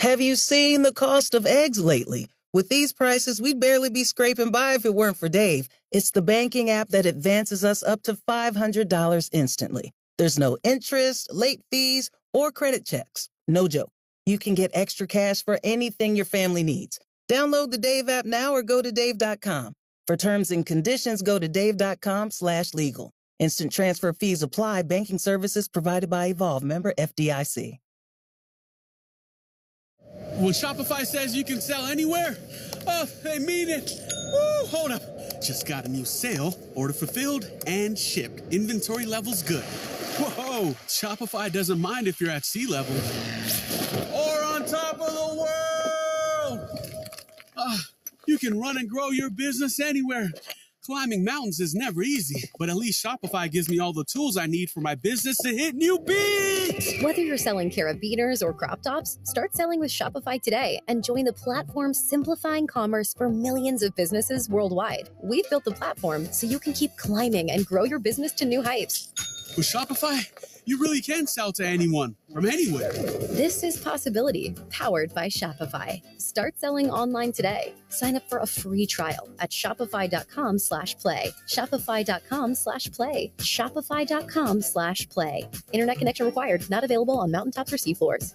Have you seen the cost of eggs lately? With these prices, we'd barely be scraping by if it weren't for Dave. It's the banking app that advances us up to $500 instantly. There's no interest, late fees, or credit checks. No joke. You can get extra cash for anything your family needs. Download the Dave app now or go to dave.com. For terms and conditions, go to dave.com/legal. Instant transfer fees apply. Banking services provided by Evolve. Member FDIC. When Shopify says you can sell anywhere, oh, they mean it. Woo, hold up. Just got a new sale. Order fulfilled and shipped. Inventory levels good. Whoa, Shopify doesn't mind if you're at sea level or on top of the world. You can run and grow your business anywhere. Climbing mountains is never easy, but at least Shopify gives me all the tools I need for my business to hit new peaks. Whether you're selling carabiners or crop tops, start selling with Shopify today and join the platform simplifying commerce for millions of businesses worldwide. We've built the platform so you can keep climbing and grow your business to new heights. With Shopify, you really can sell to anyone from anywhere. This is Possibility, powered by Shopify. Start selling online today. Sign up for a free trial at shopify.com/play. Shopify.com/play. Shopify.com/play. Internet connection required. Not available on mountaintops or seafloors.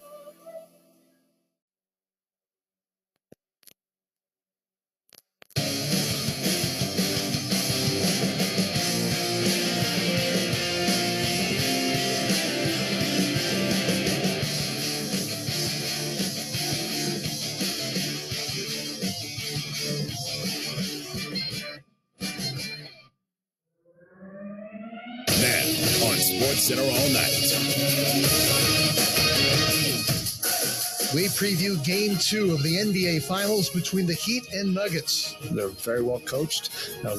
Center all night. We preview Game 2 of the NBA Finals between the Heat and Nuggets. They're very well coached.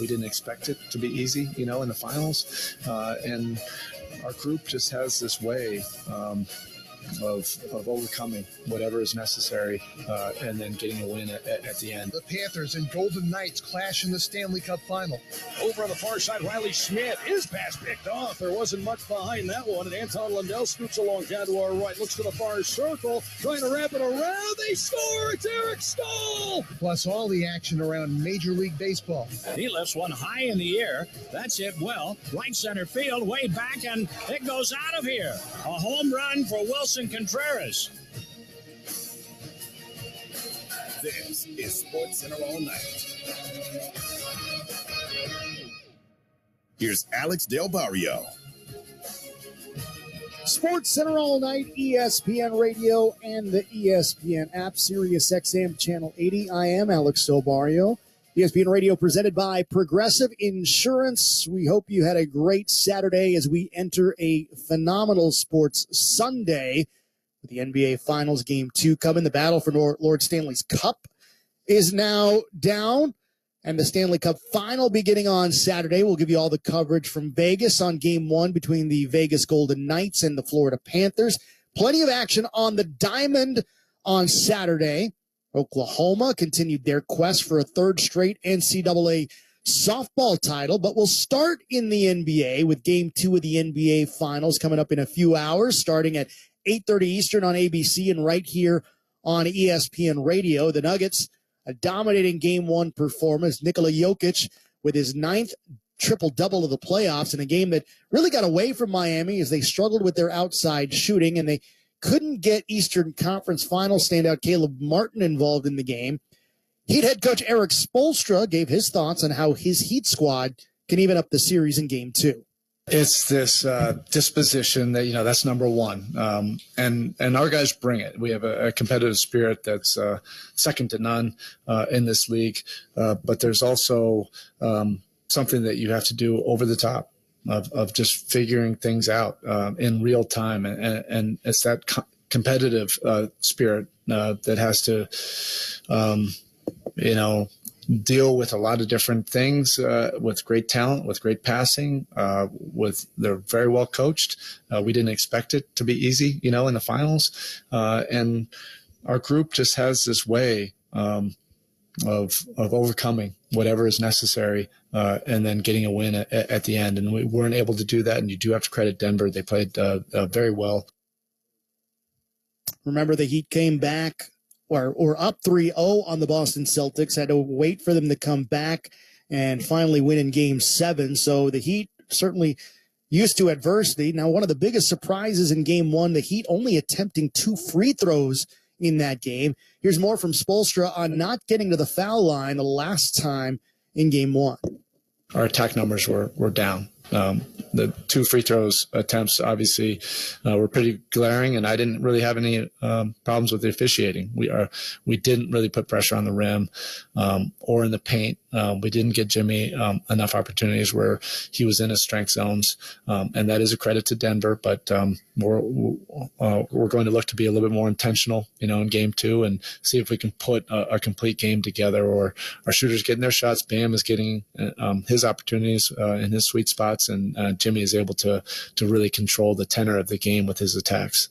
We didn't expect it to be easy, in the finals. And our group just has this way of overcoming whatever is necessary and then getting a win at the end. The Panthers and Golden Knights clash in the Stanley Cup Final. Over on the far side, Riley Schmidt, his pass picked off. There wasn't much behind that one, and Anton Lundell scoots along down to our right, looks to the far circle, trying to wrap it around. They score! It's Eric Stahl! Plus all the action around Major League Baseball. He lifts one high in the air. That's it well. Right center field, way back, and it goes out of here. A home run for Wilson Contreras. This is Sports Center all night. Here's Alex Del Barrio. Sports Center all night, ESPN Radio and the ESPN app, Sirius XM Channel 80. I am Alex Del Barrio. ESPN Radio presented by Progressive Insurance. We hope you had a great Saturday as we enter a phenomenal sports Sunday with the NBA Finals Game 2 coming. The battle for Lord Stanley's Cup is now down, and the Stanley Cup Final beginning on Saturday. We'll give you all the coverage from Vegas on Game 1 between the Vegas Golden Knights and the Florida Panthers. Plenty of action on the Diamond on Saturday. Oklahoma continued their quest for a third straight NCAA softball title, but we'll start in the NBA with Game 2 of the NBA Finals coming up in a few hours, starting at 8:30 Eastern on ABC and right here on ESPN Radio. The Nuggets, a dominating Game 1 performance. Nikola Jokic with his 9th triple-double of the playoffs in a game that really got away from Miami as they struggled with their outside shooting, and they couldn't get Eastern Conference Final standout Caleb Martin involved in the game. Heat head coach Eric Spoelstra gave his thoughts on how his Heat squad can even up the series in Game 2. It's this disposition that, that's number one. And our guys bring it. We have a competitive spirit that's second to none in this league. But there's also something that you have to do over the top of just figuring things out in real time. And it's that competitive spirit that has to, deal with a lot of different things, with great talent, with great passing, they're very well coached. We didn't expect it to be easy, in the finals. And our group just has this way of overcoming whatever is necessary, and then getting a win at the end. And we weren't able to do that. And you do have to credit Denver. They played very well. Remember, the Heat came back or up 3-0 on the Boston Celtics, had to wait for them to come back and finally win in Game 7. So the Heat certainly used to adversity. Now, one of the biggest surprises in Game 1, the Heat only attempting 2 free throws in that game. Here's more from Spoelstra on not getting to the foul line the last time in Game 1. Our attack numbers were down. The 2 free throws attempts obviously were pretty glaring, and I didn't really have any problems with the officiating. We didn't really put pressure on the rim or in the paint. We didn't get Jimmy enough opportunities where he was in his strength zones, and that is a credit to Denver. But we're going to look to be a little bit more intentional, in Game 2 and see if we can put a complete game together. Or our shooters getting their shots, Bam is getting his opportunities in his sweet spots, and Jimmy is able to really control the tenor of the game with his attacks.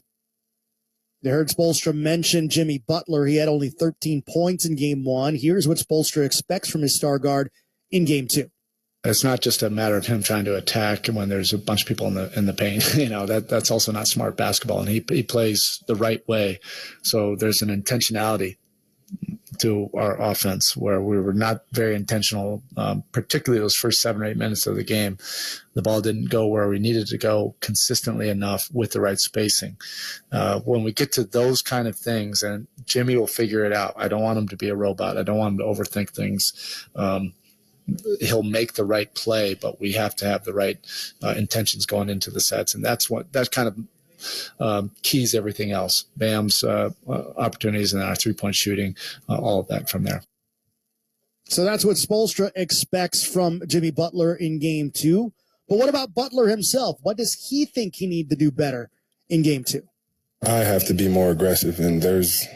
You heard Spoelstra mention Jimmy Butler. He had only 13 points in Game 1. Here's what Spoelstra expects from his star guard in Game 2. It's not just a matter of him trying to attack when there's a bunch of people in the paint. That's also not smart basketball, and he plays the right way. So there's an intentionality to our offense where we were not very intentional, particularly those first 7 or 8 minutes of the game. The ball didn't go where we needed to go consistently enough with the right spacing. When we get to those kind of things, and Jimmy will figure it out. I don't want him to be a robot. I don't want him to overthink things. He'll make the right play, but we have to have the right intentions going into the sets. And that kind of keys everything else. Bam's opportunities and our three-point shooting, all of that from there. So that's what Spoelstra expects from Jimmy Butler in Game 2. But what about Butler himself? What does he think he needs to do better in Game 2? I have to be more aggressive, and there's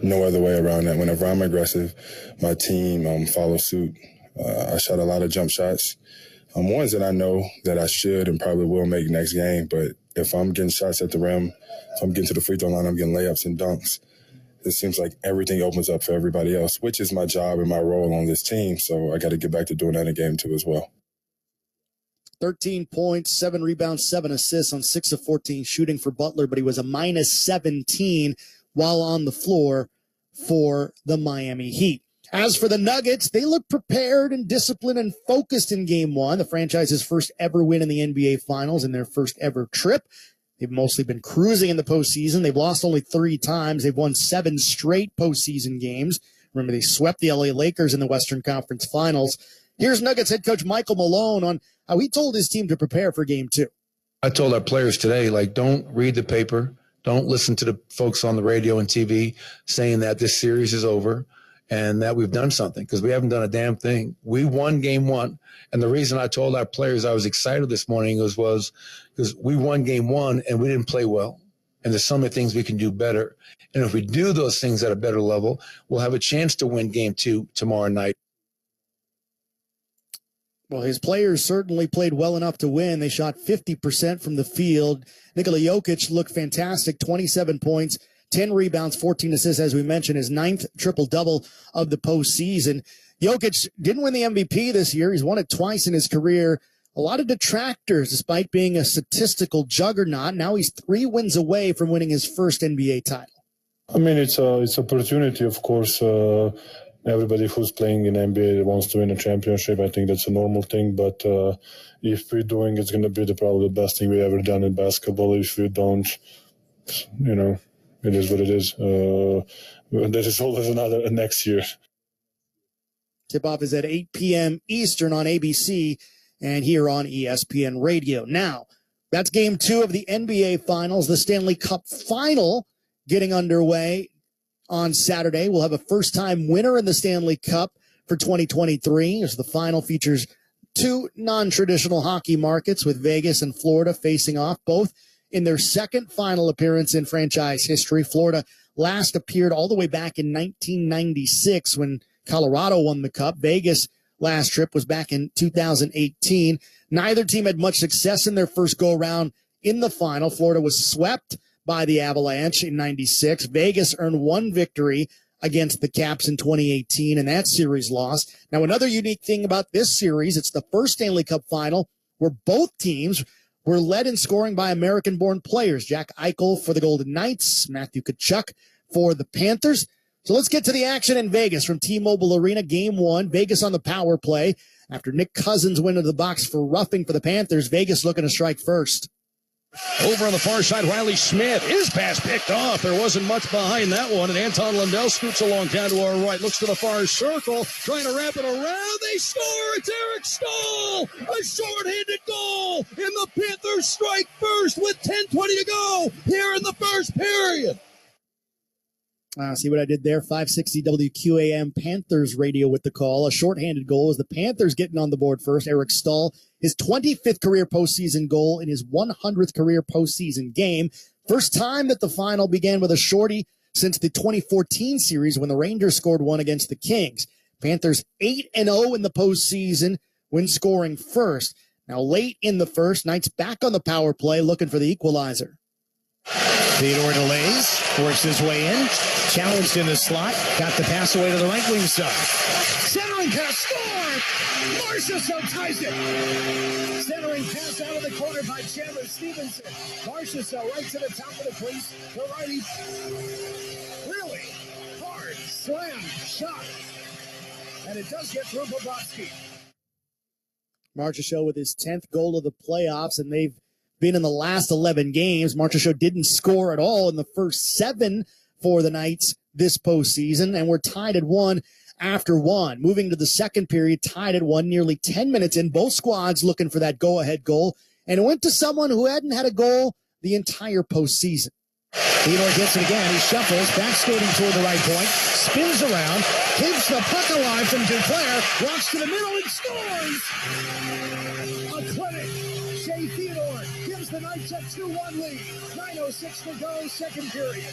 no other way around that. Whenever I'm aggressive, my team follows suit. I shot a lot of jump shots, ones that I know that I should and probably will make next game. But if I'm getting shots at the rim, if I'm getting to the free throw line, I'm getting layups and dunks. It seems like everything opens up for everybody else, which is my job and my role on this team. So I got to get back to doing that in Game 2 as well. 13 points, 7 rebounds, 7 assists on 6 of 14 shooting for Butler, but he was a minus 17 while on the floor for the Miami Heat. As for the Nuggets, they look prepared and disciplined and focused in Game 1, the franchise's first ever win in the NBA Finals and their first ever trip. They've mostly been cruising in the postseason. They've lost only 3 times. They've won 7 straight postseason games. Remember, they swept the LA Lakers in the Western Conference Finals. Here's Nuggets head coach Michael Malone on how he told his team to prepare for Game 2. I told our players today, don't read the paper. Don't listen to the folks on the radio and TV saying that this series is over and that we've done something, because we haven't done a damn thing. We won Game 1. And the reason I told our players I was excited this morning was because we won Game 1 and we didn't play well. And there's so many things we can do better. And if we do those things at a better level, we'll have a chance to win Game 2 tomorrow night. Well, his players certainly played well enough to win. They shot 50% from the field. Nikola Jokic looked fantastic, 27 points, 10 rebounds, 14 assists, as we mentioned, his 9th triple-double of the postseason. Jokic didn't win the MVP this year. He's won it twice in his career. A lot of detractors, despite being a statistical juggernaut. Now he's 3 wins away from winning his first NBA title. I mean, it's opportunity, of course. Everybody who's playing in NBA wants to win a championship. I think that's a normal thing. But if we're doing, it's going to be probably the best thing we've ever done in basketball. If we don't, it is what it is. There is always another next year. Tip-off is at 8 p.m. Eastern on ABC and here on ESPN Radio. Now, that's Game 2 of the NBA Finals, the Stanley Cup Final getting underway on Saturday. We'll have a first-time winner in the Stanley Cup for 2023 as the final features 2 non-traditional hockey markets with Vegas and Florida facing off, both in their second final appearance in franchise history. Florida last appeared all the way back in 1996 when Colorado won the Cup. Vegas' last trip was back in 2018. Neither team had much success in their first go-around in the final. Florida was swept by the Avalanche in 96. Vegas earned 1 victory against the Caps in 2018, and that series lost. Now, another unique thing about this series, it's the first Stanley Cup final where both teams were led in scoring by American-born players. Jack Eichel for the Golden Knights, Matthew Tkachuk for the Panthers. So let's get to the action in Vegas from T-Mobile Arena. Game 1, Vegas on the power play. After Nick Cousins went into the box for roughing for the Panthers, Vegas looking to strike first. Over on the far side, Riley Smith. His pass picked off. There wasn't much behind that one. And Anton Lundell scoots along down to our right. Looks to the far circle. Trying to wrap it around. They score. It's Eric Stahl. A short-handed goal. And the Panthers strike first with 10:20 to go here in the first period. See what I did there? 560 WQAM Panthers radio with the call. A shorthanded goal as the Panthers getting on the board first. Eric Stahl, his 25th career postseason goal in his 100th career postseason game. First time that the final began with a shorty since the 2014 series when the Rangers scored one against the Kings. Panthers 8-0 in the postseason when scoring first. Now late in the first, Knights back on the power play looking for the equalizer. Theodore delays, works his way in, challenged in the slot, got the pass away to the right wing side. Centering pass, score! Marchessault ties it. Centering pass out of the corner by Chandler Stevenson. Marchessault right to the top of the crease. The righty, really hard slam shot. And it does get through Bobrovsky. Marchessault with his 10th goal of the playoffs, and they've been in the last 11 games. Marchessault didn't score at all in the first 7 for the Knights this postseason, and we're tied at 1 after 1. Moving to the second period, tied at 1, nearly 10 minutes in. Both squads looking for that go-ahead goal, and it went to someone who hadn't had a goal the entire postseason. Theodore gets it again. He shuffles, back skating toward the right point, spins around, keeps the puck alive from Duclair, walks to the middle and scores! A clinic. Shea Theodore gives the Knights a 2-1 lead. 9:06 to go, second period.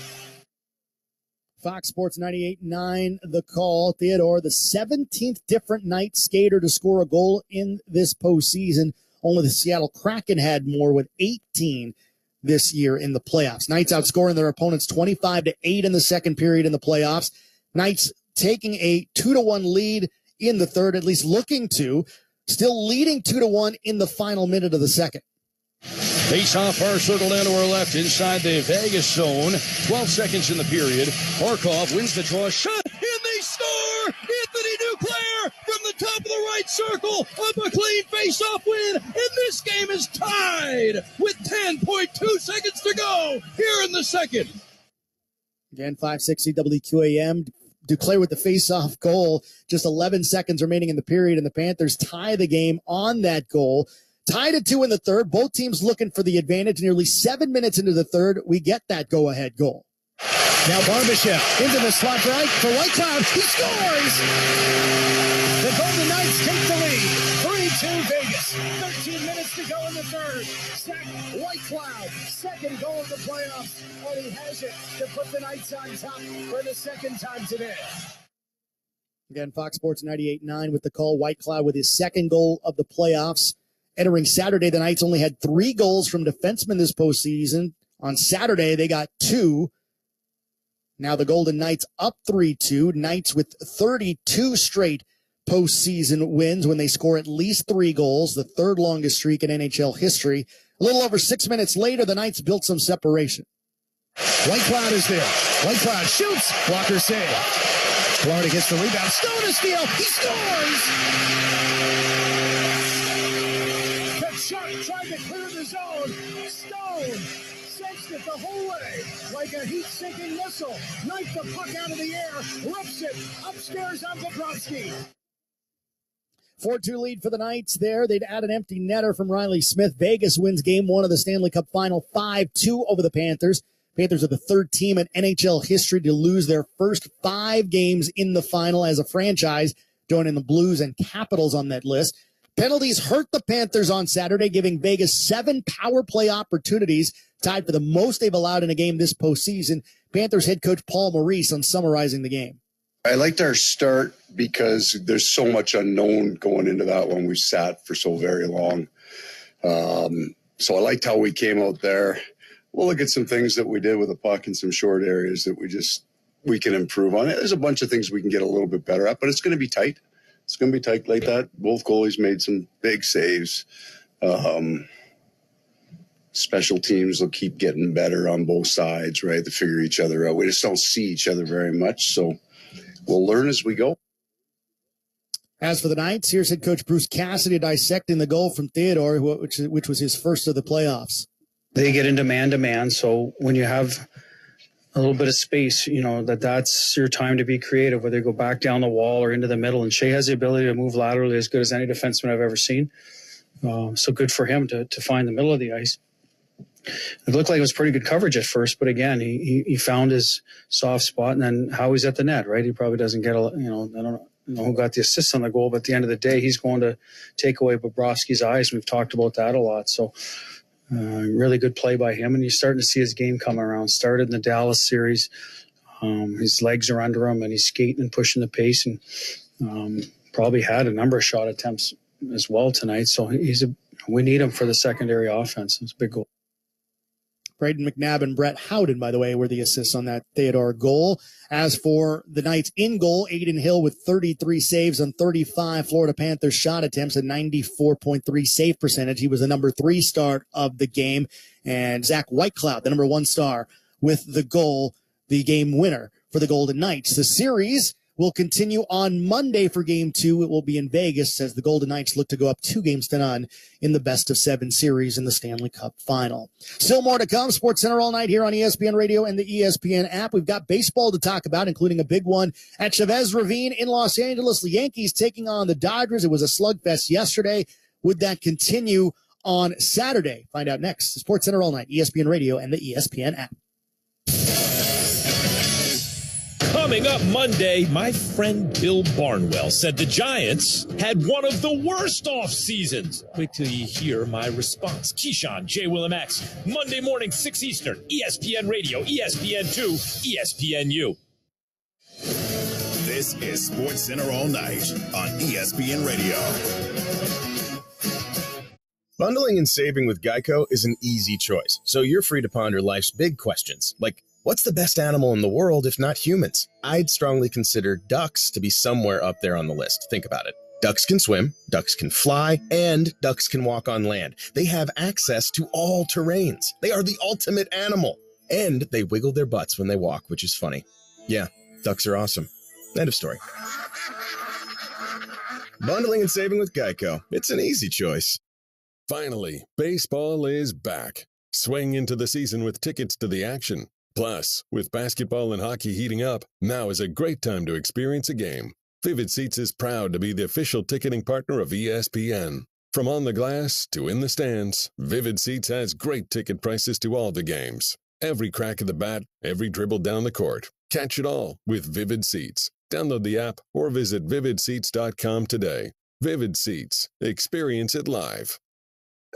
Fox Sports 98.9, the call. Theodore, the 17th different Knight skater to score a goal in this postseason. Only the Seattle Kraken had more with 18 this year in the playoffs. Knights outscoring their opponents 25-8 in the second period in the playoffs. Knights taking a 2-1 lead in the third, at least looking to. Still leading 2-1 in the final minute of the second. Face off far circle down to our left inside the Vegas zone. 12 seconds in the period. Horkov wins the draw shot, and they score! Anthony Duclair from the top of the right circle up a clean face-off win, and this game is tied with 10.2 seconds to go here in the second. Again, 560 WQAM. Duclair with the face-off goal. Just 11 seconds remaining in the period, and the Panthers tie the game on that goal. Tied at 2 in the third. Both teams looking for the advantage. Nearly 7 minutes into the third, we get that go-ahead goal. Now Barbashev into the slot right for Whitecloud. He scores! The Golden Knights take the lead. 3-2 Vegas. 13 minutes to go in the third. Zach Whitecloud, second goal of the playoffs, and he has it to put the Knights on top for the second time today. Again, Fox Sports 98.9 with the call. Whitecloud with his second goal of the playoffs. Entering Saturday, the Knights only had 3 goals from defensemen this postseason. On Saturday, they got 2. Now the Golden Knights up 3-2. Knights with 32 straight postseason wins when they score at least 3 goals, the third longest streak in NHL history. A little over 6 minutes later, the Knights built some separation. Whitecloud is there. Whitecloud shoots. Blocker save. Florida gets the rebound. Stone to steal. He scores! Kachuk tried to clear the zone. Stone sensed it the whole way like a heat-sinking missile. Knifed the puck out of the air. Rips it upstairs on Bobrovsky. 4-2 lead for the Knights there. They'd add an empty netter from Riley Smith. Vegas wins game 1 of the Stanley Cup Final 5-2 over the Panthers. Panthers are the third team in NHL history to lose their first 5 games in the final as a franchise, joining the Blues and Capitals on that list. Penalties hurt the Panthers on Saturday, giving Vegas 7 power play opportunities, tied for the most they've allowed in a game this postseason. Panthers head coach Paul Maurice on summarizing the game. I liked our start because there's so much unknown going into that one. We sat for so very long. So I liked how we came out there. We'll look at some things that we did with the puck in some short areas that we can improve on. There's a bunch of things we can get a little bit better at, but it's going to be tight. It's going to be tight like that. Both goalies made some big saves. Special teams will keep getting better on both sides, right? To figure each other out. We just don't see each other very much, so we'll learn as we go. As for the Knights, here's head coach Bruce Cassidy dissecting the goal from Theodore, which was his first of the playoffs. They get into man-to-man, so when you have a little bit of space, you know, that's your time to be creative, whether you go back down the wall or into the middle. And Shea has the ability to move laterally as good as any defenseman I've ever seen. So good for him to find the middle of the ice. It looked like it was pretty good coverage at first, but again, he found his soft spot, and then Howie's at the net, right? He probably doesn't get I don't know who got the assist on the goal, but at the end of the day, he's going to take away Bobrovsky's eyes. We've talked about that a lot. So really good play by him, and you're starting to see his game come around. Started in the Dallas series. His legs are under him, and he's skating and pushing the pace, and probably had a number of shot attempts as well tonight. So we need him for the secondary offense. It's a big goal. Braden McNabb and Brett Howden, by the way, were the assists on that Theodore goal. As for the Knights in goal, Aiden Hill with 33 saves on 35 Florida Panthers shot attempts, a 94.3 save percentage. He was the number 3 star of the game. And Zach Whitecloud, the number 1 star, with the goal, the game winner for the Golden Knights. The series will continue on Monday for Game 2. It will be in Vegas as the Golden Knights look to go up 2-0 in the best-of-7 series in the Stanley Cup Final. Still more to come. SportsCenter all night here on ESPN Radio and the ESPN app. We've got baseball to talk about, including a big one at Chavez Ravine in Los Angeles. The Yankees taking on the Dodgers. It was a slugfest yesterday. Would that continue on Saturday? Find out next. SportsCenter all night, ESPN Radio and the ESPN app. Coming up Monday, my friend Bill Barnwell said the Giants had one of the worst off seasons. Wait till you hear my response. Keyshawn, J. Willimax, Monday morning, 6 Eastern, ESPN Radio, ESPN2, ESPNU. This is SportsCenter all night on ESPN Radio. Bundling and saving with Geico is an easy choice, so you're free to ponder life's big questions, like what's the best animal in the world if not humans? I'd strongly consider ducks to be somewhere up there on the list. Think about it. Ducks can swim, ducks can fly, and ducks can walk on land. They have access to all terrains. They are the ultimate animal. And they wiggle their butts when they walk, which is funny. Yeah, ducks are awesome. End of story. Bundling and saving with Geico. It's an easy choice. Finally, baseball is back. Swing into the season with tickets to the action. Plus, with basketball and hockey heating up, now is a great time to experience a game. Vivid Seats is proud to be the official ticketing partner of ESPN. From on the glass to in the stands, Vivid Seats has great ticket prices to all the games. Every crack of the bat, every dribble down the court. Catch it all with Vivid Seats. Download the app or visit vividseats.com today. Vivid Seats. Experience it live.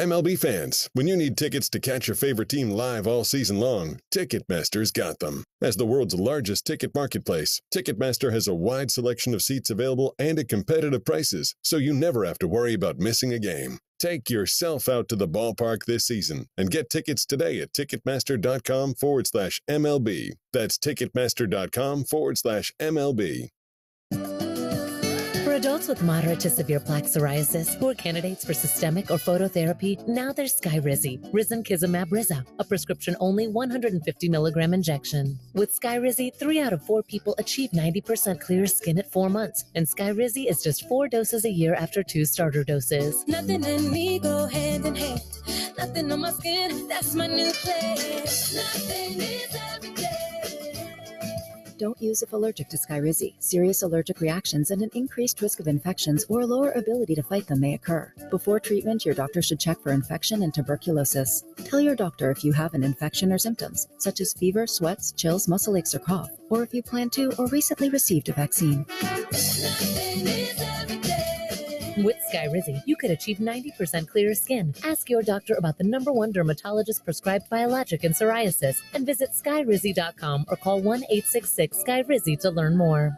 MLB fans, when you need tickets to catch your favorite team live all season long, Ticketmaster's got them. As the world's largest ticket marketplace, Ticketmaster has a wide selection of seats available and at competitive prices, so you never have to worry about missing a game. Take yourself out to the ballpark this season and get tickets today at Ticketmaster.com/MLB. That's Ticketmaster.com/MLB. For adults with moderate to severe plaque psoriasis who are candidates for systemic or phototherapy, now there's Skyrizi, Risankizumab Riza, a prescription-only 150 milligram injection. With Skyrizi, 3 out of 4 people achieve 90% clear skin at 4 months, and Skyrizi is just 4 doses a year after 2 starter doses. Nothing in me go hand in hand. Nothing on my skin, that's my new place. Nothing is every day. Don't use if allergic to Skyrizi. Serious allergic reactions and an increased risk of infections or a lower ability to fight them may occur. Before treatment, your doctor should check for infection and tuberculosis. Tell your doctor if you have an infection or symptoms, such as fever, sweats, chills, muscle aches, or cough, or if you plan to or recently received a vaccine. With Skyrizi, you could achieve 90% clearer skin. Ask your doctor about the #1 dermatologist-prescribed biologic in psoriasis and visit skyrizi.com or call 1-866-SKYRIZI to learn more.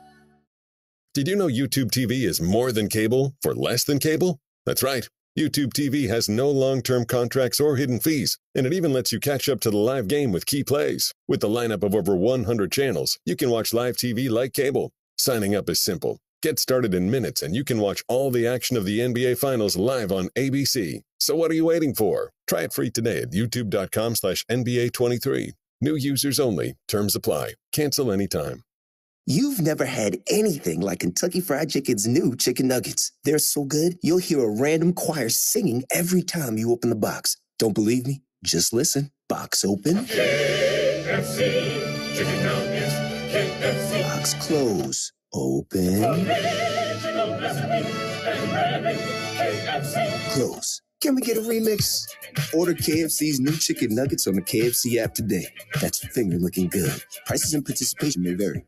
Did you know YouTube TV is more than cable for less than cable? That's right. YouTube TV has no long-term contracts or hidden fees, and it even lets you catch up to the live game with key plays. With the lineup of over 100 channels, you can watch live TV like cable. Signing up is simple. Get started in minutes and you can watch all the action of the NBA Finals live on ABC. So what are you waiting for? Try it free today at youtube.com/NBA23. New users only. Terms apply. Cancel anytime. You've never had anything like Kentucky Fried Chicken's new chicken nuggets. They're so good, you'll hear a random choir singing every time you open the box. Don't believe me? Just listen. Box open. KFC chicken nuggets. KFC. Box close. Open. Original recipe and rabbit. KFC. Close. Can we get a remix? Order KFC's new chicken nuggets on the KFC app today. That's finger looking good. Prices and participation may vary.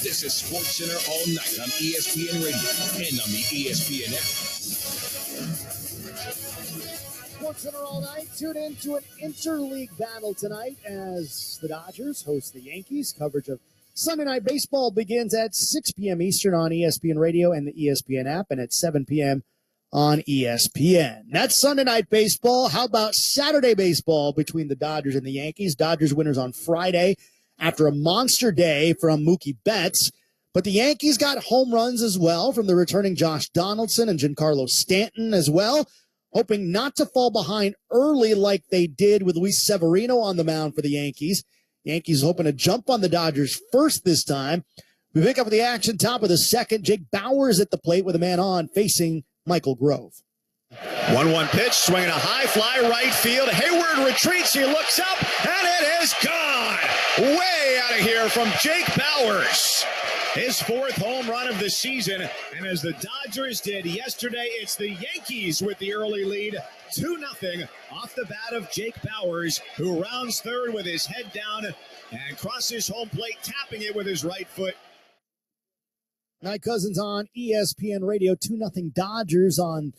This is SportsCenter all night on ESPN Radio and on the ESPN app. SportsCenter all night. Tune in to an interleague battle tonight as the Dodgers host the Yankees. Coverage of Sunday Night Baseball begins at 6 p.m. Eastern on ESPN Radio and the ESPN app, and at 7 p.m. on ESPN. That's Sunday Night Baseball. How about Saturday baseball between the Dodgers and the Yankees? Dodgers winners on Friday after a monster day from Mookie Betts. But the Yankees got home runs as well from the returning Josh Donaldson and Giancarlo Stanton as well, hoping not to fall behind early like they did with Luis Severino on the mound for the Yankees. Yankees hoping to jump on the Dodgers first this time. We pick up the action top of the second. Jake Bauers at the plate with a man on facing Michael Grove. 1-1 pitch, swinging a high fly right field. Hayward retreats, he looks up, and it is gone. Way out of here from Jake Bauers. His fourth home run of the season, and as the Dodgers did yesterday, it's the Yankees with the early lead, 2-0 off the bat of Jake Bauers, who rounds third with his head down and crosses home plate, tapping it with his right foot. Night Cousins on ESPN Radio, 2-0 Dodgers on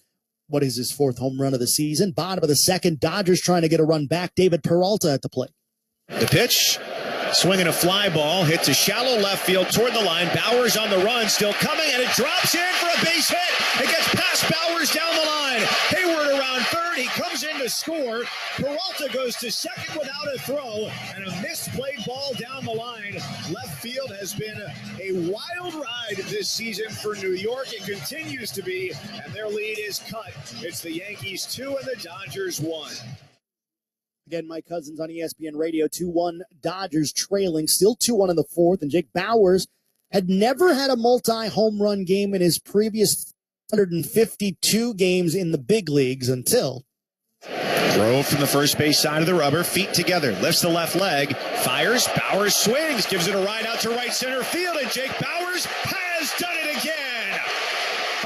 what is his fourth home run of the season. Bottom of the second, Dodgers trying to get a run back. David Peralta at the plate. The pitch, swinging a fly ball, hit to shallow left field toward the line. Bauers on the run, still coming, and it drops in for a base hit. It gets past Bauers down the line. Hayward around third. He comes in to score. Peralta goes to second without a throw, and a misplayed ball down the line. Left field has been a wild ride this season for New York. It continues to be, and their lead is cut. It's the Yankees 2 and the Dodgers 1. Again, Mike Cousins on ESPN Radio, 2-1 Dodgers trailing, still 2-1 in the fourth. And Jake Bauers had never had a multi-home run game in his previous 152 games in the big leagues until. Grove from the first base side of the rubber, feet together, lifts the left leg, fires, Bauers swings, gives it a ride out to right center field, and Jake Bauers has done it again.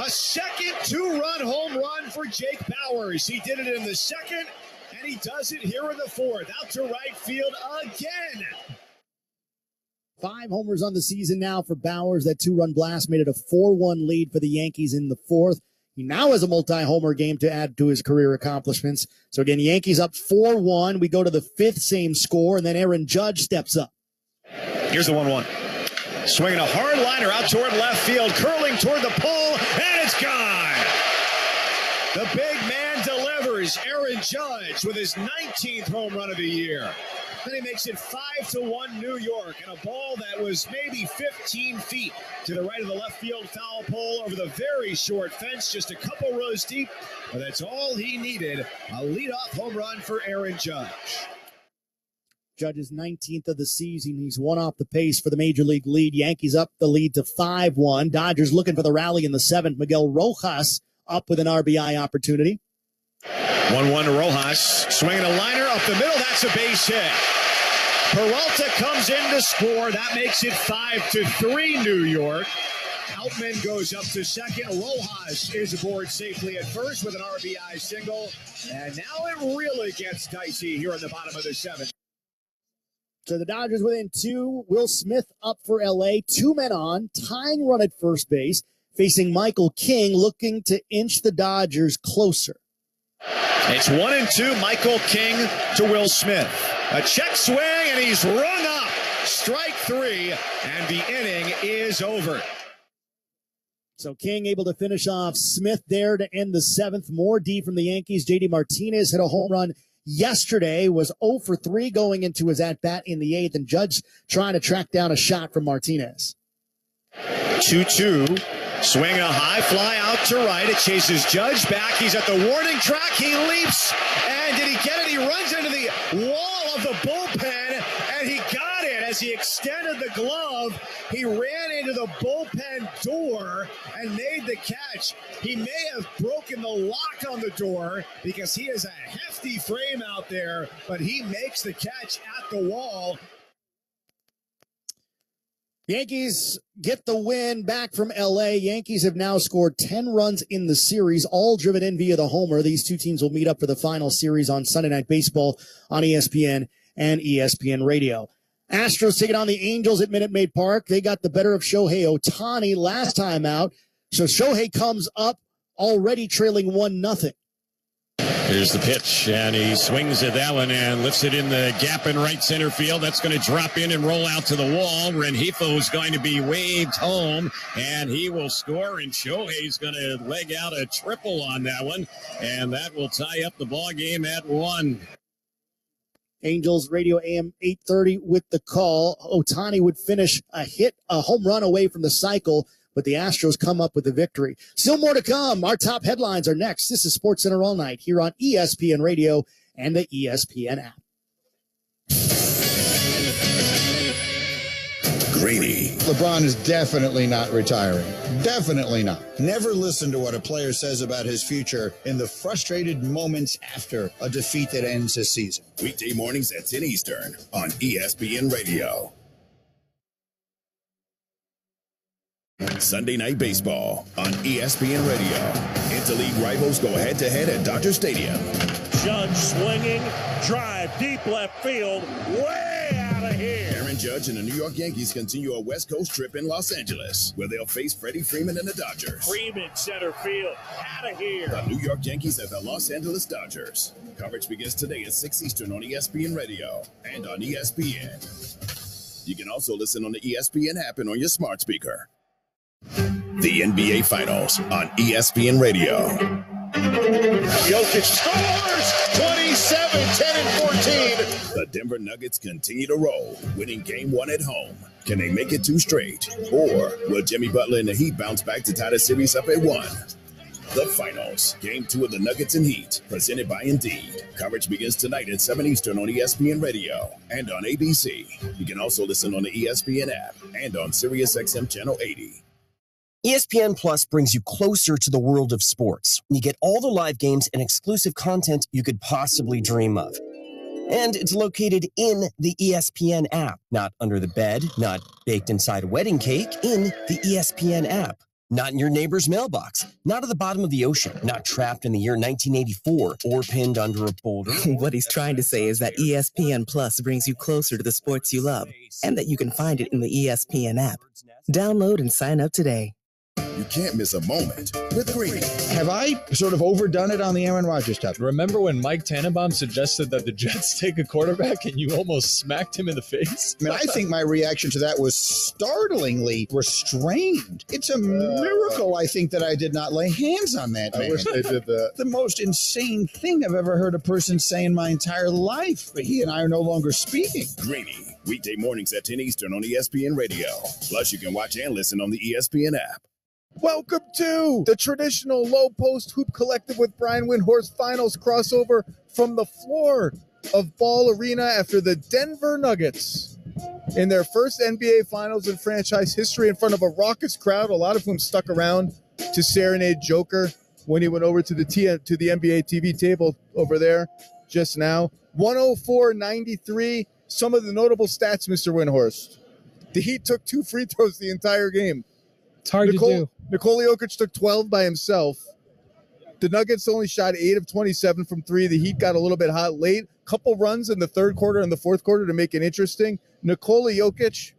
A second two-run home run for Jake Bauers. He did it in the second, and he does it here in the fourth, out to right field again. 5 homers on the season now for Bauers. That two-run blast made it a 4-1 lead for the Yankees in the fourth. He now has a multi-homer game to add to his career accomplishments. So again, Yankees up 4-1. We go to the fifth, same score, and then Aaron Judge steps up. Here's the 1-1. Swinging a hard liner out toward left field, curling toward the pole, and it's gone. The big man delivers. Aaron Judge with his 19th home run of the year. Then he makes it 5-1 New York, and a ball that was maybe 15 feet to the right of the left field foul pole over the very short fence, just a couple rows deep, but that's all he needed. A leadoff home run for Aaron Judge. Judge's 19th of the season. He's one off the pace for the major league lead. Yankees up the lead to 5-1. Dodgers looking for the rally in the seventh. Miguel Rojas up with an RBI opportunity. 1-1 to Rojas, swinging a liner up the middle. That's a base hit. Peralta comes in to score. That makes it 5-3 New York. Outman goes up to second. Rojas is aboard safely at first with an RBI single. And now it really gets dicey here in the bottom of the seventh. So the Dodgers within 2. Will Smith up for L.A. 2 men on. Tying run at first base. Facing Michael King, looking to inch the Dodgers closer. It's 1-2, Michael King to Will Smith. A check swing, and he's rung up. Strike 3, and the inning is over. So King able to finish off Smith there to end the seventh. More D from the Yankees. J.D. Martinez hit a home run yesterday, was 0 for 3 going into his at-bat in the eighth, and Judge trying to track down a shot from Martinez. 2-2. Swing a high fly out to right. It chases Judge back. He's at the warning track. He leaps. And did he get it? He runs into the wall of the bullpen, and he got it as he extended the glove. He ran into the bullpen door and made the catch. He may have broken the lock on the door because he has a hefty frame out there, but he makes the catch at the wall. Yankees get the win back from L.A. Yankees have now scored 10 runs in the series, all driven in via the homer. These two teams will meet up for the final series on Sunday Night Baseball on ESPN and ESPN Radio. Astros taking on the Angels at Minute Maid Park. They got the better of Shohei Ohtani last time out. So Shohei comes up already trailing 1-0. Here's the pitch, and he swings at that one and lifts it in the gap in right center field. That's going to drop in and roll out to the wall. Rengifo is going to be waved home, and he will score, and Shohei's going to leg out a triple on that one, and that will tie up the ball game at 1. Angels Radio AM 830 with the call. Ohtani would finish a home run away from the cycle, but the Astros come up with a victory. Still more to come. Our top headlines are next. This is SportsCenter All Night here on ESPN Radio and the ESPN app. Greeny. LeBron is definitely not retiring. Definitely not. Never listen to what a player says about his future in the frustrated moments after a defeat that ends his season. Weekday mornings at 10 Eastern on ESPN Radio. Sunday Night Baseball on ESPN Radio. Interleague rivals go head-to-head at Dodger Stadium. Judge swinging, drive, deep left field, way out of here. Aaron Judge and the New York Yankees continue a West Coast trip in Los Angeles, where they'll face Freddie Freeman and the Dodgers. Freeman, center field, out of here. The New York Yankees at the Los Angeles Dodgers. Coverage begins today at 6 Eastern on ESPN Radio and on ESPN. You can also listen on the ESPN app and on your smart speaker. The NBA Finals on ESPN Radio. Jokic scores! 27, 10, and 14. The Denver Nuggets continue to roll, winning Game 1 at home. Can they make it 2 straight? Or will Jimmy Butler and the Heat bounce back to tie the series up at 1? The Finals, Game 2 of the Nuggets and Heat, presented by Indeed. Coverage begins tonight at 7 Eastern on ESPN Radio and on ABC. You can also listen on the ESPN app and on SiriusXM Channel 80. ESPN Plus brings you closer to the world of sports. You get all the live games and exclusive content you could possibly dream of. And it's located in the ESPN app, not under the bed, not baked inside a wedding cake, in the ESPN app. Not in your neighbor's mailbox, not at the bottom of the ocean, not trapped in the year 1984 or pinned under a boulder. What he's trying to say is that ESPN Plus brings you closer to the sports you love, and that you can find it in the ESPN app. Download and sign up today. You can't miss a moment with Greeny. Have I sort of overdone it on the Aaron Rodgers stuff? Remember when Mike Tannenbaum suggested that the Jets take a quarterback and you almost smacked him in the face? I mean, I think my reaction to that was startlingly restrained. It's a miracle, I think, that I did not lay hands on that man. I wish they did that. The most insane thing I've ever heard a person say in my entire life. But he and I are no longer speaking. Greeny, weekday mornings at 10 Eastern on ESPN Radio. Plus, you can watch and listen on the ESPN app. Welcome to the traditional Low Post Hoop Collective with Brian Windhorst Finals crossover from the floor of Ball Arena after the Denver Nuggets in their first NBA Finals in franchise history in front of a raucous crowd, a lot of whom stuck around to serenade Joker when he went over to the NBA TV table over there just now. 104-93. Some of the notable stats, Mr. Windhorst. The Heat took 2 free throws the entire game. It's hard to do. Nikola Jokic took 12 by himself. The Nuggets only shot 8 of 27 from 3. The Heat got a little bit hot late. Couple runs in the third quarter and the fourth quarter to make it interesting. Nikola Jokic,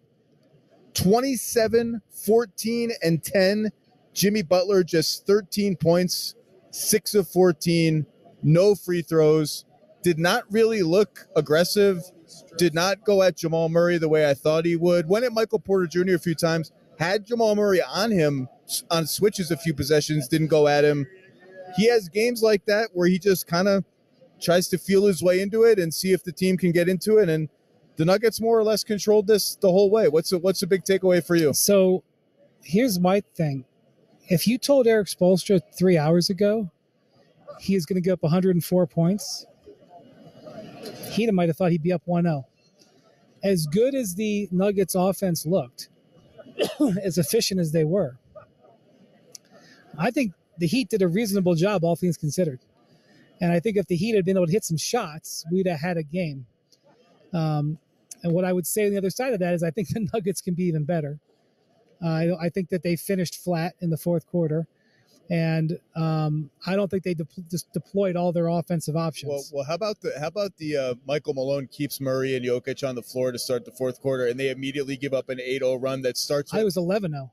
27, 14, and 10. Jimmy Butler, just 13 points, 6 of 14, no free throws. Did not really look aggressive. Did not go at Jamal Murray the way I thought he would. Went at Michael Porter Jr. a few times. Had Jamal Murray on him on switches a few possessions, didn't go at him. He has games like that where he just kind of tries to feel his way into it and see if the team can get into it. And the Nuggets more or less controlled this the whole way. What's a big takeaway for you? So here's my thing. If you told Eric Spoelstra 3 hours ago he is going to give up 104 points, he might have thought he'd be up 1-0. As good as the Nuggets offense looked, as efficient as they were, I think the Heat did a reasonable job, all things considered. And I think if the Heat had been able to hit some shots, we'd have had a game. And what I would say on the other side of that is I think the Nuggets can be even better. I think that they finished flat in the fourth quarter. And I don't think they just deployed all their offensive options. Well, how about the Michael Malone keeps Murray and Jokic on the floor to start the fourth quarter, and they immediately give up an 8-0 run that starts with... I was 11-0.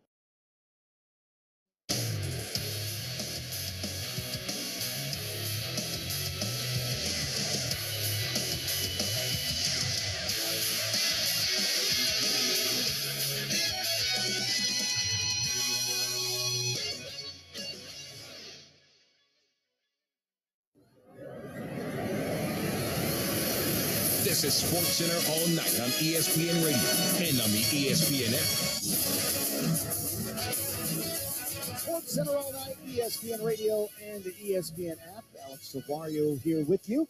This is SportsCenter all night on ESPN Radio and on the ESPN app. SportsCenter all night, ESPN Radio and the ESPN app. Alex Silvario here with you.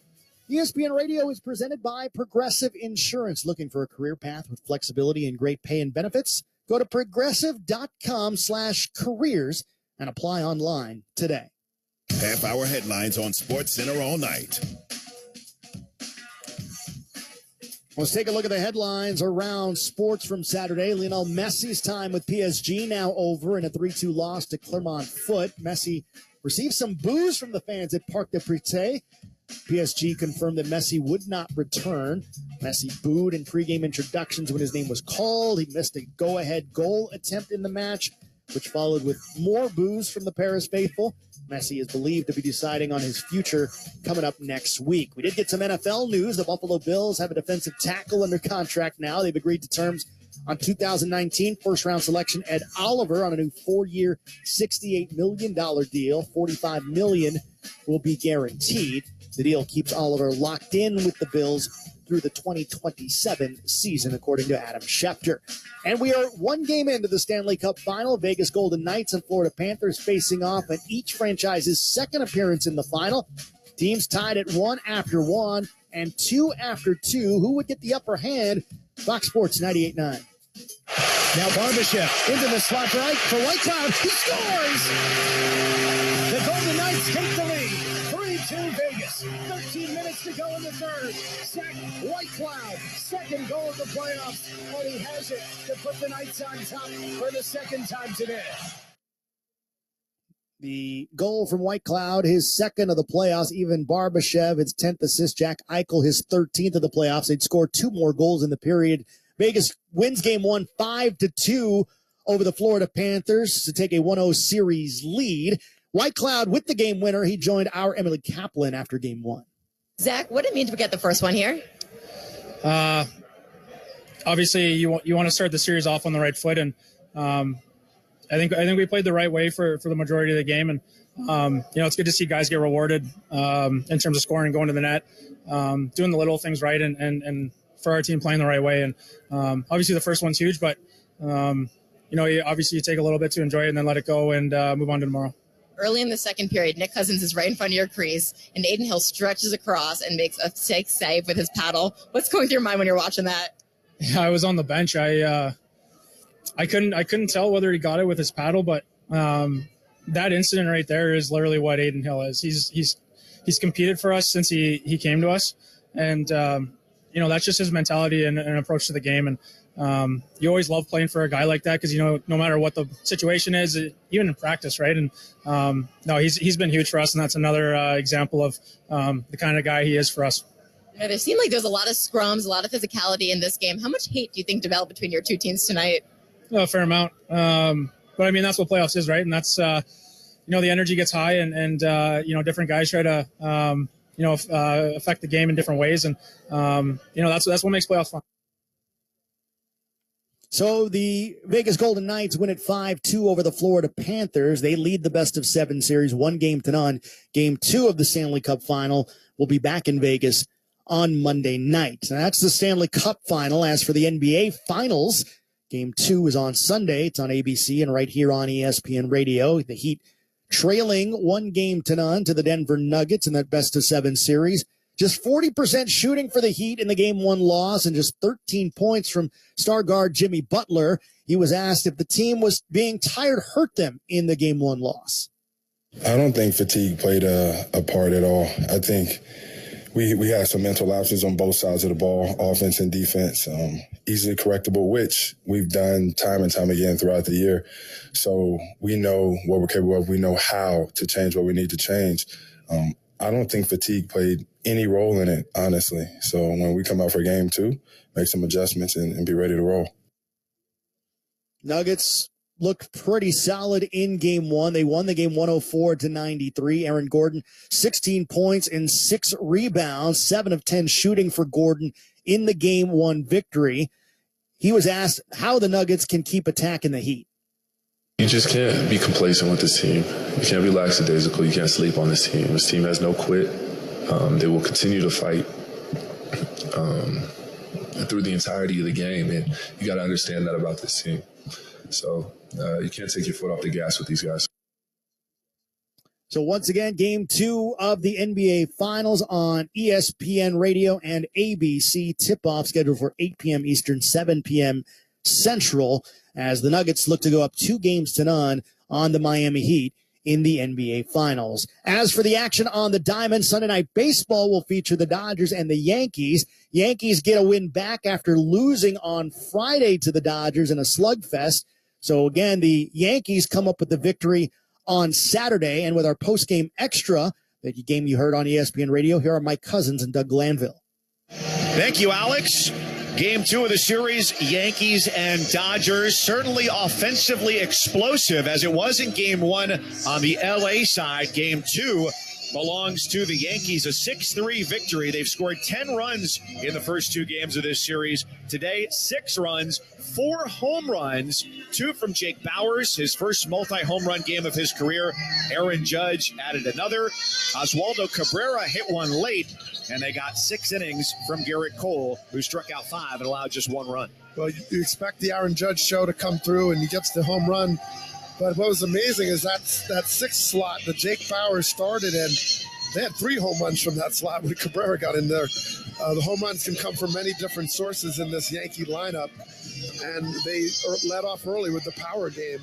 ESPN Radio is presented by Progressive Insurance. Looking for a career path with flexibility and great pay and benefits? Go to progressive.com/careers and apply online today. Half-hour headlines on SportsCenter all night. Let's take a look at the headlines around sports from Saturday. Lionel Messi's time with PSG now over in a 3-2 loss to Clermont Foot. Messi received some boos from the fans at Parc des Princes. PSG confirmed that Messi would not return. Messi booed in pregame introductions when his name was called. He missed a go-ahead goal attempt in the match, which followed with more boos from the Paris faithful. Messi is believed to be deciding on his future coming up next week. We did get some NFL news. The Buffalo Bills have a defensive tackle under contract now. They've agreed to terms on 2019 first-round selection Ed Oliver on a new 4-year, $68 million deal. $45 million will be guaranteed. The deal keeps Oliver locked in with the Bills through the 2027 season, according to Adam Schefter. And we are one game into the Stanley Cup final. Vegas Golden Knights and Florida Panthers facing off in each franchise's second appearance in the final. Teams tied at 1 after 1 and 2 after 2. Who would get the upper hand? Fox Sports 98.9. Now Barbashev into the slot right for Whitecloud. He scores! The Golden Knights take the lead. 3-2 Vegas. 13 minutes to go in the third. Zach Whitecloud, second goal of the playoffs, and he has it to put the Knights on top for the second time today. The goal from Whitecloud, his second of the playoffs. Even Barbashev, his 10th assist. Jack Eichel, his 13th of the playoffs. They'd scored 2 more goals in the period. Vegas wins game 1 5-2 over the Florida Panthers to take a 1-0 series lead. Whitecloud with the game winner. He joined our Emily Kaplan after game 1. Zach, what did it mean to get the first one here? Obviously, you want to start the series off on the right foot, and I think we played the right way for the majority of the game, and it's good to see guys get rewarded in terms of scoring, going to the net, doing the little things right, and for our team playing the right way. And obviously, the first one's huge, but obviously you take a little bit to enjoy it and then let it go and move on to tomorrow. Early in the second period, Nick Cousins is right in front of your crease, and Aiden Hill stretches across and makes a sick save with his paddle. What's going through your mind when you're watching that? Yeah, I was on the bench. I couldn't tell whether he got it with his paddle, but that incident right there is literally what Aiden Hill is. He's competed for us since he came to us, and that's just his mentality and approach to the game. And you always love playing for a guy like that because no matter what the situation is, even in practice, right? And he's been huge for us, and that's another example of the kind of guy he is for us. There seemed like there's a lot of scrums, a lot of physicality in this game. How much hate do you think developed between your two teams tonight? A fair amount, but I mean that's what playoffs is, right? And that's the energy gets high, and different guys try to affect the game in different ways, and that's what makes playoffs fun. So the Vegas Golden Knights win at 5-2 over the Florida Panthers. They lead the best-of-7 series, 1-0. Game 2 of the Stanley Cup Final will be back in Vegas on Monday night. Now, that's the Stanley Cup Final. As for the NBA Finals, Game 2 is on Sunday. It's on ABC and right here on ESPN Radio. The Heat trailing 1-0 to the Denver Nuggets in that best-of-7 series. Just 40% shooting for the Heat in the Game 1 loss and just 13 points from star guard Jimmy Butler. He was asked if the team was being tired hurt them in the Game 1 loss. I don't think fatigue played a part at all. I think we had some mental lapses on both sides of the ball, offense and defense, easily correctable, which we've done time and time again throughout the year. So we know what we're capable of. We know how to change what we need to change. I don't think fatigue played any role in it, honestly. So when we come out for Game 2, make some adjustments and be ready to roll. Nuggets looked pretty solid in Game 1. They won the game 104-93. Aaron Gordon, 16 points and 6 rebounds, 7 of 10 shooting for Gordon in the Game 1 victory. He was asked how the Nuggets can keep attacking the Heat. You just can't be complacent with this team. You can't be lackadaisical. You can't sleep on this team. This team has no quit. They will continue to fight through the entirety of the game, and you got to understand that about this team. So you can't take your foot off the gas with these guys. So once again, Game 2 of the NBA Finals on ESPN Radio and ABC. Tip-off scheduled for 8 p.m. Eastern, 7 p.m. Central, as the Nuggets look to go up 2-0 on the Miami Heat in the NBA Finals. As for the action on the diamond, Sunday Night Baseball will feature the Dodgers and the Yankees. Yankees get a win back after losing on Friday to the Dodgers in a slugfest. So again, the Yankees come up with the victory on Saturday. And with our post-game extra, the game you heard on ESPN Radio, here are Mike Cousins and Doug Glanville. Thank you, Alex. Game 2 of the series, Yankees and Dodgers, certainly offensively explosive as it was in Game 1 on the LA side. Game 2 belongs to the Yankees, a 6-3 victory. They've scored 10 runs in the first 2 games of this series. Today, 6 runs, 4 home runs, 2 from Jake Bauers, his first multi-home run game of his career. Aaron Judge added another. Oswaldo Cabrera hit one late, and they got 6 innings from Garrett Cole, who struck out 5 and allowed just 1 run. Well, you expect the Aaron Judge show to come through, and he gets the home run. But what was amazing is that 6th slot that Jake Bauers started in, they had 3 home runs from that slot when Cabrera got in there. The home runs can come from many different sources in this Yankee lineup, and they led off early with the power game.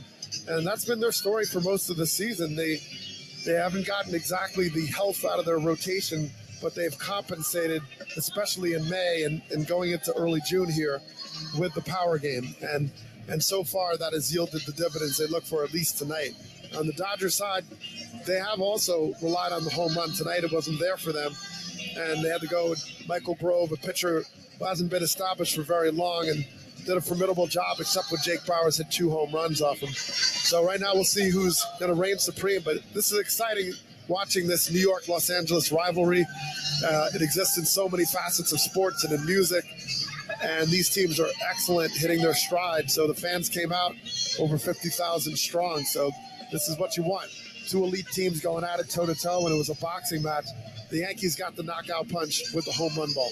And that's been their story for most of the season. They haven't gotten exactly the health out of their rotation, but they've compensated, especially in May and going into early June here, with the power game. And so far, that has yielded the dividends they look for, at least tonight. On the Dodgers side, they have also relied on the home run tonight. It wasn't there for them. And they had to go with Michael Grove, a pitcher who hasn't been established for very long and did a formidable job, except when Jake Bauers hit 2 home runs off him. So right now we'll see who's going to reign supreme. But this is exciting, watching this New York-Los Angeles rivalry. It exists in so many facets of sports and in music. And these teams are excellent, hitting their stride. So the fans came out over 50,000 strong. So this is what you want. 2 elite teams going at it toe-to-toe, and it was a boxing match. The Yankees got the knockout punch with the home run ball.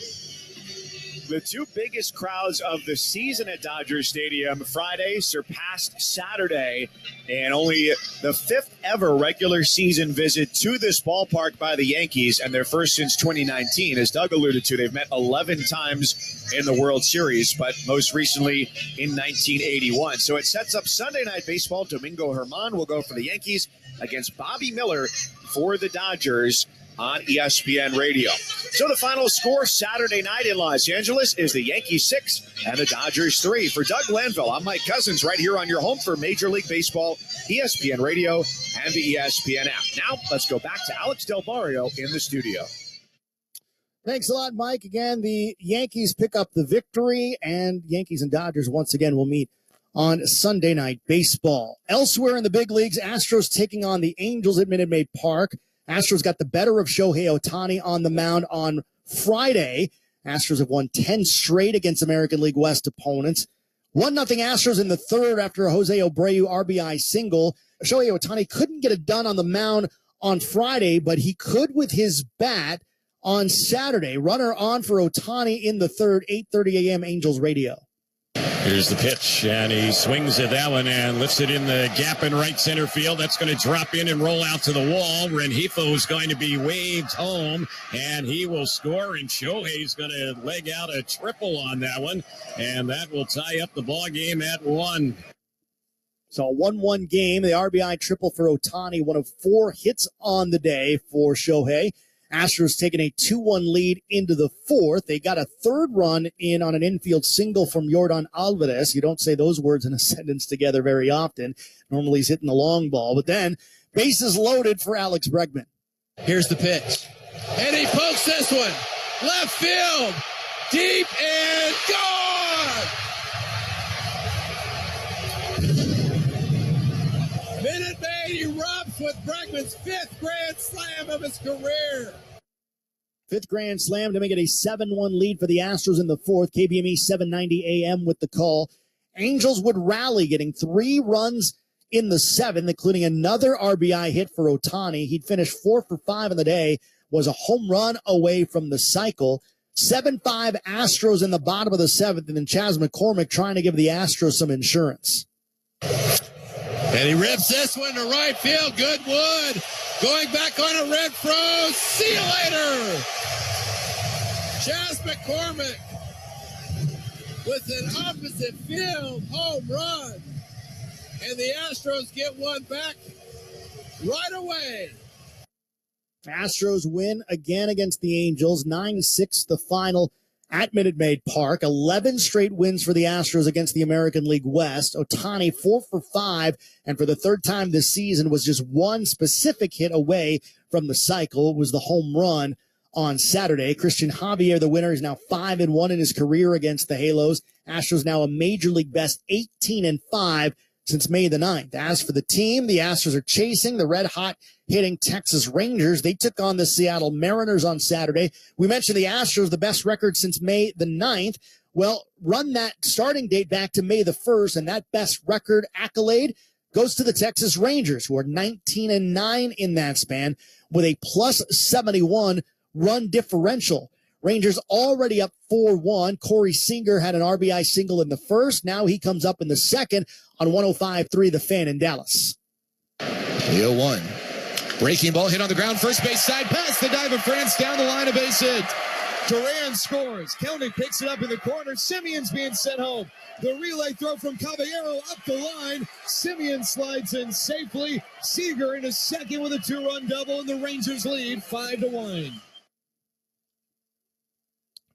The 2 biggest crowds of the season at Dodger Stadium Friday surpassed Saturday, and only the 5th ever regular season visit to this ballpark by the Yankees, and their first since 2019. As Doug alluded to, they've met 11 times in the World Series, but most recently in 1981. So it sets up Sunday Night Baseball. Domingo Germán will go for the Yankees against Bobby Miller for the Dodgers on ESPN Radio. So the final score Saturday night in Los Angeles is the Yankees 6 and the Dodgers 3. For Doug Glanville, I'm Mike Cousins, right here on your home for Major League Baseball, ESPN Radio, and the ESPN app. Now, let's go back to Alex Del Barrio in the studio. Thanks a lot, Mike. Again, the Yankees pick up the victory, and Yankees and Dodgers once again will meet on Sunday Night Baseball. Elsewhere in the big leagues, Astros taking on the Angels at Minute Maid Park. Astros got the better of Shohei Ohtani on the mound on Friday. Astros have won 10 straight against American League West opponents. 1-0 Astros in the third after a Jose Abreu RBI single. Shohei Ohtani couldn't get it done on the mound on Friday, but he could with his bat on Saturday. Runner on for Ohtani in the third, 8:30 a.m. Angels radio. Here's the pitch, and he swings at that one and lifts it in the gap in right center field. That's going to drop in and roll out to the wall. Rengifo is going to be waved home, and he will score, and Shohei's going to leg out a triple on that one, and that will tie up the ball game at 1. So a 1-1 game, the RBI triple for Ohtani, one of 4 hits on the day for Shohei. Astros taking a 2-1 lead into the fourth. They got a third run in on an infield single from Yordan Alvarez. You don't say those words in a sentence together very often. Normally he's hitting the long ball. But then, bases loaded for Alex Bregman. Here's the pitch. And he pokes this one. Left field. Deep and gone! Minute Maid erupts with Bregman's 5th grand slam of his career. 5th grand slam to make it a 7-1 lead for the Astros in the fourth. KBME 790 AM with the call. Angels would rally, getting 3 runs in the 7th, including another RBI hit for Ohtani. He'd finished 4 for 5 in the day, was a home run away from the cycle. 7-5 Astros in the bottom of the 7th, and then Chas McCormick trying to give the Astros some insurance. And he rips this one to right field. Goodwood going back on a red froze. See you later. Chas McCormick with an opposite field home run. And the Astros get one back right away. Astros win again against the Angels. 9-6 the final at Minute Maid Park. 11 straight wins for the Astros against the American League West. Ohtani 4 for 5, and for the third time this season was just one specific hit away from the cycle. It was the home run on Saturday. Christian Javier, the winner, is now 5-1 in his career against the Halos. Astros now a Major League best 18-5 since May the 9th. As for the team, the Astros are chasing the red-hot hitting Texas Rangers. They took on the Seattle Mariners on Saturday. We mentioned the Astros, the best record since May the 9th. Well, run that starting date back to May the 1st, and that best record accolade goes to the Texas Rangers, who are 19-9 in that span with a plus 71 run differential. Rangers already up 4-1. Corey Seager had an RBI single in the first. Now he comes up in the second on 105.3 The Fan in Dallas. The 0-1. Breaking ball hit on the ground, first base side pass. The dive of France down the line, a base hit. Duran scores. Kelnick picks it up in the corner. Simeon's being sent home. The relay throw from Caballero up the line. Simeon slides in safely. Seager in a second with a 2-run double, and the Rangers lead 5-1.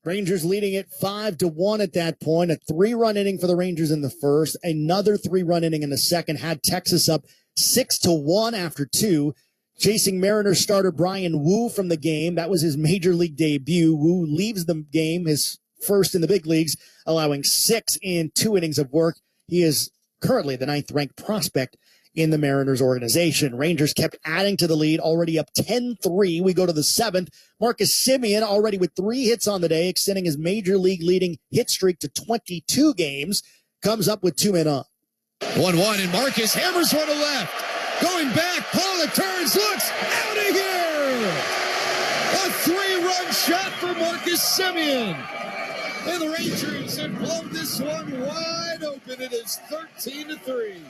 Rangers leading it 5-1 at that point. A 3-run inning for the Rangers in the first. Another 3-run inning in the second had Texas up 6-1 after 2. Chasing Mariners starter Brian Wu from the game. That was his major league debut. Wu leaves the game, his first in the big leagues, allowing 6 in 2 innings of work. He is currently the 9th-ranked prospect in the Mariners organization. Rangers kept adding to the lead, already up 10-3. We go to the 7th. Marcus Semien already with 3 hits on the day, extending his major league leading hit streak to 22 games, comes up with 2 men on. 1-1, and Marcus hammers one to left. Going back, Pollock turns, looks out of here. A 3-run shot for Marcus Semien. And the Rangers have blown this one wide open. It is 13-3.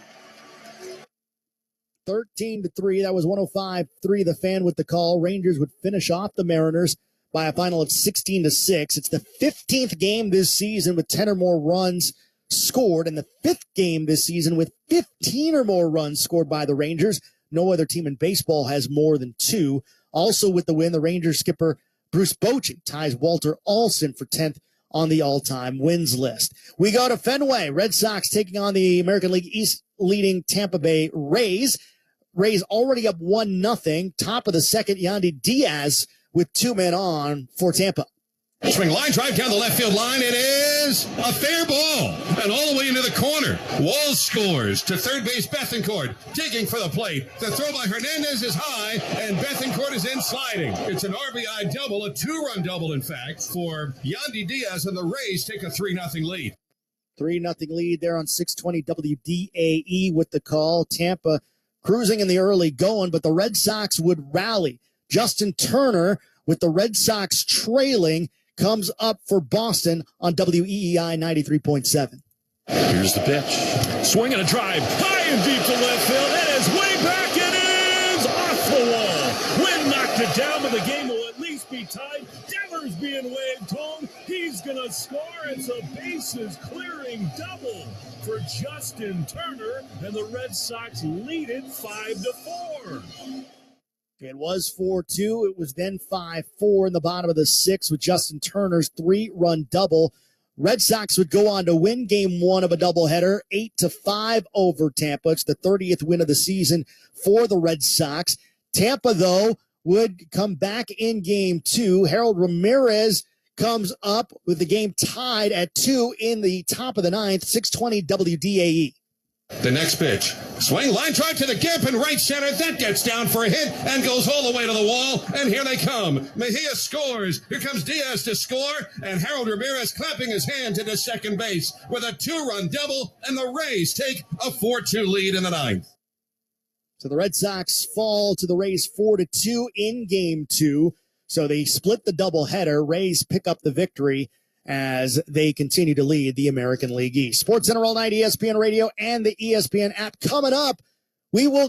13-3. That was 105.3 The Fan with the call. Rangers would finish off the Mariners by a final of 16-6. It's the 15th game this season with 10 or more runs scored, and the 5th game this season with 15 or more runs scored by the Rangers. No other team in baseball has more than 2. Also with the win, the Rangers skipper Bruce Bochy ties Walter Alston for 10th on the all-time wins list. We go to Fenway. Red Sox taking on the American League East leading Tampa Bay Rays. Rays already up 1-0. Top of the second, Yandy Diaz with 2 men on for Tampa. Swing line drive down the left field line. It is a fair ball. And all the way into the corner. Wall scores to third base Bethancourt. Digging for the plate. The throw by Hernandez is high, and Bethancourt is in sliding. It's an RBI double, a 2-run double, in fact, for Yandy Diaz, and the Rays take a 3-0 lead. 3-0 lead there on 620 WDAE with the call. Tampa cruising in the early going, but the Red Sox would rally. Justin Turner, with the Red Sox trailing, comes up for Boston on WEEI 93.7. Here's the pitch. Swing and a drive. High and deep to left field. It is way back. It is off the wall. Wind knocked it down, but the game will at least be tied. Devers being waved home. He's going to score. It's a bases clearing double for Justin Turner, and the Red Sox lead it 5-4. It was 4-2. It was then 5-4 in the bottom of the sixth with Justin Turner's 3-run double. Red Sox would go on to win game one of a doubleheader, 8-5 over Tampa. It's the 30th win of the season for the Red Sox. Tampa, though, would come back in game two. Harold Ramirez comes up with the game tied at 2 in the top of the ninth, 620 WDAE. The next pitch. Swing, line drive to the gap in right center. That gets down for a hit and goes all the way to the wall. And here they come. Mejia scores. Here comes Diaz to score. And Harold Ramirez clapping his hand to the second base with a 2-run double. And the Rays take a 4-2 lead in the ninth. So the Red Sox fall to the Rays 4-2 in game two. So they split the doubleheader. Rays pick up the victory as they continue to lead the American League East. SportsCenter all night, ESPN Radio, and the ESPN app. Coming up, we will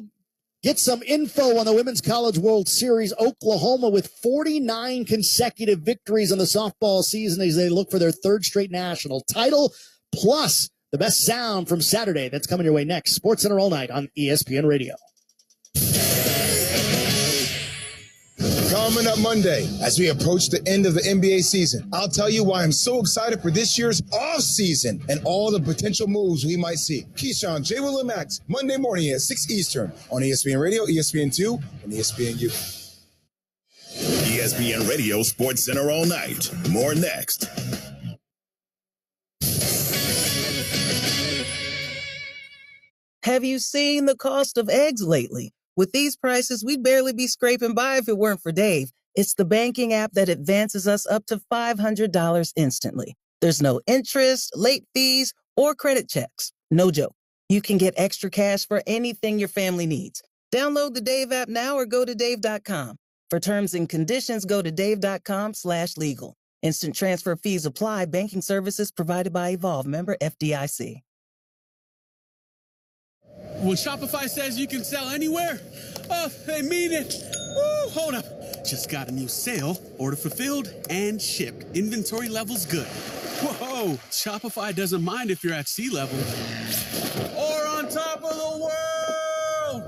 get some info on the Women's College World Series. Oklahoma with 49 consecutive victories in the softball season as they look for their third straight national title, plus the best sound from Saturday. That's coming your way next. SportsCenter all night on ESPN Radio. Coming up Monday, as we approach the end of the NBA season, I'll tell you why I'm so excited for this year's off season and all the potential moves we might see. Keyshawn, J. Will and Max, Monday morning at 6 Eastern on ESPN Radio, ESPN2, and ESPNU. ESPN Radio SportsCenter all night. More next. Have you seen the cost of eggs lately? With these prices, we'd barely be scraping by if it weren't for Dave. It's the banking app that advances us up to $500 instantly. There's no interest, late fees, or credit checks. No joke. You can get extra cash for anything your family needs. Download the Dave app now or go to dave.com. For terms and conditions, go to dave.com/legal. Instant transfer fees apply. Banking services provided by Evolve. Member FDIC. When Shopify says you can sell anywhere, they mean it. Woo, hold up. Just got a new sale. Order fulfilled and shipped. Inventory level's good. Whoa, Shopify doesn't mind if you're at sea level or on top of the world.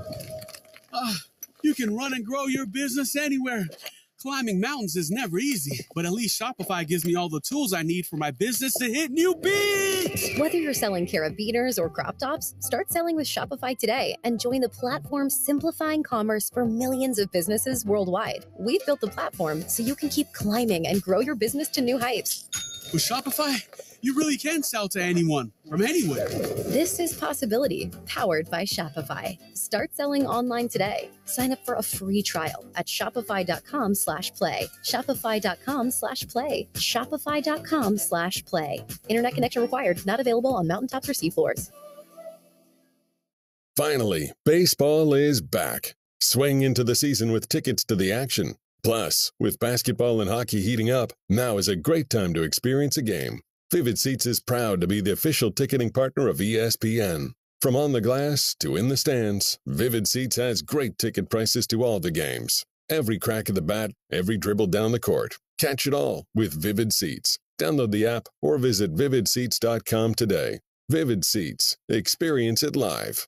You can run and grow your business anywhere. Climbing mountains is never easy, but at least Shopify gives me all the tools I need for my business to hit new peaks. Whether you're selling carabiners or crop tops, start selling with Shopify today and join the platform simplifying commerce for millions of businesses worldwide. We've built the platform so you can keep climbing and grow your business to new heights. With Shopify, you really can sell to anyone from anywhere. This is Possibility, powered by Shopify. Start selling online today. Sign up for a free trial at shopify.com/play. Shopify.com/play. Shopify.com/play. Internet connection required. Not available on mountaintops or seafloors. Finally, baseball is back. Swing into the season with tickets to the action. Plus, with basketball and hockey heating up, now is a great time to experience a game. Vivid Seats is proud to be the official ticketing partner of ESPN. From on the glass to in the stands, Vivid Seats has great ticket prices to all the games. Every crack of the bat, every dribble down the court. Catch it all with Vivid Seats. Download the app or visit vividseats.com today. Vivid Seats. Experience it live.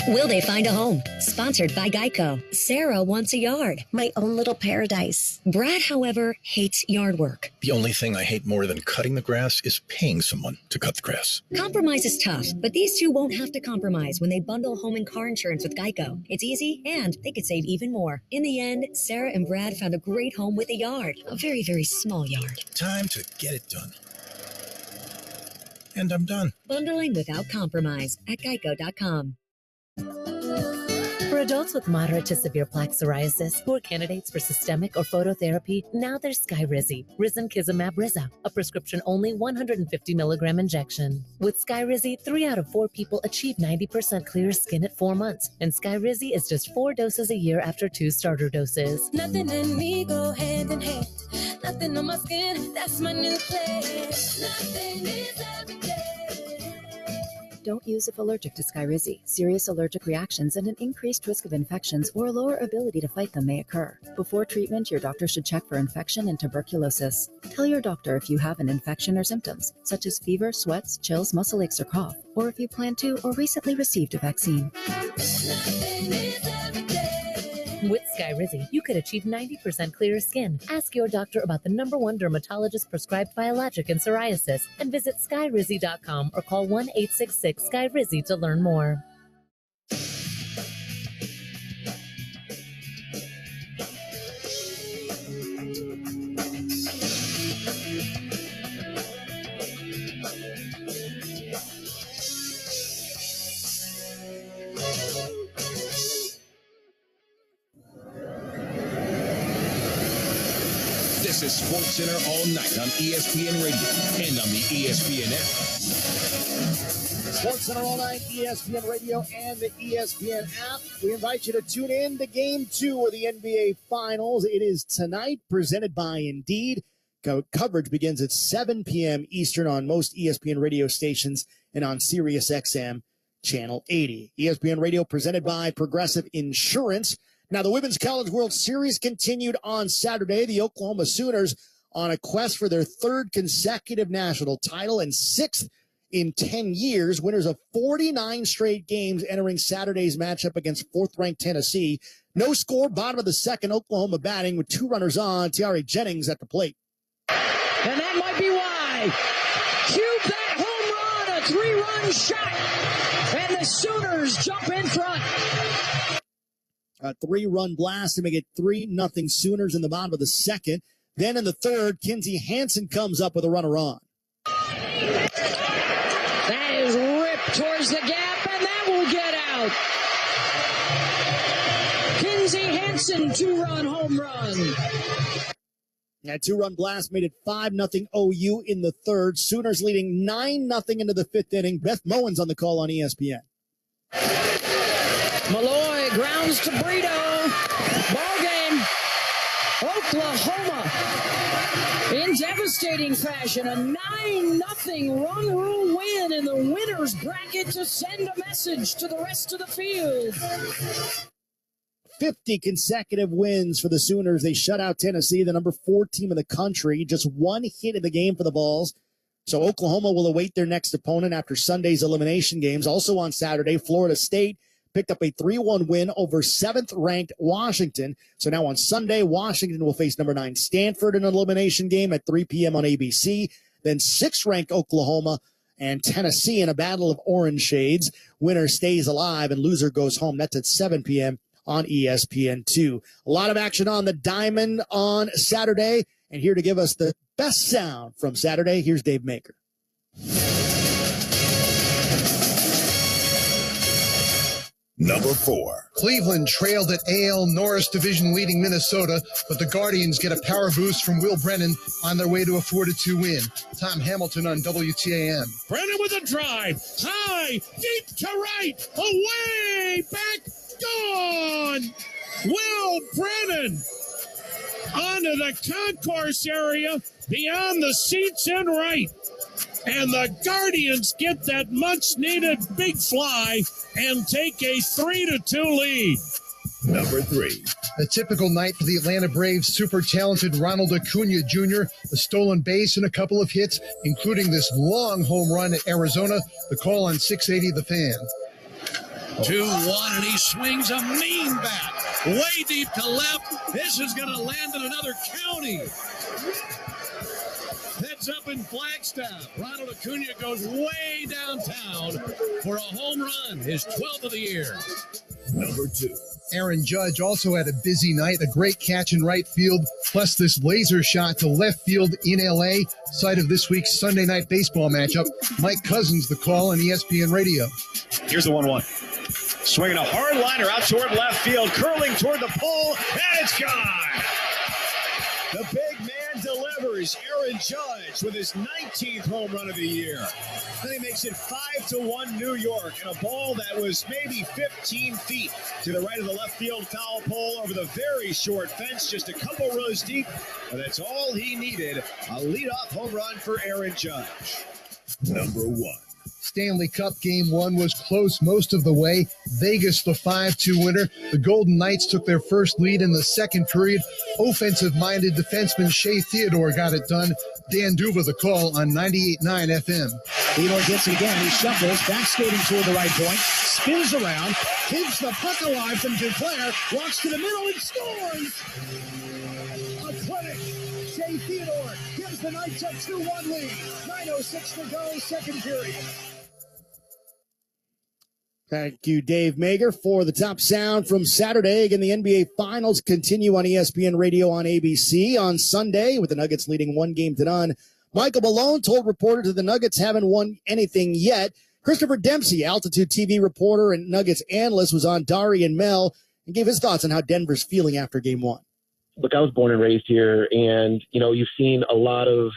Will they find a home? Sponsored by Geico. Sarah wants a yard. My own little paradise. Brad, however, hates yard work. The only thing I hate more than cutting the grass is paying someone to cut the grass. Compromise is tough, but these two won't have to compromise when they bundle home and car insurance with Geico. It's easy, and they could save even more. In the end, Sarah and Brad found a great home with a yard. A very, very small yard. Time to get it done. And I'm done. Bundling without compromise at geico.com. adults with moderate to severe plaque psoriasis who are candidates for systemic or phototherapy, now there's Skyrizi, risankizumab Riza, a prescription-only 150 milligram injection. With Skyrizi, 3 out of 4 people achieve 90% clear skin at 4 months, and Skyrizi is just 4 doses a year after 2 starter doses. Nothing in me go hand in hand. Nothing on my skin, that's my new plan. Nothing is every day. Don't use if allergic to Skyrizi. Serious allergic reactions and an increased risk of infections or a lower ability to fight them may occur. Before treatment, your doctor should check for infection and tuberculosis. Tell your doctor if you have an infection or symptoms, such as fever, sweats, chills, muscle aches, or cough, or if you plan to or recently received a vaccine. With Skyrizi, you could achieve 90% clearer skin. Ask your doctor about the #1 dermatologist prescribed biologic in psoriasis and visit skyrizi.com or call 1-866-SKYRIZI to learn more. This is SportsCenter all night on ESPN Radio and on the ESPN app. SportsCenter all night, ESPN Radio and the ESPN app. We invite you to tune in to Game 2 of the NBA Finals. It is tonight, presented by Indeed. Coverage begins at 7 p.m. Eastern on most ESPN radio stations and on Sirius XM Channel 80. ESPN Radio presented by Progressive Insurance. Now, the Women's College World Series continued on Saturday. The Oklahoma Sooners on a quest for their 3rd consecutive national title and 6th in 10 years. Winners of 49 straight games entering Saturday's matchup against 4th-ranked Tennessee. No score, bottom of the 2nd, Oklahoma batting with 2 runners on. Tiare Jennings at the plate. And that might be why. Cube that home run, a 3-run shot. And the Sooners jump in front. A 3-run blast to make it 3-0 Sooners in the bottom of the 2nd. Then in the 3rd, Kinsey Hansen comes up with a runner on. That is ripped towards the gap, and that will get out. Kinsey Hansen, 2-run home run. That 2-run blast made it 5-0 OU in the 3rd. Sooners leading 9-0 into the 5th inning. Beth Moen's on the call on ESPN. Malloy grounds to Brito. Ball game. Oklahoma in devastating fashion. A 9-0 run rule win in the winner's bracket to send a message to the rest of the field. 50 consecutive wins for the Sooners. They shut out Tennessee, the number 4 team in the country. Just 1 hit in the game for the Vols. So Oklahoma will await their next opponent after Sunday's elimination games. Also on Saturday, Florida State picked up a 3-1 win over 7th-ranked Washington. So now on Sunday, Washington will face number 9 Stanford in an elimination game at 3 p.m. on ABC. Then 6th-ranked Oklahoma and Tennessee in a battle of orange shades. Winner stays alive and loser goes home. That's at 7 p.m. on ESPN2. A lot of action on the diamond on Saturday. And here to give us the best sound from Saturday, here's Dave Maker. Number 4. Cleveland trailed at AL Norris Division leading Minnesota, but the Guardians get a power boost from Will Brennan on their way to a 4-2 win. Tom Hamilton on WTAM. Brennan with a drive. High, deep to right, away, back, gone. Will Brennan onto the concourse area beyond the seats and right. And the Guardians get that much-needed big fly and take a 3-2 lead. Number 3. A typical night for the Atlanta Braves' super talented Ronald Acuna Jr., a stolen base and a couple of hits, including this long home run at Arizona. The call on 680 The Fan. 2-1, and he swings a mean bat way deep to left. This is going to land in another county. Heads up in Flagstaff. Ronald Acuna goes way downtown for a home run, his 12th of the year. Number 2. Aaron Judge also had a busy night, a great catch in right field, plus this laser shot to left field in L.A., site of this week's Sunday night baseball matchup. Mike Cousins, the call on ESPN Radio. Here's the 1-1. Swinging a hard liner out toward left field, curling toward the pole, and it's gone. The big man delivers. Aaron Judge with his 19th home run of the year. Then he makes it 5-1 New York, and a ball that was maybe 15 feet to the right of the left field foul pole over the very short fence, just a couple rows deep. But that's all he needed. A leadoff home run for Aaron Judge. Number 1. Stanley Cup Game 1 was close most of the way. Vegas, the 5-2 winner. The Golden Knights took their first lead in the second period. Offensive-minded defenseman Shea Theodore got it done. Dan Duva the call on 98.9 FM. Theodore gets it again. He shuffles, back skating toward the right point, spins around, keeps the puck alive from Duclair, walks to the middle and scores! A clinic. Shea Theodore gives the Knights a 2-1 lead. 9:06 to go, second period. Thank you, Dave Mager, for the top sound from Saturday. Again, the NBA Finals continue on ESPN Radio on ABC on Sunday with the Nuggets leading 1-0. Michael Malone told reporters that the Nuggets haven't won anything yet. Christopher Dempsey, Altitude TV reporter and Nuggets analyst, was on Dari and Mel and gave his thoughts on how Denver's feeling after Game 1. Look, I was born and raised here, and, you've seen a lot of,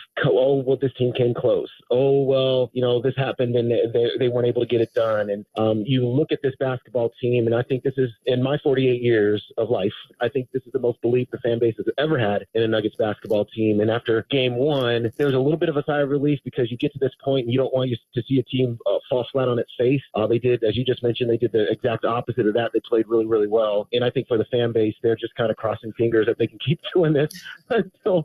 this team came close. This happened, and they weren't able to get it done. And you look at this basketball team, and I think this is, in my 48 years of life, I think this is the most belief the fan base has ever had in a Nuggets basketball team. And after Game 1, there was a little bit of a sigh of relief because you get to this point, and you don't want to see a team fall flat on its face. They did, as you just mentioned, they did the exact opposite of that. They played really, really well. And I think for the fan base, they're just kind of crossing fingers that they can keep doing this until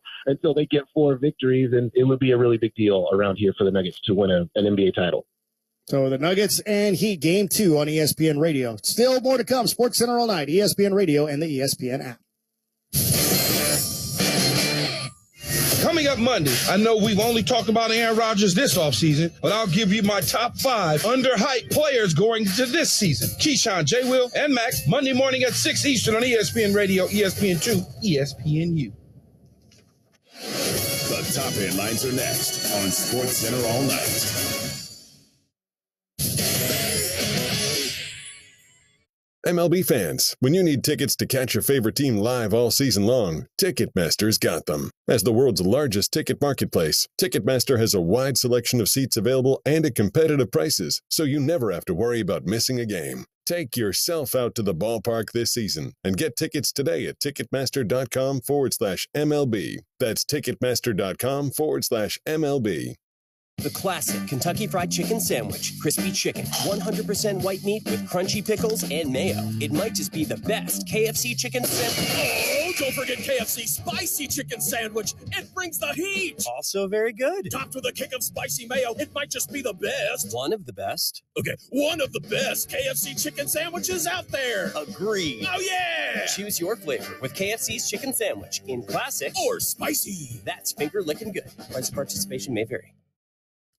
they get 4 victories, and it would be a really big deal around here for the Nuggets to win an NBA title. So the Nuggets and Heat Game 2 on ESPN Radio. Still more to come. Sports Center all night, ESPN Radio and the ESPN app. Coming up Monday, I know we've only talked about Aaron Rodgers this offseason, but I'll give you my top 5 underhyped players going into this season. Keyshawn, J. Will, and Max, Monday morning at 6 Eastern on ESPN Radio, ESPN2, ESPNU. The top headlines are next on Sports Center all night. MLB fans, when you need tickets to catch your favorite team live all season long, Ticketmaster's got them. As the world's largest ticket marketplace, Ticketmaster has a wide selection of seats available and at competitive prices, so you never have to worry about missing a game. Take yourself out to the ballpark this season and get tickets today at Ticketmaster.com/MLB. That's Ticketmaster.com/MLB. The classic Kentucky Fried Chicken Sandwich. Crispy chicken, 100% white meat with crunchy pickles and mayo. It might just be the best KFC chicken sandwich. Oh, don't forget KFC Spicy Chicken Sandwich. It brings the heat. Also very good. Topped with a kick of spicy mayo. It might just be the best. One of the best. Okay, one of the best KFC chicken sandwiches out there. Agreed. Oh, yeah. Choose your flavor with KFC's Chicken Sandwich in classic or spicy. That's finger licking good. Price of participation may vary.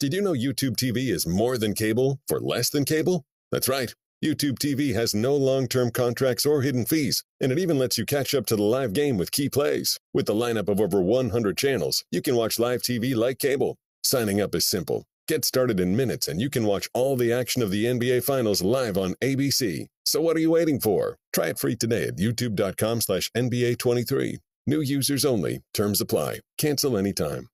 Did you know YouTube TV is more than cable for less than cable? That's right. YouTube TV has no long-term contracts or hidden fees, and it even lets you catch up to the live game with key plays. With the lineup of over 100 channels, you can watch live TV like cable. Signing up is simple. Get started in minutes, and you can watch all the action of the NBA Finals live on ABC. So what are you waiting for? Try it free today at youtube.com/NBA23. New users only. Terms apply. Cancel anytime.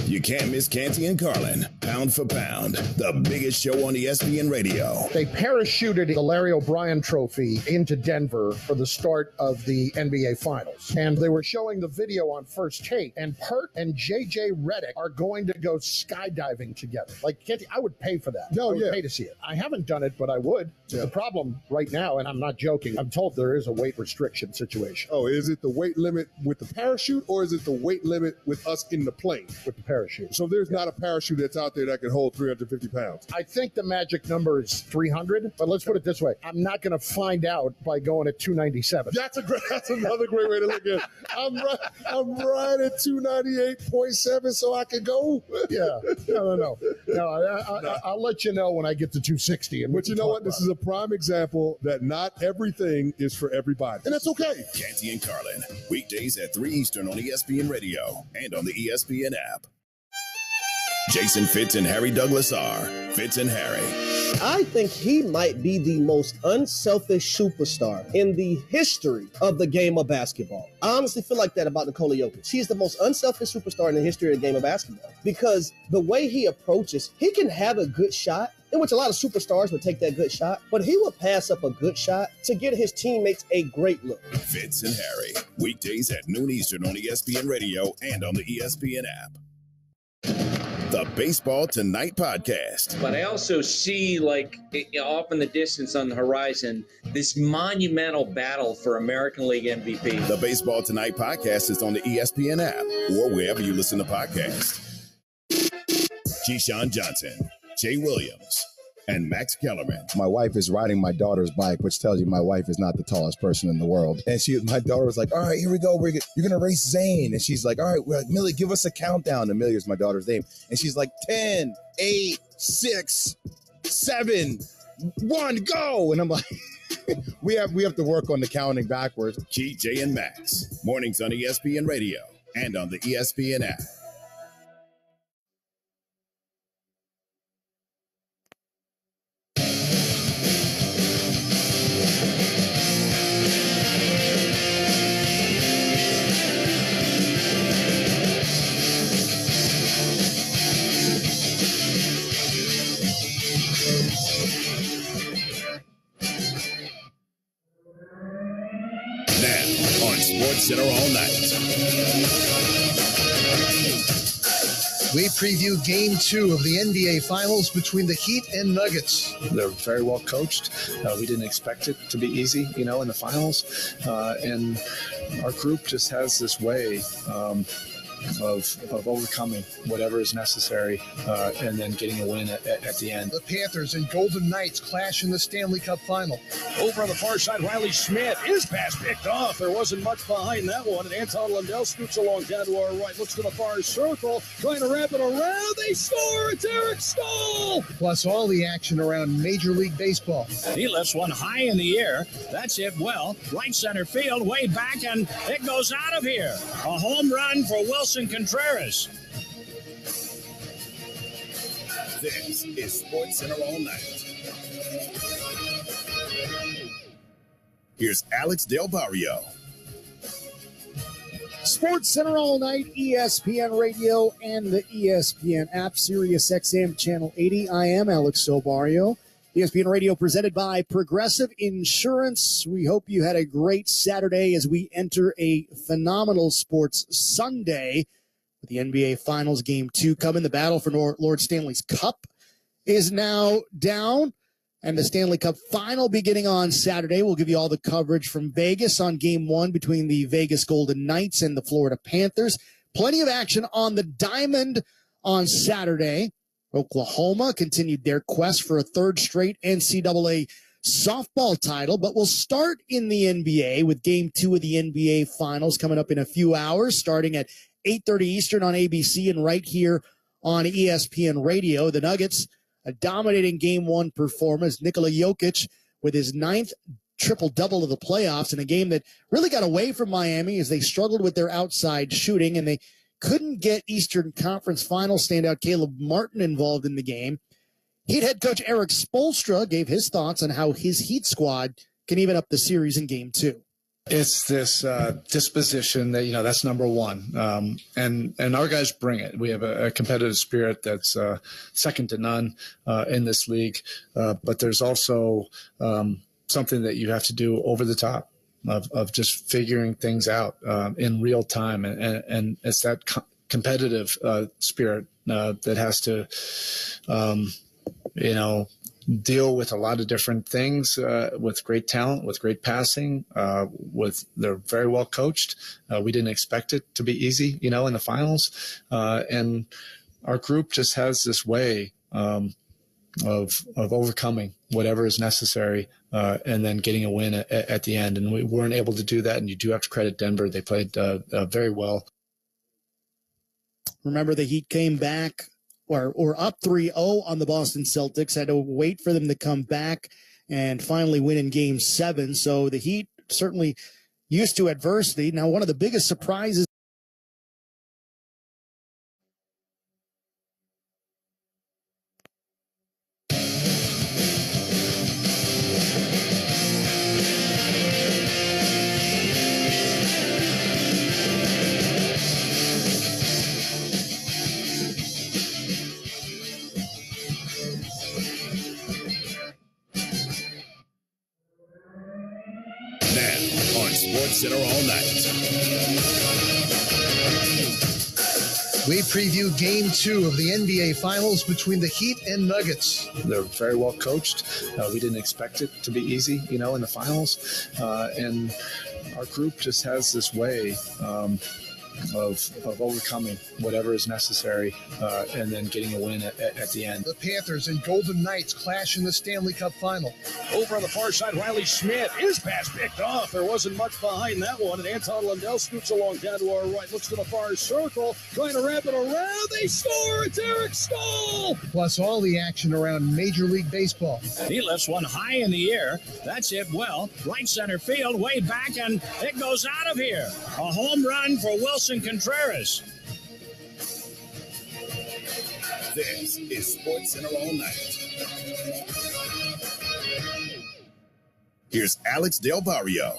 You can't miss Canty and Carlin, pound for pound, the biggest show on ESPN Radio. They parachuted the Larry O'Brien Trophy into Denver for the start of the NBA Finals. And they were showing the video on First Take, and Pert and J.J. Redick are going to go skydiving together. Like, Canty, I would pay for that. I would pay to see it. I haven't done it, but I would. Yeah. The problem right now, and I'm not joking, I'm told there is a weight restriction situation. Oh, is it the weight limit with the parachute, or is it the weight limit with us in the plane? With the parachute. So there's not a parachute that's out there that can hold 350 pounds. I think the magic number is 300, but let's put it this way. I'm not going to find out by going at 297. That's another great way to look at it. I'm right at 298.7, so I can go. Yeah. No. I'll let you know when I get to 260. But you know what? This is a prime example that not everything is for everybody. And that's okay. Canty and Carlin, weekdays at 3 Eastern on ESPN Radio and on the ESPN app. Jason Fitz and Harry Douglas are Fitz and Harry. I think he might be the most unselfish superstar in the history of the game of basketball. I honestly feel like that about Nikola Jokic. He's the most unselfish superstar in the history of the game of basketball because the way he approaches, he can have a good shot, in which a lot of superstars would take that good shot, but he would pass up a good shot to get his teammates a great look. Fitz and Harry, weekdays at noon Eastern on ESPN Radio and on the ESPN app. The Baseball Tonight podcast. But I also see, like, off in the distance on the horizon, this monumental battle for American League MVP. The Baseball Tonight podcast is on the ESPN app or wherever you listen to podcasts. Keyshawn Johnson, Jay Williams, and Max Kellerman. My wife is riding my daughter's bike, which tells you my wife is not the tallest person in the world. And my daughter was like, all right, here we go. You're going to race Zane. And she's like, all right, Millie, give us a countdown. And Millie is my daughter's name. And she's like, 10, 8, 6, 7, 1, go. And I'm like, we have to work on the counting backwards. Key, Jay, and Max. Mornings on ESPN Radio and on the ESPN app. Center all night. We preview Game 2 of the NBA Finals between the Heat and Nuggets. They're very well coached. We didn't expect it to be easy, in the finals. And our group just has this way of overcoming whatever is necessary and then getting a win at the end. The Panthers and Golden Knights clash in the Stanley Cup Final. Over on the far side, Riley Schmidt. His pass picked off. There wasn't much behind that one. And Anton Lundell scoots along down to our right. Looks to the far circle. Trying to wrap it around. They score. It's Eric Stahl. Plus all the action around Major League Baseball. He lifts one high in the air. That's it well. Right center field. Way back. And it goes out of here. A home run for Wilson Contreras. This is Sports Center all night. Here's Alex Del Barrio. Sports Center all night, ESPN Radio and the ESPN app, Sirius XM Channel 80. I am Alex Del Barrio. ESPN Radio presented by Progressive Insurance. We hope you had a great Saturday as we enter a phenomenal sports Sunday with the NBA Finals Game 2 coming. The battle for Lord Stanley's Cup is now down, and the Stanley Cup Final beginning on Saturday. We'll give you all the coverage from Vegas on Game 1 between the Vegas Golden Knights and the Florida Panthers. Plenty of action on the Diamond on Saturday. Oklahoma continued their quest for a third straight NCAA softball title, but we'll start in the NBA with Game 2 of the NBA Finals coming up in a few hours, starting at 8:30 Eastern on ABC and right here on ESPN Radio. The Nuggets, a dominating Game 1 performance. Nikola Jokic with his 9th triple-double of the playoffs in a game that really got away from Miami as they struggled with their outside shooting, and they couldn't get Eastern Conference Final standout Caleb Martin involved in the game. Heat head coach Eric Spoelstra gave his thoughts on how his Heat squad can even up the series in Game 2. It's this disposition that, that's number one. And our guys bring it. We have a competitive spirit that's second to none in this league. But there's also something that you have to do over the top of just figuring things out in real time. And it's that competitive spirit that has to, deal with a lot of different things, with great talent, with great passing, they're very well coached. We didn't expect it to be easy, in the finals. And our group just has this way of overcoming whatever is necessary, and then getting a win at the end. And we weren't able to do that. And you do have to credit Denver. They played very well. Remember, the Heat came back or up 3-0 on the Boston Celtics, had to wait for them to come back and finally win in Game 7. So the Heat certainly used to adversity. Now, one of the biggest surprises Sports Center all night. We preview Game 2 of the NBA Finals between the Heat and Nuggets. They're very well coached. We didn't expect it to be easy, in the finals. And our group just has this way of overcoming whatever is necessary and then getting a win at the end. The Panthers and Golden Knights clash in the Stanley Cup Final. Over on the far side, Riley Smith. His pass picked off. There wasn't much behind that one. And Anton Lundell scoots along down to our right. Looks to the far circle. Trying to wrap it around. They score. It's Eric Stahl. Plus all the action around Major League Baseball. He lifts one high in the air. That's hit well. Right center field, way back, and it goes out of here. A home run for Wilson Contreras. This is Sports Center all night. Here's Alex Del Barrio.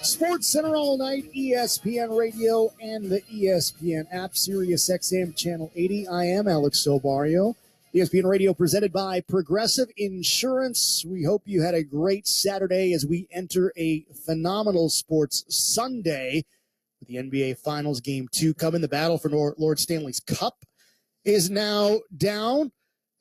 Sports Center all night, ESPN Radio and the ESPN app, Sirius XM Channel 80. I am Alex Del Barrio. ESPN Radio presented by Progressive Insurance. We hope you had a great Saturday as we enter a phenomenal sports Sunday with the NBA Finals Game 2 coming. The battle for Lord Stanley's Cup is now down,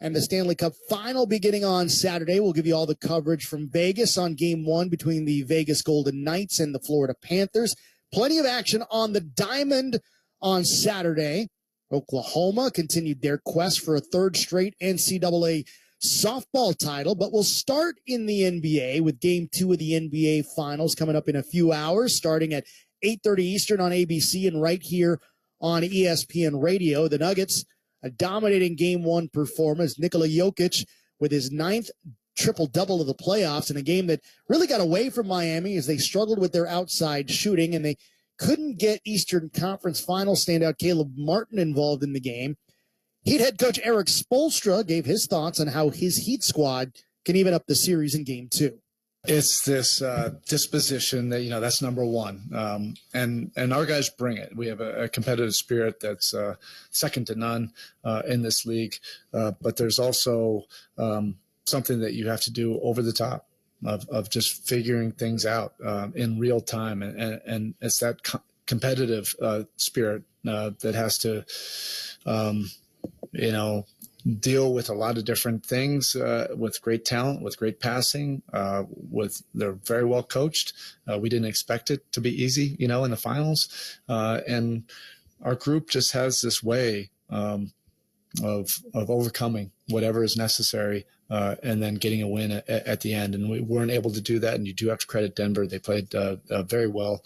and the Stanley Cup Final beginning on Saturday. We'll give you all the coverage from Vegas on Game 1 between the Vegas Golden Knights and the Florida Panthers. Plenty of action on the Diamond on Saturday. Oklahoma continued their quest for a third straight NCAA softball title, but we'll start in the NBA with Game 2 of the NBA Finals coming up in a few hours, starting at 8:30 Eastern on ABC and right here on ESPN Radio. The Nuggets, a dominating Game 1 performance. Nikola Jokic with his 9th triple-double of the playoffs in a game that really got away from Miami as they struggled with their outside shooting, and they couldn't get Eastern Conference Finals standout Caleb Martin involved in the game. Heat head coach Eric Spoelstra gave his thoughts on how his Heat squad can even up the series in Game 2. It's this disposition that, that's number one. And our guys bring it. We have a competitive spirit that's second to none in this league. But there's also something that you have to do over the top of just figuring things out in real time. And it's that competitive spirit that has to, deal with a lot of different things with great talent, with great passing, they're very well coached. We didn't expect it to be easy, in the finals. And our group just has this way of overcoming whatever is necessary and then getting a win at the end. And we weren't able to do that. And you do have to credit Denver. They played very well.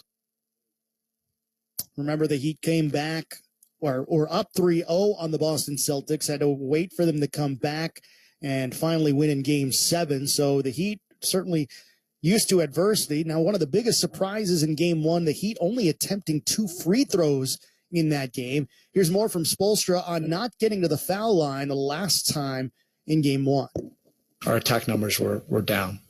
Remember, the Heat came back or up 3-0 on the Boston Celtics, had to wait for them to come back and finally win in Game 7. So the Heat certainly used to adversity. Now, one of the biggest surprises in Game 1, the Heat only attempting 2 free throws in that game. Here's more from Spoelstra on not getting to the foul line the last time in Game 1. Our attack numbers were down.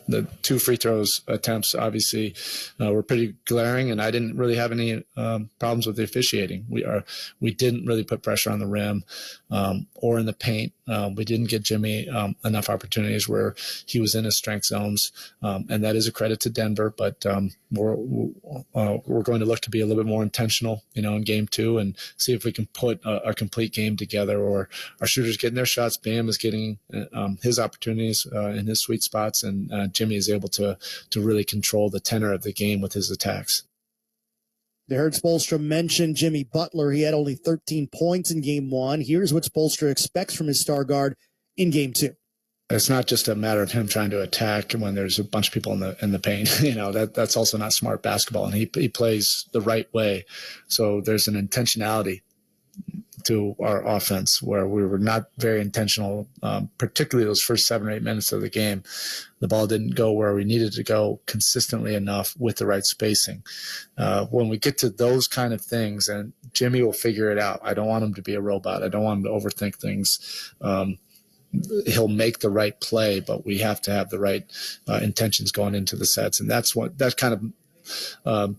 The 2 free throws attempts obviously were pretty glaring, and I didn't really have any problems with the officiating. We didn't really put pressure on the rim or in the paint. We didn't get Jimmy enough opportunities where he was in his strength zones, and that is a credit to Denver. But we're going to look to be a little bit more intentional, in Game 2 and see if we can put a complete game together. Or our shooters getting their shots, Bam is getting his opportunities in his sweet spots, and Jimmy is able to really control the tenor of the game with his attacks. They heard Spoelstra mention Jimmy Butler. He had only 13 points in Game 1. Here's what Spoelstra expects from his star guard in Game 2. It's not just a matter of him trying to attack when there's a bunch of people in the paint. That's also not smart basketball, and he plays the right way. So there's an intentionality to our offense where we were not very intentional, particularly those first 7 or 8 minutes of the game. The ball didn't go where we needed to go consistently enough with the right spacing. When we get to those kind of things, and Jimmy will figure it out. I don't want him to be a robot. I don't want him to overthink things. He'll make the right play, but we have to have the right intentions going into the sets. And that kind of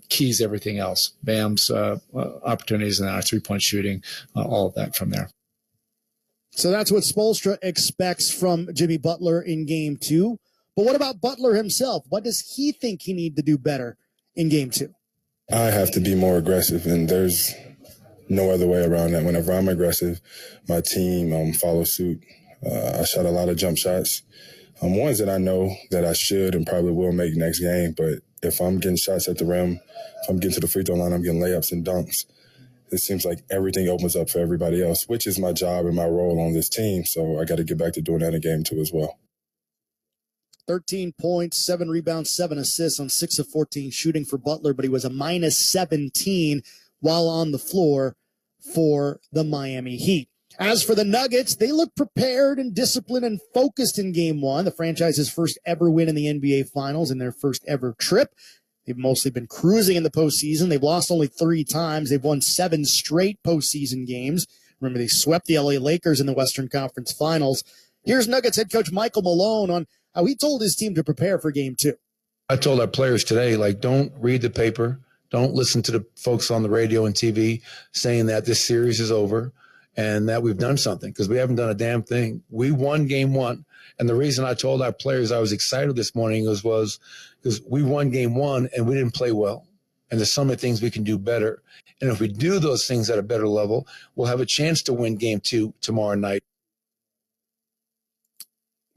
keys everything else. Bam's opportunities and our 3-point shooting, all of that from there. So that's what Spoelstra expects from Jimmy Butler in Game 2. But what about Butler himself? What does he think he need to do better in game 2? I have to be more aggressive, and there's no other way around that. Whenever I'm aggressive, my team follows suit. I shot a lot of jump shots, ones that I know that I should and probably will make next game. But if I'm getting shots at the rim, if I'm getting to the free throw line, I'm getting layups and dunks. It seems like everything opens up for everybody else, which is my job and my role on this team. So I got to get back to doing that in game 2 as well. 13 points, 7 rebounds, 7 assists on 6 of 14 shooting for Butler, but he was a minus 17 while on the floor for the Miami Heat. As for the Nuggets, they look prepared and disciplined and focused in game 1, the franchise's first ever win in the NBA Finals and their first ever trip. They've mostly been cruising in the postseason. They've lost only 3 times. They've won 7 straight postseason games. Remember, they swept the LA Lakers in the Western Conference Finals. Here's Nuggets head coach Michael Malone on how he told his team to prepare for game 2. I told our players today, don't read the paper. Don't listen to the folks on the radio and TV saying that this series is over and that we've done something, because we haven't done a damn thing. We won game 1. And the reason I told our players I was excited this morning was because we won game 1 and we didn't play well. And there's so many things we can do better. And if we do those things at a better level, we'll have a chance to win game 2 tomorrow night.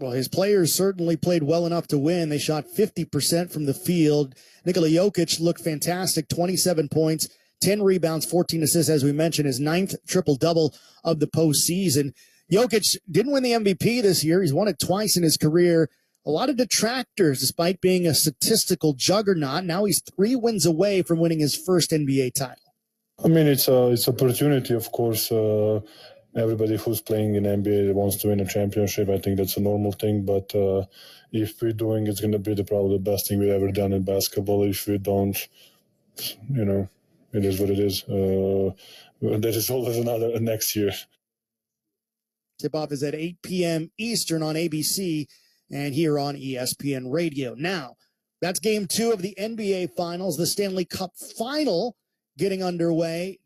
Well, his players certainly played well enough to win. They shot 50% from the field. Nikola Jokic looked fantastic, 27 points, 10 rebounds, 14 assists, as we mentioned, his 9th triple-double of the postseason. Jokic didn't win the MVP this year. He's won it twice in his career. A lot of detractors, despite being a statistical juggernaut. Now he's 3 wins away from winning his first NBA title. I mean, it's opportunity, of course. Everybody who's playing in NBA wants to win a championship. I think that's a normal thing. But if we're doing, it's going to be probably the best thing we've ever done in basketball. If we don't, it is what it is. There is always another next year. Tip-off is at 8 p.m. Eastern on ABC and here on ESPN Radio. Now, that's game 2 of the NBA Finals, the Stanley Cup Final getting underway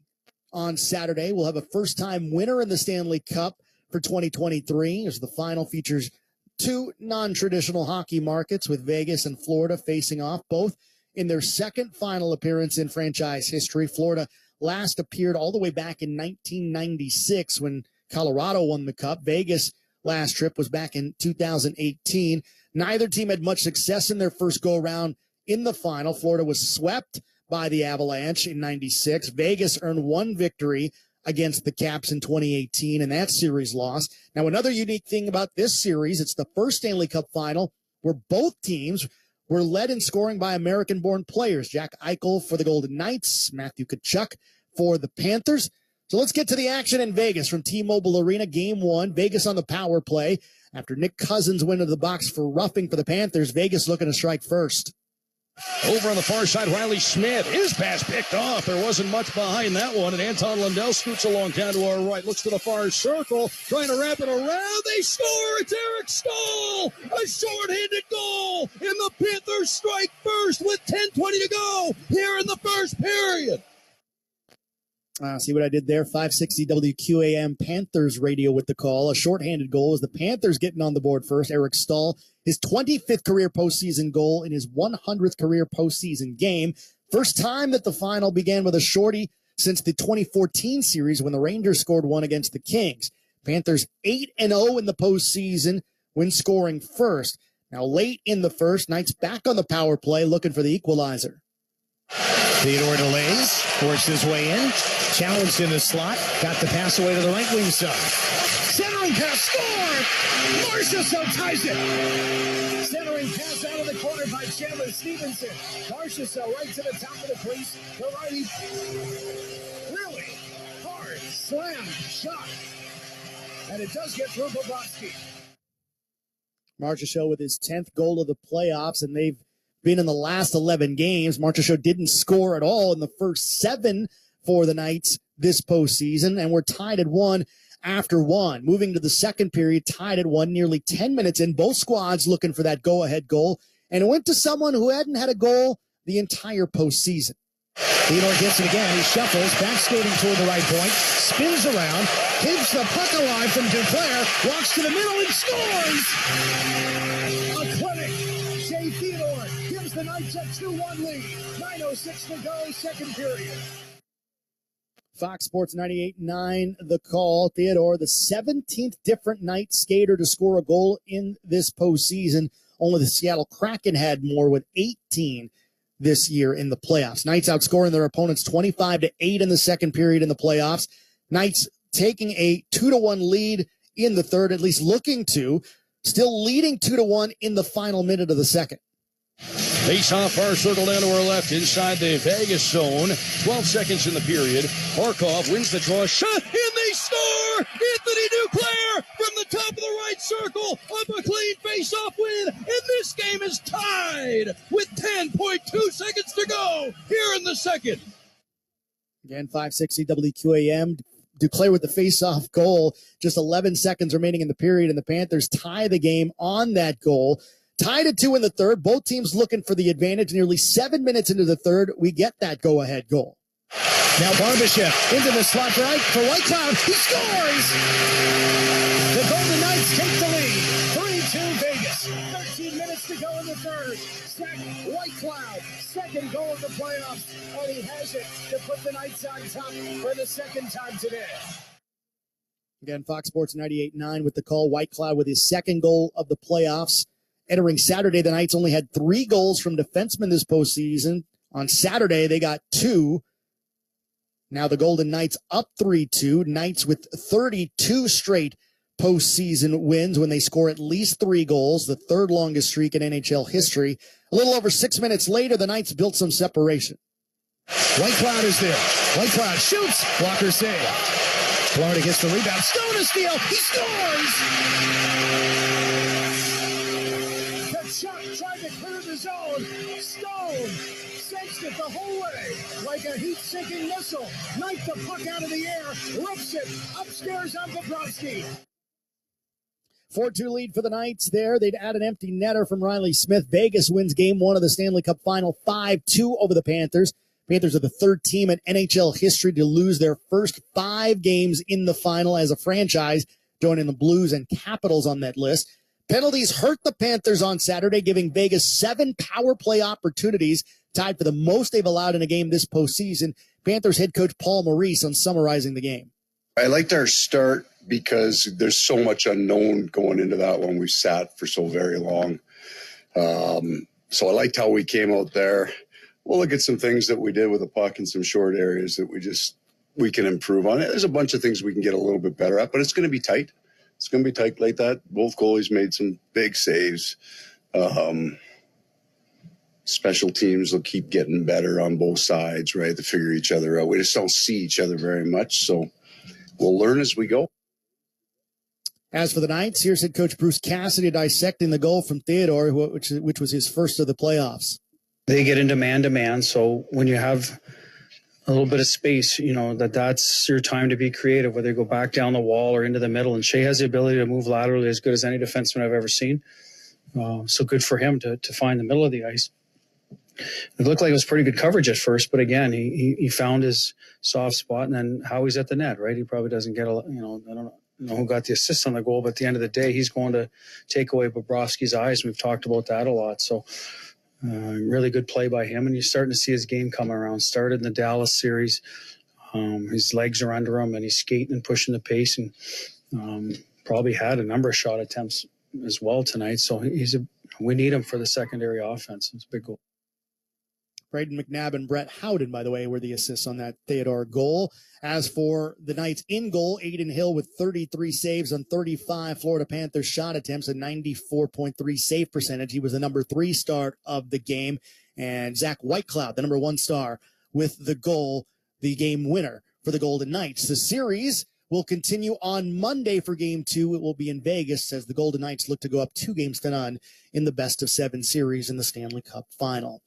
on Saturday. We'll have a first-time winner in the Stanley Cup for 2023 as the final features 2 non-traditional hockey markets with Vegas and Florida facing off, both in their second final appearance in franchise history. Florida last appeared all the way back in 1996 when Colorado won the Cup. Vegas' last trip was back in 2018. Neither team had much success in their first go-around in the final. Florida was swept by the Avalanche in 96. Vegas earned 1 victory against the Caps in 2018, and that series lost. Now, another unique thing about this series, it's the first Stanley Cup final where both teams were led in scoring by American-born players. Jack Eichel for the Golden Knights, Matthew Tkachuk for the Panthers. So let's get to the action in Vegas from T-Mobile Arena. Game 1, Vegas on the power play. After Nick Cousins went into the box for roughing for the Panthers, Vegas looking to strike first. Over on the far side, Riley Smith. His pass picked off. There wasn't much behind that one. And Anton Lundell scoots along down to our right. Looks to the far circle. Trying to wrap it around. They score. It's Eric Stahl. A short-handed goal. And the Panthers strike first with 10:20 to go here in the first period. See what I did there? 560 WQAM Panthers radio with the call. A shorthanded goal as the Panthers getting on the board first. Eric Stahl, his 25th career postseason goal in his 100th career postseason game. First time that the final began with a shorty since the 2014 series when the Rangers scored 1 against the Kings. Panthers 8-0 in the postseason when scoring first. Now late in the first, Knights back on the power play looking for the equalizer. Theodore Delays forced his way in, challenged in the slot, got the pass away to the right wing side. Centering pass, score! Marchessault ties it! Centering pass out of the corner by Chandler Stevenson. Marchessault right to the top of the crease. The righty, really hard slam shot. And it does get through Bobrovsky. Marchessault with his 10th goal of the playoffs, and they've been in the last 11 games. Marchessault didn't score at all in the first 7 for the Knights this postseason, and we're tied at 1 after 1. Moving to the second period, tied at 1, nearly 10 minutes in. Both squads looking for that go-ahead goal, and it went to someone who hadn't had a goal the entire postseason. Theodore gets it again. He shuffles, back skating toward the right point, spins around, keeps the puck alive from Duclair, walks to the middle and scores! A clinic Knights a 2-1 lead. 9:06 to go, second period. Fox Sports 98.9, The Call. Theodore, the 17th different Knights skater to score a goal in this postseason. Only the Seattle Kraken had more with 18 this year in the playoffs. Knights outscoring their opponents 25-8 in the second period in the playoffs. Knights taking a 2-1 lead in the third, at least looking to, still leading 2-1 in the final minute of the second. Face off far circle down to our left inside the Vegas zone. 12 seconds in the period. Barkov wins the draw. Shot, and they score! Anthony Duclair from the top of the right circle up a clean face-off win. And this game is tied with 10.2 seconds to go here in the second. Again, 560 WQAM. Duclair with the face-off goal. Just 11 seconds remaining in the period, and the Panthers tie the game on that goal. Tied at 2 in the third. Both teams looking for the advantage. Nearly 7 minutes into the third, we get that go-ahead goal. Now Barbashev into the slot right for Whitecloud. He scores! The Golden Knights take the lead. 3-2 Vegas. 13 minutes to go in the third. Zach Whitecloud, second goal of the playoffs, and he has it to put the Knights on top for the second time today. Again, Fox Sports 98.9 with The Call. Whitecloud with his second goal of the playoffs. Entering Saturday, the Knights only had 3 goals from defensemen this postseason. On Saturday, they got 2. Now the Golden Knights up 3-2. Knights with 32 straight postseason wins when they score at least 3 goals, the third longest streak in NHL history. A little over 6 minutes later, the Knights built some separation. Whitecloud is there. Whitecloud shoots. Blocker save. Florida gets the rebound. Stone a steal. He scores! Chuck tried to clear the zone. Stone sensed it the whole way like a heat-sinking missile. Knifed the puck out of the air, rips it upstairs on Bobrovsky. 4-2 lead for the Knights there. They'd add an empty netter from Riley Smith. Vegas wins game 1 of the Stanley Cup Final 5-2 over the Panthers. Panthers are the third team in NHL history to lose their first 5 games in the final as a franchise, joining the Blues and Capitals on that list. Penalties hurt the Panthers on Saturday, giving Vegas 7 power play opportunities, tied for the most they've allowed in a game this postseason. Panthers head coach Paul Maurice on summarizing the game. I liked our start because there's so much unknown going into that one. We sat for so very long. So I liked how we came out there. We'll look at some things that we did with the puck in some short areas that we can improve on. There's a bunch of things we can get a little bit better at, but it's going to be tight. It's going to be tight like that. Both goalies made some big saves. Special teams will keep getting better on both sides, right, to figure each other out. We just don't see each other very much, so we'll learn as we go. As for the Knights, here's head coach Bruce Cassidy dissecting the goal from Theodore, which was his first of the playoffs. They get into man-to-man, so when you have a little bit of space, you know, that's your time to be creative, whether you go back down the wall or into the middle. And Shea has the ability to move laterally as good as any defenseman I've ever seen. So good for him to find the middle of the ice. It looked like it was pretty good coverage at first, but again, he found his soft spot, and then Howie's at the net, right? He probably doesn't get I don't know who got the assist on the goal, but at the end of the day, he's going to take away Bobrovsky's eyes. We've talked about that a lot. So really good play by him, and you're starting to see his game come around. Started in the Dallas series. His legs are under him, and he's skating and pushing the pace, and probably had a number of shot attempts as well tonight. So we need him for the secondary offense. It's a big goal. Braden McNabb and Brett Howden, by the way, were the assists on that Theodore goal. As for the Knights in goal, Aiden Hill with 33 saves on 35 Florida Panthers shot attempts, a 94.3 save percentage. He was the number 3 star of the game. And Zach Whitecloud, the number 1 star, with the goal, the game winner for the Golden Knights. The series will continue on Monday for Game 2. It will be in Vegas as the Golden Knights look to go up 2-0 in the best-of-7 series in the Stanley Cup Final.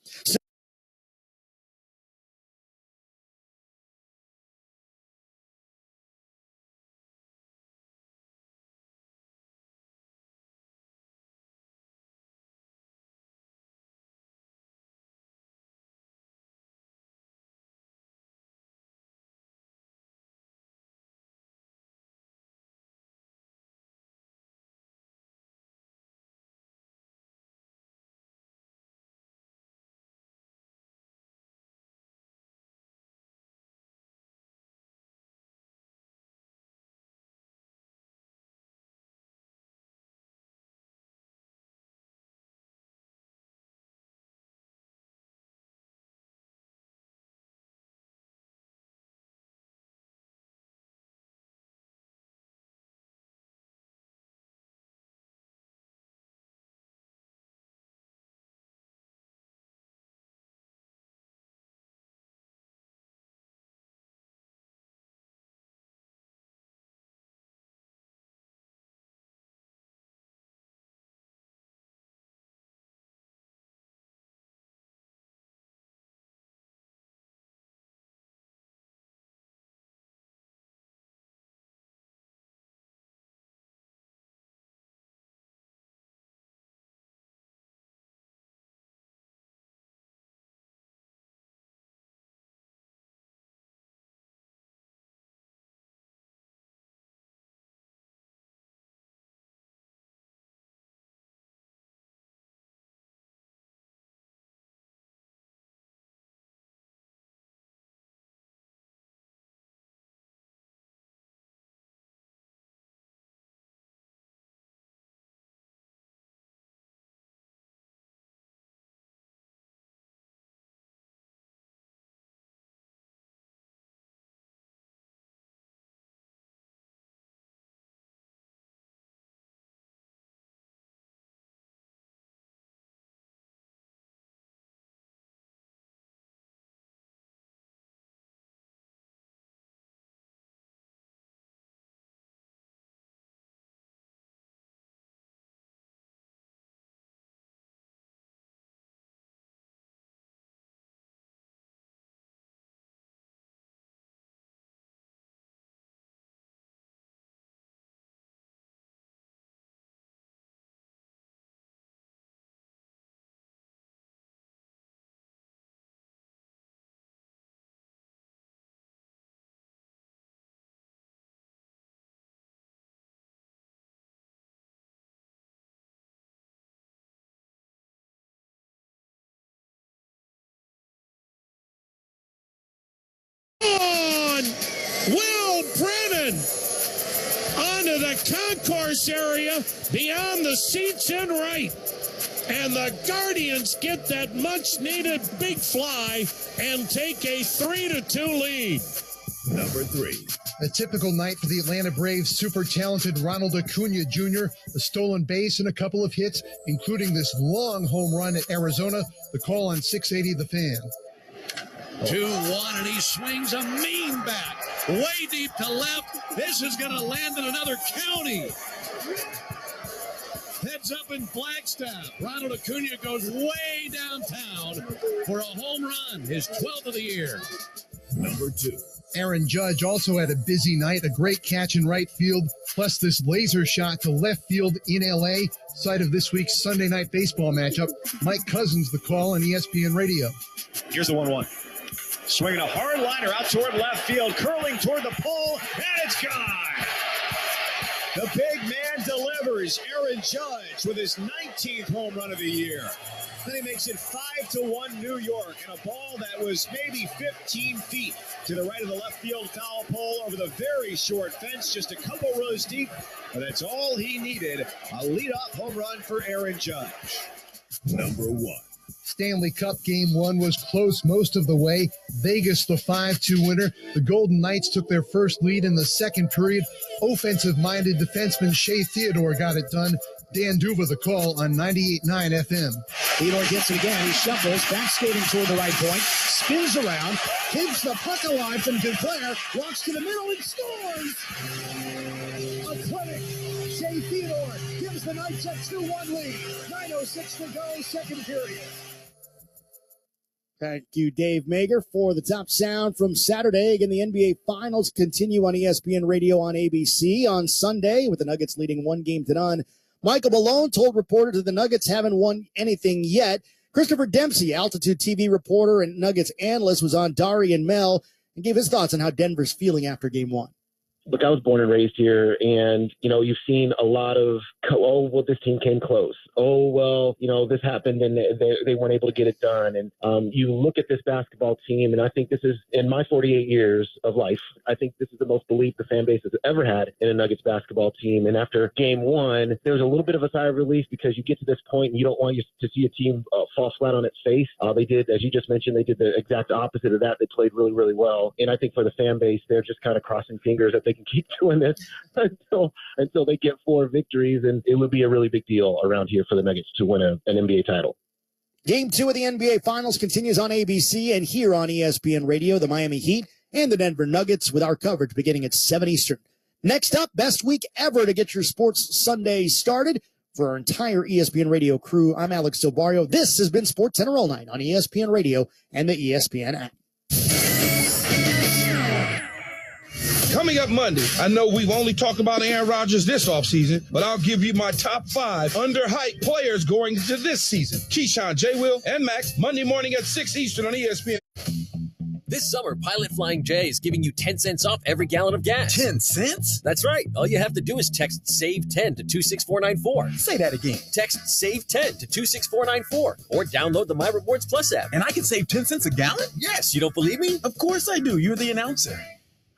on! Will Brennan onto the concourse area beyond the seats in right. And the Guardians get that much-needed big fly and take a 3-2 lead. Number 3. A typical night for the Atlanta Braves' super talented Ronald Acuna Jr., a stolen base and a couple of hits, including this long home run at Arizona. The call on 680 The Fan. 2-1, and he swings a mean bat way deep to left. This is going to land in another county. Heads up in Flagstaff. Ronald Acuna goes way downtown for a home run, his 12th of the year. Number 2. Aaron Judge also had a busy night, a great catch in right field, plus this laser shot to left field in L.A., site of this week's Sunday Night Baseball matchup. Mike Cousins, the call on ESPN Radio. Here's the 1-1. Swinging a hard liner out toward left field, curling toward the pole, and it's gone. The big man delivers. Aaron Judge with his 19th home run of the year. Then he makes it 5-1 New York, and a ball that was maybe 15 feet to the right of the left field foul pole over the very short fence, just a couple rows deep. But that's all he needed. A leadoff home run for Aaron Judge. Number 1. Stanley Cup Game 1 was close most of the way. Vegas, the 5-2 winner. The Golden Knights took their first lead in the second period. Offensive-minded defenseman Shea Theodore got it done. Dan Duva, the call on 98.9 FM. Theodore gets it again. He shuffles, back skating toward the right point, spins around, keeps the puck alive from Duclair, walks to the middle and scores! A clinic. Shea Theodore gives the Knights a 2-1 lead. 9:06 to go, second period. Thank you, Dave Mager, for the top sound from Saturday. Again, the NBA Finals continue on ESPN Radio on ABC on Sunday, with the Nuggets leading 1-0. Michael Malone told reporters that the Nuggets haven't won anything yet. Christopher Dempsey, Altitude TV reporter and Nuggets analyst, was on Dari and Mel and gave his thoughts on how Denver's feeling after Game 1. Look, I was born and raised here, and, you've seen a lot of, this team came close. This happened, and they weren't able to get it done. And you look at this basketball team, and I think this is, in my 48 years of life, I think this is the most belief the fan base has ever had in a Nuggets basketball team. And after Game 1, there was a little bit of a sigh of relief because you get to this point, and you don't want to see a team fall flat on its face. They did, as you just mentioned, they did the exact opposite of that. They played really, really well. And I think for the fan base, they're just kind of crossing fingers that they can keep doing this until they get 4 victories, and it would be a really big deal around here for the Nuggets to win an NBA title. Game 2 of the NBA Finals continues on ABC and here on ESPN Radio, the Miami Heat and the Denver Nuggets, with our coverage beginning at 7 Eastern. Next up, best week ever to get your sports Sunday started. For our entire ESPN Radio crew, I'm Alex Del Barrio. This has been Sports Center All Night on ESPN Radio and the ESPN app. Coming up Monday, I know we've only talked about Aaron Rodgers this offseason, but I'll give you my top 5 underhyped players going into this season. Keyshawn, J. Will, and Max, Monday morning at 6 Eastern on ESPN. This summer, Pilot Flying J is giving you 10 cents off every gallon of gas. 10 cents? That's right. All you have to do is text SAVE10 to 26494. Say that again. Text SAVE10 to 26494 or download the My Rewards Plus app. And I can save 10 cents a gallon? Yes, you don't believe me? Of course I do. You're the announcer.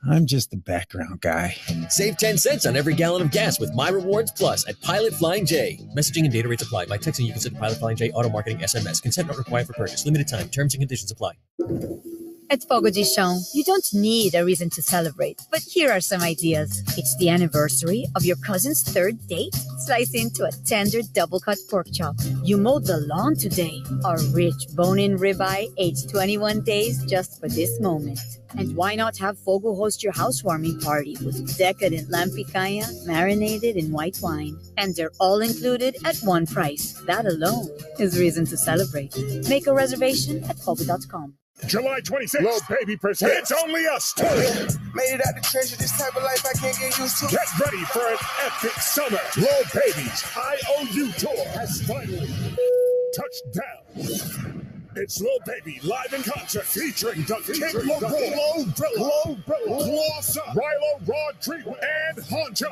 I'm just the background guy. Save 10 cents on every gallon of gas with My Rewards Plus at Pilot Flying J. Messaging and data rates apply. By texting, you can set Pilot Flying J auto marketing SMS. Consent not required for purchase. Limited time. Terms and conditions apply. At Fogo de Chão, you don't need a reason to celebrate, but here are some ideas. It's the anniversary of your cousin's 3rd date. Slice into a tender double-cut pork chop. You mowed the lawn today. A rich bone-in ribeye aged 21 days just for this moment. And why not have Fogo host your housewarming party with decadent lamb picanha marinated in white wine? And they're all included at one price. That alone is reason to celebrate. Make a reservation at fogo.com. July 26th, Lil Baby presents It's Only Us Tour. Made it out the treasure, this type of life I can't get used to. Get ready for an epic summer. Lil Baby's IOU Tour has finally touched down. It's Lil Baby live in concert featuring the King Low Brilla, Glossa, Rilo, Rod Treat, and Honcha.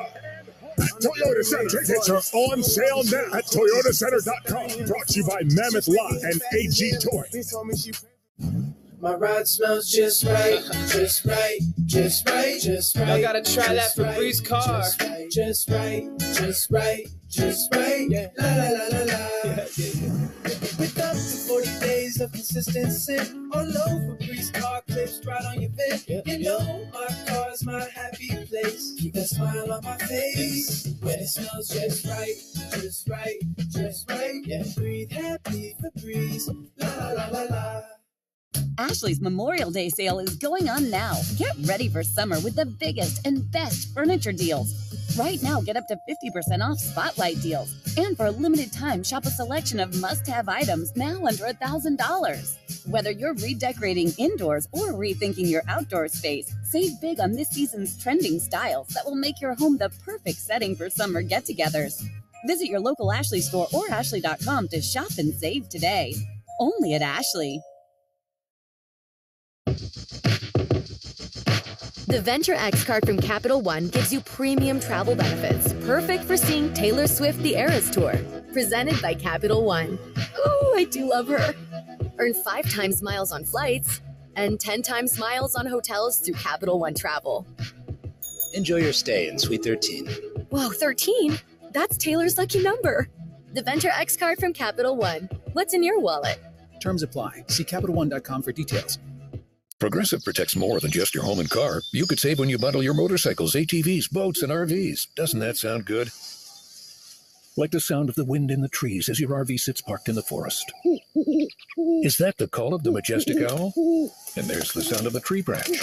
At Toyota Center. Tickets are on sale now at ToyotaCenter.com. Brought to you by Mammoth Lot and AG Toy. My ride smells just right, just right, just right, just right. Y'all gotta try that Febreze car. Just right, just right, just right. Yeah. La la la la la. With up to 40 days of consistent scent, or low Febreze car clips right on your bed. You know my car's my happy place. Keep that smile on my face when it smells just right, just right, just right. Yeah. Breathe happy Febreze. La la la la la. Ashley's Memorial Day sale is going on now. Get ready for summer with the biggest and best furniture deals. Right now, get up to 50% off Spotlight deals. And for a limited time, shop a selection of must-have items now under $1,000. Whether you're redecorating indoors or rethinking your outdoor space, save big on this season's trending styles that will make your home the perfect setting for summer get-togethers. Visit your local Ashley store or ashley.com to shop and save today. Only at Ashley. The Venture X card from Capital One gives you premium travel benefits, perfect for seeing Taylor Swift The Eras Tour. Presented by Capital One. Ooh, I do love her. Earn 5 times miles on flights and 10 times miles on hotels through Capital One Travel. Enjoy your stay in Suite 13. Whoa, 13? That's Taylor's lucky number. The Venture X card from Capital One. What's in your wallet? Terms apply. See CapitalOne.com for details. Progressive protects more than just your home and car. You could save when you bundle your motorcycles, ATVs, boats, and RVs. Doesn't that sound good? Like the sound of the wind in the trees as your RV sits parked in the forest. Is that the call of the majestic owl? And there's the sound of a tree branch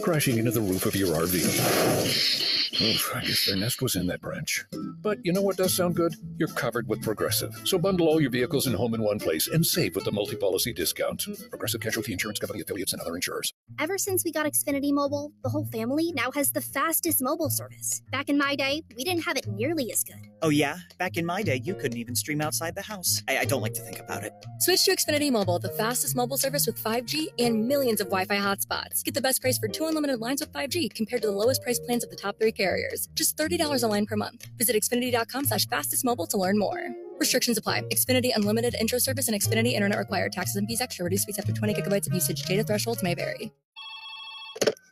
crashing into the roof of your RV. Oof, I guess their nest was in that branch. But you know what does sound good? You're covered with Progressive. So bundle all your vehicles and home in one place and save with the multi-policy discount. Progressive Casualty Insurance Company, affiliates, and other insurers. Ever since we got Xfinity Mobile, the whole family now has the fastest mobile service. Back in my day, we didn't have it nearly as good. Oh yeah? Back in my day, you couldn't even stream outside the house. I don't like to think about it. Switch to Xfinity Mobile, the fastest mobile service with 5G and millions of Wi-Fi hotspots. Get the best price for 2 unlimited lines with 5G compared to the lowest price plans of the top 3 carriers. Just $30 a line per month. Visit Xfinity.com/fastestmobile to learn more. Restrictions apply. Xfinity Unlimited intro service and Xfinity Internet required. Taxes and fees extra. Reduced speeds after 20 gigabytes of usage. Data thresholds may vary.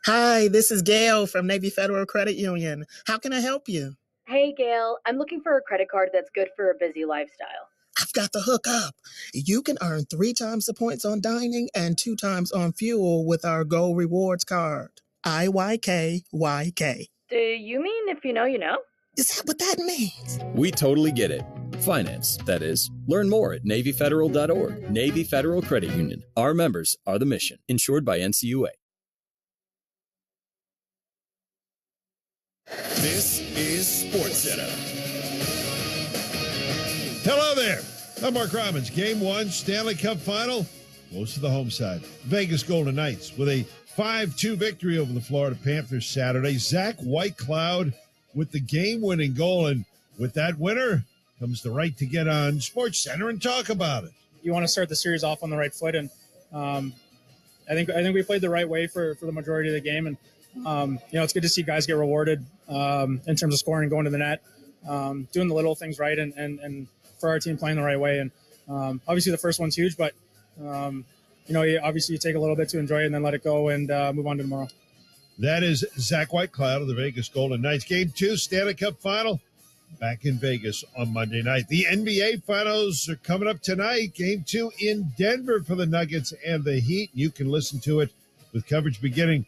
Hi, this is Gail from Navy Federal Credit Union. How can I help you? Hey, Gail. I'm looking for a credit card that's good for a busy lifestyle. I've got the hook up. You can earn 3 times the points on dining and 2 times on fuel with our Gold Rewards card. IYKYK. Do you mean if you know, you know? Is that what that means? We totally get it. Finance, that is. Learn more at NavyFederal.org. Navy Federal Credit Union. Our members are the mission. Insured by NCUA. This is SportsCenter. Hello there. I'm Mark Robbins. Game 1, Stanley Cup Final. Most of the home side. Vegas Golden Knights with a 5-2 victory over the Florida Panthers Saturday. Zach Whitecloud with the game-winning goal. And with that winner comes the right to get on SportsCenter and talk about it. You want to start the series off on the right foot. And I think we played the right way for the majority of the game. And, it's good to see guys get rewarded in terms of scoring and going to the net, doing the little things right, and for our team playing the right way. And obviously the first one's huge, but obviously you take a little bit to enjoy it and then let it go and move on to tomorrow. That is Zach Whitecloud of the Vegas Golden Knights. Game 2, Stanley Cup Final, back in Vegas on Monday night. The NBA Finals are coming up tonight. Game 2 in Denver for the Nuggets and the Heat. You can listen to it with coverage beginning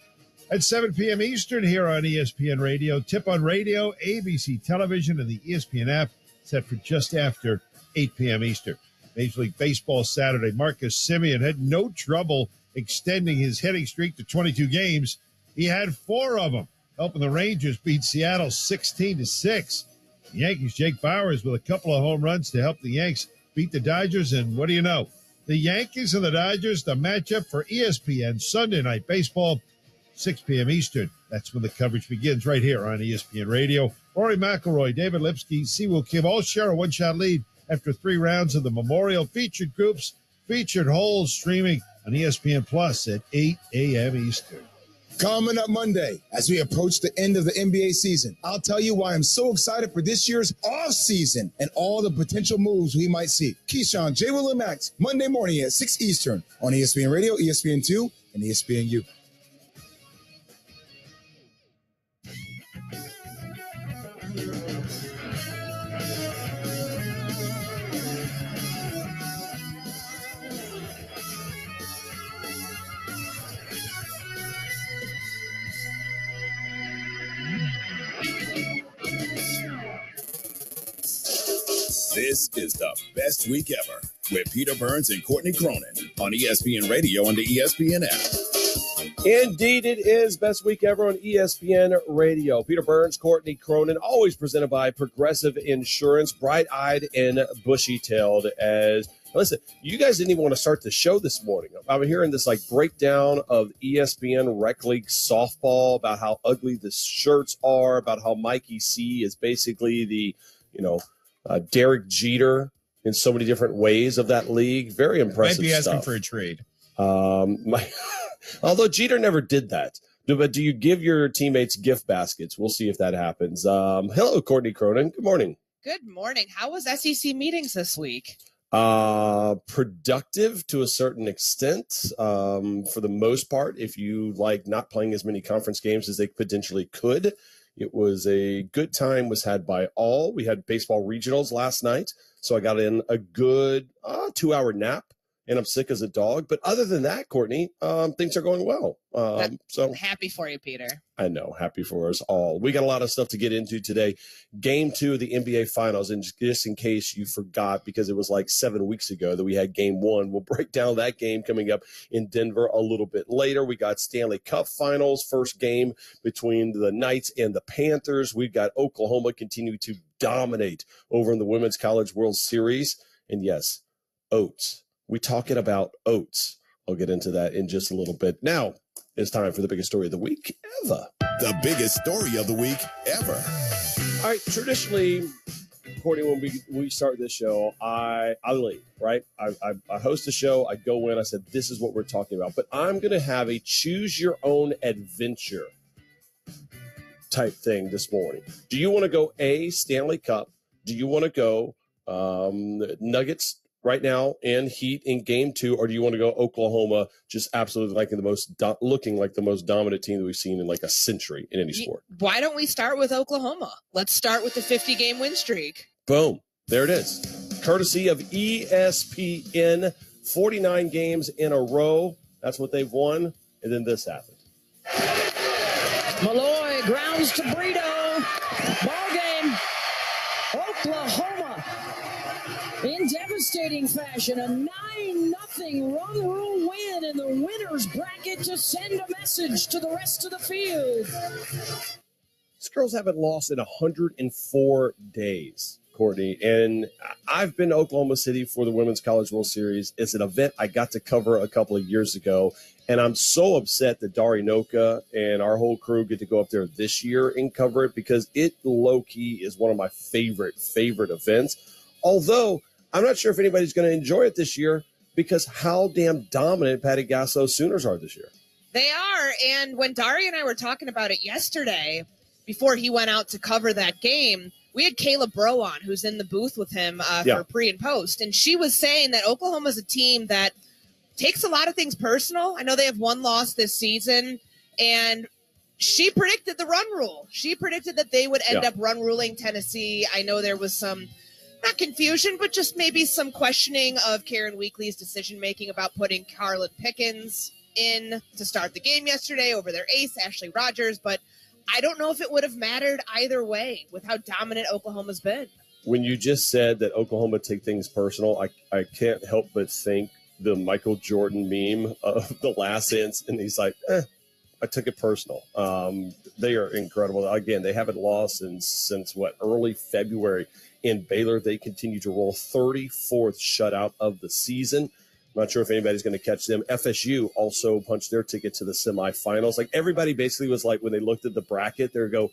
at 7 p.m. Eastern here on ESPN Radio. Tip on radio, ABC Television, and the ESPN app set for just after 8 p.m. Eastern. Major League Baseball Saturday. Marcus Semien had no trouble extending his hitting streak to 22 games. He had 4 of them, helping the Rangers beat Seattle 16-6. The Yankees, Jake Bauers with a couple of home runs to help the Yanks beat the Dodgers. And what do you know? The Yankees and the Dodgers, the matchup for ESPN Sunday Night Baseball, 6 p.m. Eastern. That's when the coverage begins right here on ESPN Radio. Rory McIlroy, David Lipsky, Siwoo Kim all share a one-shot lead after 3 rounds of the Memorial Featured Groups, Featured Holes, streaming on ESPN Plus at 8 a.m. Eastern. Coming up Monday, as we approach the end of the NBA season, I'll tell you why I'm so excited for this year's off season and all the potential moves we might see. Keyshawn, J. Will, and Max, Monday morning at 6 Eastern on ESPN Radio, ESPN2, and and ESPNU. This is the best week ever with Peter Burns and Courtney Cronin on ESPN Radio and the ESPN app. Indeed, it is best week ever on ESPN Radio. Peter Burns, Courtney Cronin, always presented by Progressive Insurance, bright-eyed and bushy-tailed. As listen, you guys didn't even want to start the show this morning. I'm hearing this like breakdown of ESPN Rec League softball about how ugly the shirts are, about how Mikey C is basically the Derek Jeter in so many different ways of that league. Very impressive Might be asking stuff. for a trade. Although Jeter never did that. But do you give your teammates gift baskets? We'll see if that happens. Hello, Courtney Cronin. Good morning. Good morning. How was SEC meetings this week? Productive to a certain extent. For the most part, if you like not playing as many conference games as they potentially could, it was a good time was had by all. We had baseball regionals last night, so I got in a good 2-hour nap, and I'm sick as a dog. But other than that, Courtney, things are going well. So happy for you, Peter. I know, happy for us all. We got a lot of stuff to get into today. Game 2 of the NBA Finals, and just in case you forgot, because it was like 7 weeks ago that we had Game 1, we'll break down that game coming up in Denver a little bit later. We got Stanley Cup Finals, first game between the Knights and the Panthers. We've got Oklahoma continue to dominate over in the Women's College World Series. And yes, oats. We're talking about oats. I'll get into that in just a little bit. Now, it's time for the biggest story of the week ever. The biggest story of the week ever. All right, traditionally, Courtney, when we start this show, I lead, right? I host the show. I go in. I said, this is what we're talking about. But I'm going to have a choose your own adventure type thing this morning. Do you want to go A, Stanley Cup? Do you want to go Nuggets right now and Heat in Game 2, or do you want to go Oklahoma just absolutely looking like the most dominant team that we've seen in like a century in any sport? Why don't we start with Oklahoma? Let's start with the 50-game win streak. Boom. There it is. Courtesy of ESPN, 49 games in a row. That's what they've won. And then this happened. Malloy grounds to Brito. Ball game. Oklahoma in devastating fashion. A 9-0 run rule win in the winner's bracket to send a message to the rest of the field. These girls haven't lost in 104 days, Courtney. And I've been to Oklahoma City for the Women's College World Series. It's an event I got to cover a couple of years ago. And I'm so upset that Dari Noka and our whole crew get to go up there this year and cover it, because it low-key is one of my favorite events. Although I'm not sure if anybody's going to enjoy it this year, because how damn dominant Patty Gasso's Sooners are this year. They are. And when Dari and I were talking about it yesterday, before he went out to cover that game, we had Kayla Bro on, who's in the booth with him for pre and post. And she was saying that Oklahoma's a team that takes a lot of things personal. I know they have one loss this season, and she predicted the run rule. She predicted that they would end up run ruling Tennessee. I know there was some, not confusion, but just maybe some questioning of Karen Weekly's decision-making about putting Carlin Pickens in to start the game yesterday over their ace, Ashley Rogers. But I don't know if it would have mattered either way with how dominant Oklahoma's been. When you just said that Oklahoma take things personal, I can't help but think the Michael Jordan meme of The Last Dance, and he's like, I took it personal. They are incredible. Again, they haven't lost since early February. In Baylor, they continue to roll 34th shutout of the season. I'm not sure if anybody's going to catch them. FSU also punched their ticket to the semifinals. Like, everybody basically was like, when they looked at the bracket, they go,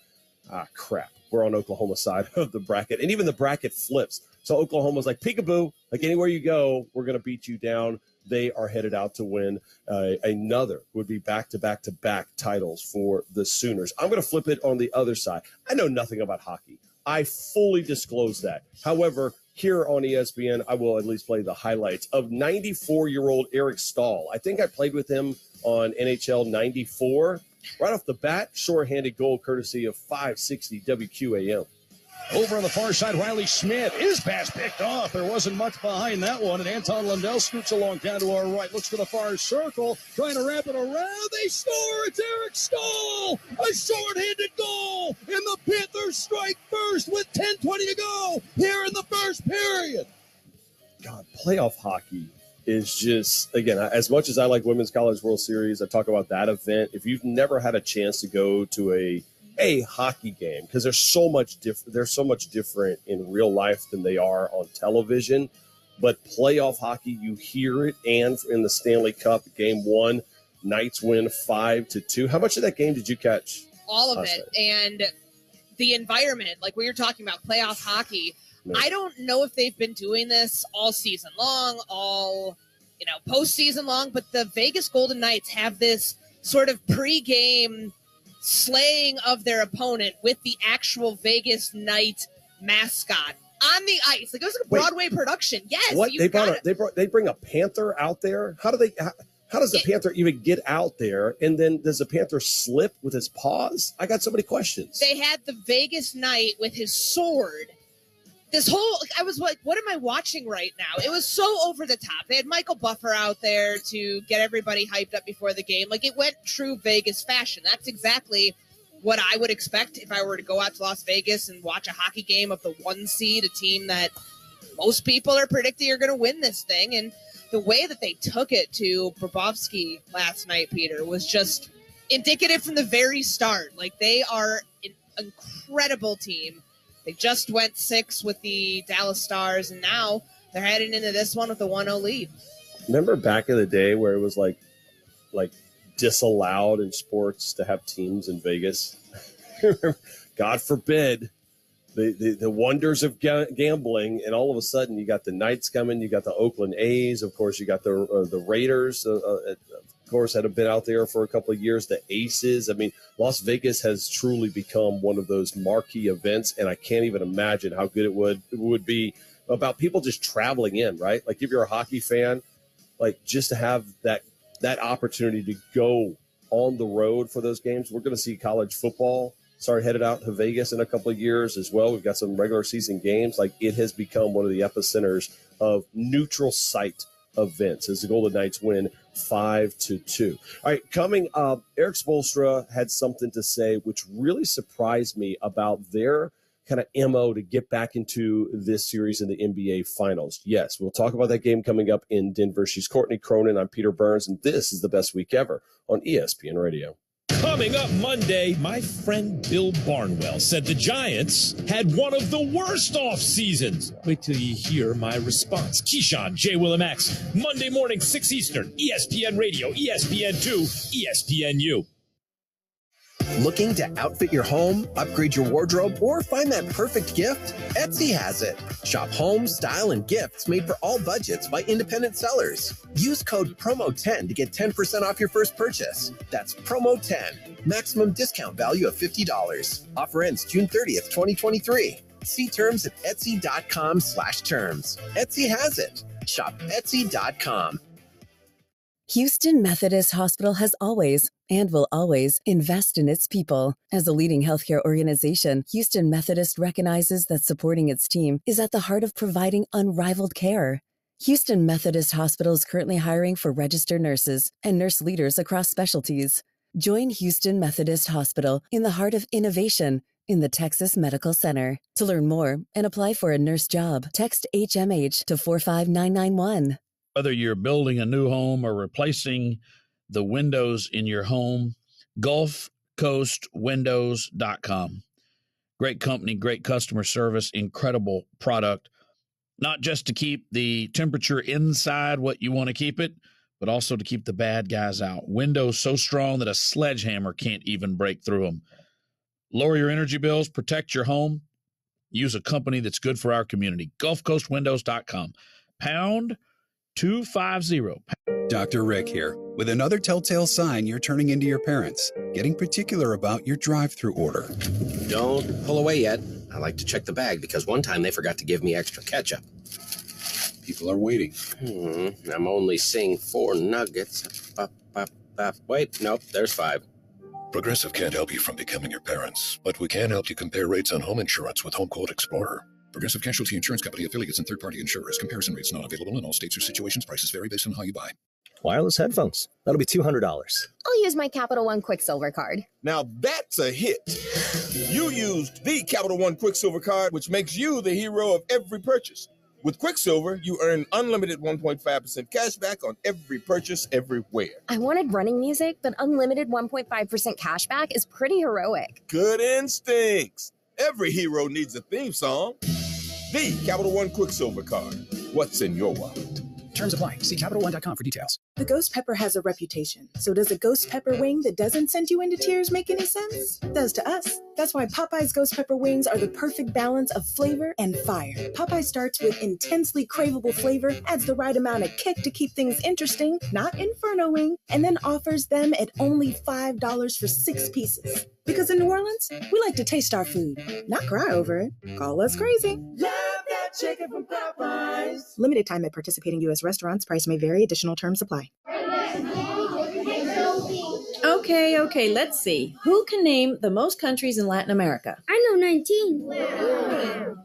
crap, we're on Oklahoma's side of the bracket. And even the bracket flips. So Oklahoma's like, peekaboo, like anywhere you go, we're going to beat you down. They are headed out to win another, would be back-to-back-to-back titles for the Sooners. I'm going to flip it on the other side. I know nothing about hockey. I fully disclose that. However, here on ESPN, I will at least play the highlights of 94-year-old Eric Stahl. I think I played with him on NHL 94. Right off the bat, shorthanded goal courtesy of 560 WQAM. Over on the far side, Riley Smith. His pass picked off. There wasn't much behind that one. And Anton Lundell scoots along down to our right. Looks to the far circle. Trying to wrap it around. They score. It's Eric Stahl. A short-handed goal. And the Panthers strike first with 10:20 to go here in the first period. God, playoff hockey is just, again, as much as I like Women's College World Series, I talk about that event. If you've never had a chance to go to a hockey game, because they're so much different in real life than they are on television, but playoff hockey, you hear it. And in the Stanley Cup, game 1, Knights win 5-2. How much of that game did you catch? All of it. And the environment, like we were talking about, playoff hockey, I don't know if they've been doing this all season long, all postseason long, but the Vegas Golden Knights have this sort of pregame slaying of their opponent with the actual Vegas Knight mascot on the ice. Like, it was like a Broadway production. Yes. What they bring a panther out there? How does the panther even get out there? And then does the panther slip with his paws? I got so many questions. They had the Vegas Knight with his sword. This whole, I was like, what am I watching right now? It was so over the top. They had Michael Buffer out there to get everybody hyped up before the game. Like, it went true Vegas fashion. That's exactly what I would expect if I were to go out to Las Vegas and watch a hockey game of the 1 seed, a team that most people are predicting are going to win this thing. And the way that they took it to Bobrovsky last night, Peter, was just indicative from the very start. Like, they are an incredible team. They just went 6 with the Dallas Stars, and now they're heading into this one with a 1-0 lead. Remember back in the day where it was like disallowed in sports to have teams in Vegas? God forbid. The wonders of gambling, and all of a sudden you got the Knights coming, you got the Oakland A's, of course you got the Raiders, of course, had been out there for a couple of years, the Aces. I mean, Las Vegas has truly become one of those marquee events, and I can't even imagine how good it would be about people just traveling in, right? Like, if you're a hockey fan, like, just to have that opportunity to go on the road for those games. We're going to see college football start headed out to Vegas in a couple of years as well. We've got some regular season games. Like, it has become one of the epicenters of neutral site events as the Golden Knights win 5-2. All right, coming up, Eric Spoelstra had something to say which really surprised me about their kind of MO to get back into this series in the NBA Finals. Yes, we'll talk about that game coming up in Denver. She's Courtney Cronin. I'm Peter Burns, and this is the best week ever on ESPN Radio. Coming up Monday, my friend Bill Barnwell said the Giants had one of the worst off seasons. Wait till you hear my response. Keyshawn, J. Willimax, Monday morning, 6 Eastern, ESPN Radio, ESPN2, ESPNU. Looking to outfit your home, upgrade your wardrobe, or find that perfect gift? Etsy has it. Shop home, style, and gifts made for all budgets by independent sellers. Use code PROMO10 to get 10% off your first purchase. That's PROMO10. Maximum discount value of $50. Offer ends June 30th, 2023. See terms at Etsy.com/terms. Etsy has it. Shop Etsy.com. Houston Methodist Hospital has always and will always invest in its people. As a leading healthcare organization, Houston Methodist recognizes that supporting its team is at the heart of providing unrivaled care. Houston Methodist Hospital is currently hiring for registered nurses and nurse leaders across specialties. Join Houston Methodist Hospital in the heart of innovation in the Texas Medical Center. To learn more and apply for a nurse job, text HMH to 45991. Whether you're building a new home or replacing the windows in your home, GulfCoastWindows.com. Great company, great customer service, incredible product. Not just to keep the temperature inside what you want to keep it, but also to keep the bad guys out. Windows so strong that a sledgehammer can't even break through them. Lower your energy bills, protect your home. Use a company that's good for our community. GulfCoastWindows.com. Pound 250. Dr. Rick here, with another telltale sign you're turning into your parents. Getting particular about your drive-through order. Don't pull away yet. I like to check the bag because one time they forgot to give me extra ketchup. People are waiting. I'm only seeing 4 nuggets. Wait, nope, there's 5. Progressive can't help you from becoming your parents, but we can help you compare rates on home insurance with Home Quote Explorer. Progressive Casualty Insurance Company affiliates and third-party insurers. Comparison rates not available in all states or situations. Prices vary based on how you buy. Wireless headphones. That'll be $200. I'll use my Capital One Quicksilver card. Now that's a hit. You used the Capital One Quicksilver card, which makes you the hero of every purchase. With Quicksilver, you earn unlimited 1.5% cash back on every purchase everywhere. I wanted running music, but unlimited 1.5% cash back is pretty heroic. Good instincts. Every hero needs a theme song. The Capital One Quicksilver card. What's in your wallet? Terms apply. See CapitalOne.com for details. The ghost pepper has a reputation. So does a ghost pepper wing that doesn't send you into tears make any sense? Does to us. That's why Popeye's ghost pepper wings are the perfect balance of flavor and fire. Popeye starts with intensely craveable flavor, adds the right amount of kick to keep things interesting, not Inferno wing, and then offers them at only $5 for 6 pieces. Because in New Orleans, we like to taste our food, not cry over it. Call us crazy. Love that chicken from Popeyes. Limited time at participating U.S. restaurants. Price may vary. Additional terms apply. Okay, let's see. Who can name the most countries in Latin America? I know 19. Wow.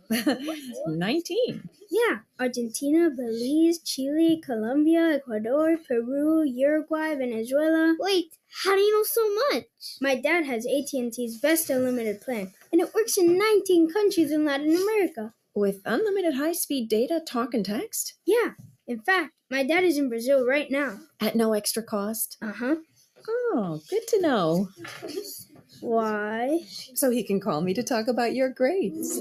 19? Yeah. Argentina, Belize, Chile, Colombia, Ecuador, Peru, Uruguay, Venezuela. Wait, how do you know so much? My dad has AT&T's best unlimited plan, and it works in 19 countries in Latin America. With unlimited high-speed data, talk, and text? Yeah. In fact, my dad is in Brazil right now. At no extra cost? Uh-huh. Oh, good to know. Why? So he can call me to talk about your grades.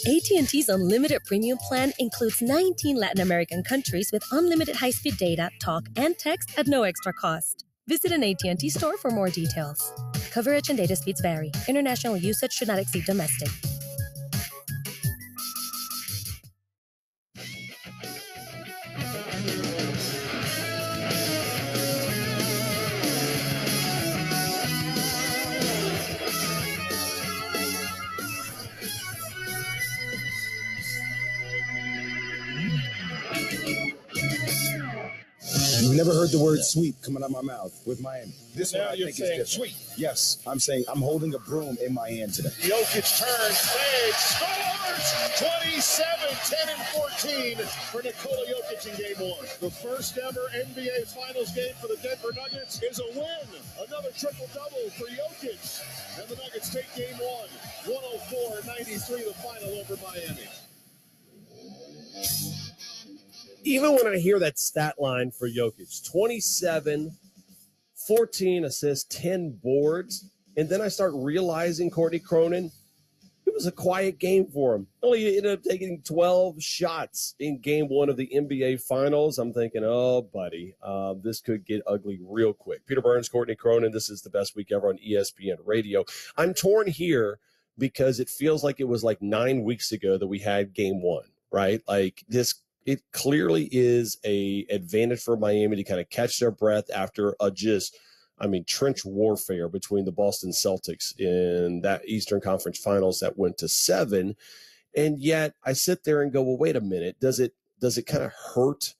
AT&T's unlimited premium plan includes 19 Latin American countries with unlimited high-speed data, talk, and text at no extra cost. Visit an AT&T store for more details. Coverage and data speeds vary. International usage should not exceed domestic. You've never heard the word sweep coming out of my mouth with Miami. This Now one I you're think is saying different. sweep. Yes, I'm saying I'm holding a broom in my hand today. Jokic turns, fades, scores! 27, 10, and 14 for Nikola Jokic in Game 1. The first ever NBA Finals game for the Denver Nuggets is a win. Another triple-double for Jokic. And the Nuggets take Game 1, 104-93, the final over Miami. Even when I hear that stat line for Jokic, 27, 14 assists, 10 boards, and then I start realizing, Courtney Cronin, it was a quiet game for him. Only ended up taking 12 shots in Game 1 of the NBA Finals. I'm thinking, oh, buddy, this could get ugly real quick. Peter Burns, Courtney Cronin, this is the best week ever on ESPN Radio. I'm torn here because it feels like it was like 9 weeks ago that we had Game 1, right? Like this. It clearly is a advantage for Miami to kind of catch their breath after trench warfare between the Boston Celtics in that Eastern Conference Finals that went to 7. And yet I sit there and go, well, wait a minute. Does it kind of hurt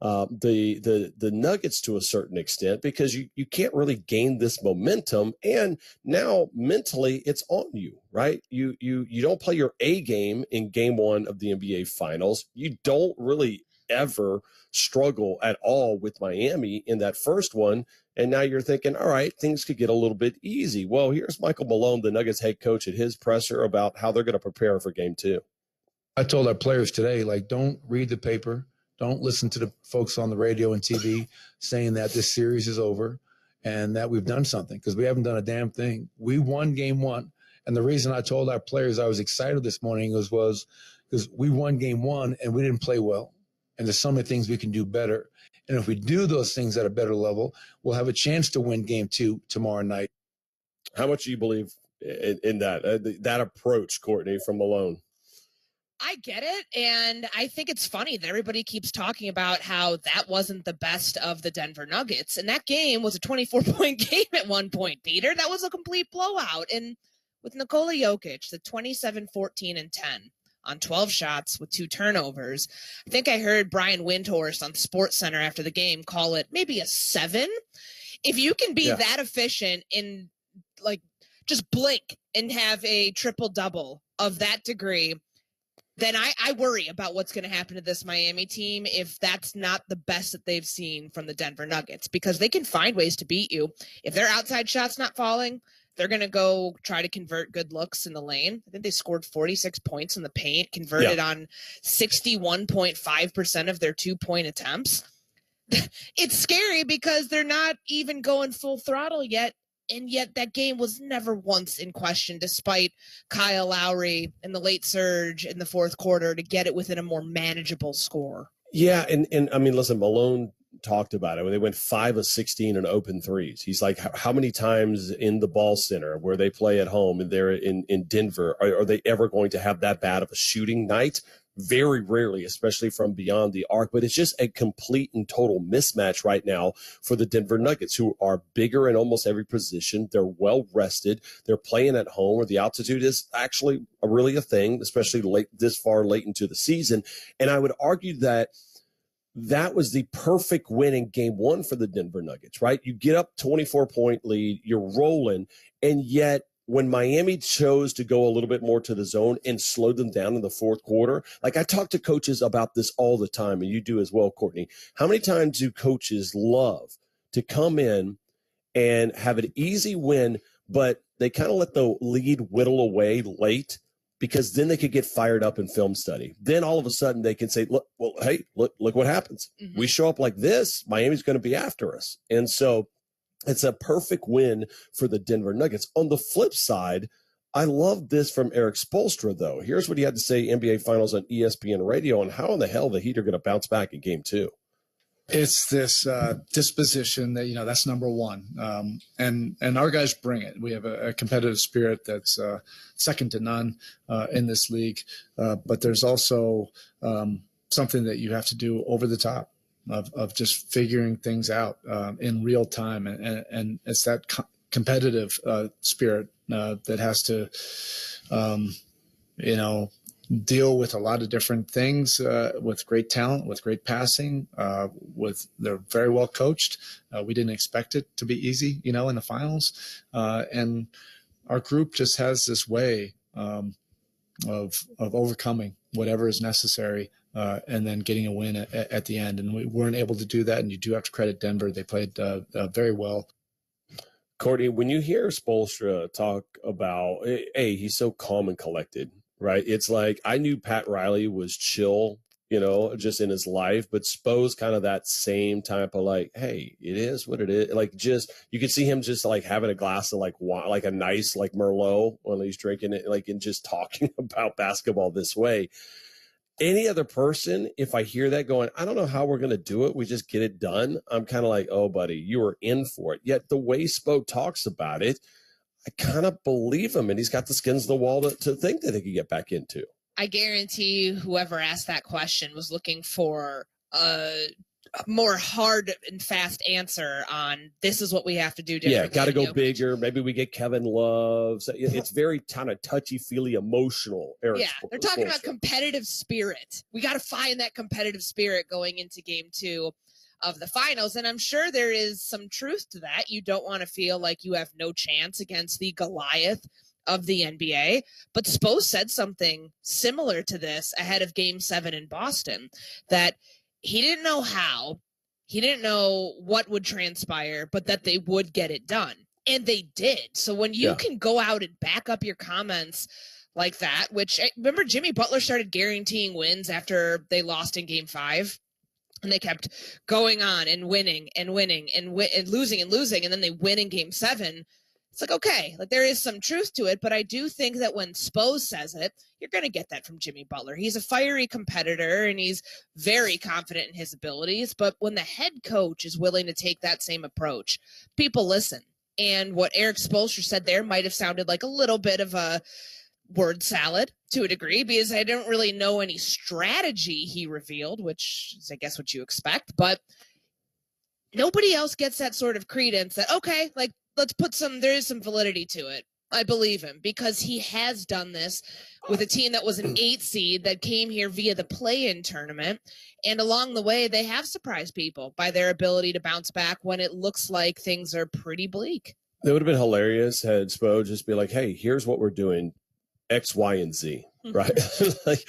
the Nuggets to a certain extent, because you can't really gain this momentum, and now mentally it's on you, right? You don't play your A game in Game 1 of the NBA Finals. You don't really ever struggle at all with Miami in that first one, and now you're thinking, all right, things could get a little bit easy. Well, here's Michael Malone, the Nuggets head coach, at his presser about how they're going to prepare for Game 2. I told our players today, don't read the paper. Don't listen to the folks on the radio and TV saying that this series is over and that we've done something, because we haven't done a damn thing. We won Game 1. And the reason I told our players I was excited this morning was because we won Game 1 and we didn't play well. And there's so many things we can do better. And if we do those things at a better level, we'll have a chance to win Game 2 tomorrow night. How much do you believe in that approach, Courtney, from Malone? I get it, and I think it's funny that everybody keeps talking about how that wasn't the best of the Denver Nuggets, and that game was a 24-point game at one point, Peter. That was a complete blowout, and with Nikola Jokic, the 27, 14, and 10 on 12 shots with 2 turnovers, I think I heard Brian Windhorst on SportsCenter after the game call it maybe a 7. If you can be that efficient in, like, just blink and have a triple-double of that degree, then I worry about what's going to happen to this Miami team if that's not the best that they've seen from the Denver Nuggets, because they can find ways to beat you. If their outside shot's not falling, they're going to go try to convert good looks in the lane. I think they scored 46 points in the paint, converted on 61.5% of their 2-point attempts. It's scary because they're not even going full throttle yet. And yet that game was never once in question, despite Kyle Lowry and the late surge in the fourth quarter to get it within a more manageable score. Yeah, and I mean, listen, Malone talked about it when they went 5 of 16 in open threes. He's like, how many times in the ball center where they play at home and they're in Denver, are they ever going to have that bad of a shooting night? Very rarely, especially from beyond the arc, but it's just a complete and total mismatch right now for the Denver Nuggets, who are bigger in almost every position. They're well rested. They're playing at home where the altitude is actually really a thing, especially this far late into the season. And I would argue that was the perfect win in game 1 for the Denver Nuggets, right? You get up 24-point lead, you're rolling, and yet when Miami chose to go a little bit more to the zone and slow them down in the fourth quarter, like I talk to coaches about this all the time, and you do as well, Courtney. How many times do coaches love to come in and have an easy win, but they kind of let the lead whittle away late because then they could get fired up in film study. Then all of a sudden they can say, look what happens. Mm-hmm. We show up like this, Miami's going to be after us. And so it's a perfect win for the Denver Nuggets. On the flip side, I love this from Eric Spoelstra, though. Here's what he had to say NBA Finals on ESPN Radio on how in the hell the Heat are going to bounce back in game 2. It's this disposition that, that's number one. And our guys bring it. We have a competitive spirit that's second to none in this league. But there's also something that you have to do over the top. Of just figuring things out in real time. And it's that competitive spirit that has to, deal with a lot of different things with great talent, with great passing, they're very well coached. We didn't expect it to be easy, in the finals. And our group just has this way of overcoming whatever is necessary. And then getting a win at the end. And we weren't able to do that. And you do have to credit Denver. They played very well. Courtney, when you hear Spoelstra talk about, he's so calm and collected, right? It's like, I knew Pat Riley was chill, just in his life, but Spo's kind of that same type of like, hey, it is what it is. Like, just, you can see him just like having a glass of like wine, like a nice, like Merlot when he's drinking it, like, and just talking about basketball this way. Any other person, if I hear that going, I don't know how we're going to do it, we just get it done, I'm kind of like, oh, buddy, you were in for it. Yet the way Spo talks about it, I kind of believe him, and he's got the skins of the wall to think that he could get back into. I guarantee whoever asked that question was looking for a more hard and fast answer on this is what we have to do differently. Yeah, got to go bigger. Maybe we get Kevin Love. So it's very kind of touchy-feely, emotional. They're talking about competitive spirit. We got to find that competitive spirit going into game 2 of the finals. And I'm sure there is some truth to that. You don't want to feel like you have no chance against the Goliath of the NBA. But Spo said something similar to this ahead of game 7 in Boston, that he didn't know how, he didn't know what would transpire, but that they would get it done. And they did. So when you can go out and back up your comments like that, which, remember Jimmy Butler started guaranteeing wins after they lost in game 5? And they kept going on and winning and winning and losing and losing. And then they win in game 7. It's like, okay, like there is some truth to it. But I do think that when Spo says it, you're going to get that from Jimmy Butler. He's a fiery competitor and he's very confident in his abilities. But when the head coach is willing to take that same approach, people listen. And what Eric Spoelstra said there might have sounded like a little bit of a word salad to a degree, because I don't really know any strategy he revealed, which is, I guess, what you expect. But nobody else gets that sort of credence that, okay, like, let's put there is some validity to it. I believe him because he has done this with a team that was an 8 seed that came here via the play-in tournament. And along the way, they have surprised people by their ability to bounce back when it looks like things are pretty bleak. It would have been hilarious had Spo just be like, hey, here's what we're doing, X, Y, and Z. Right. Like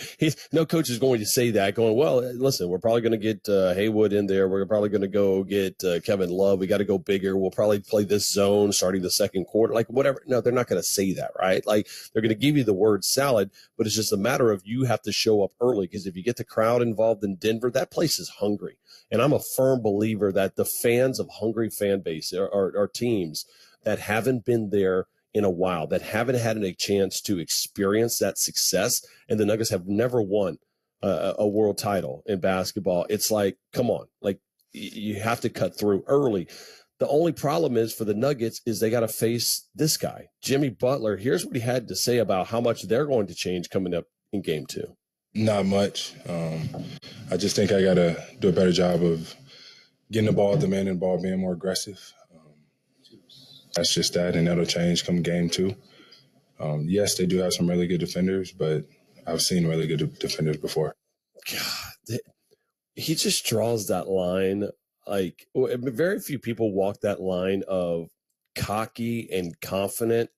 no coach is going to say that going, well, listen, we're probably going to get Haywood in there. We're probably going to go get Kevin Love. We got to go bigger. We'll probably play this zone starting the second quarter, like whatever. No, they're not going to say that. Right. Like they're going to give you the word salad, but it's just a matter of you have to show up early, because if you get the crowd involved in Denver, that place is hungry. And I'm a firm believer that the fans of hungry fan base are teams that haven't been there in a while, that haven't had a chance to experience that success. And the Nuggets have never won a world title in basketball. It's like, come on, like you have to cut through early. The only problem is for the Nuggets is they got to face this guy, Jimmy Butler. Here's what he had to say about how much they're going to change coming up in game 2. Not much. I just think I got to do a better job of getting the ball, demanding the ball, being more aggressive. That's just that, and that'll change come game 2. Yes, they do have some really good defenders, but I've seen really good defenders before. God, he just draws that line. Like very few people walk that line of cocky and confident.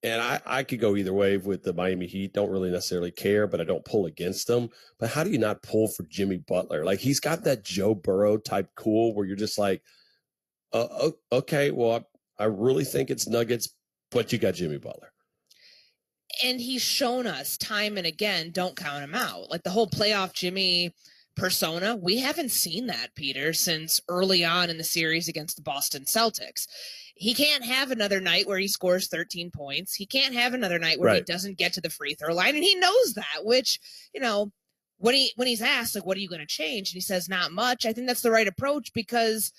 And I could go either way with the Miami Heat. Don't really necessarily care, but I don't pull against them. But how do you not pull for Jimmy Butler? Like he's got that Joe Burrow type cool where you're just like, okay, well, I really think it's Nuggets, but you got Jimmy Butler. And he's shown us time and again, don't count him out. Like the whole playoff Jimmy persona, we haven't seen that, Peter, since early on in the series against the Boston Celtics. He can't have another night where he scores 13 points. He can't have another night where he doesn't get to the free throw line. And he knows that, which, you know, when he's asked, like, what are you going to change? And he says, not much. I think that's the right approach because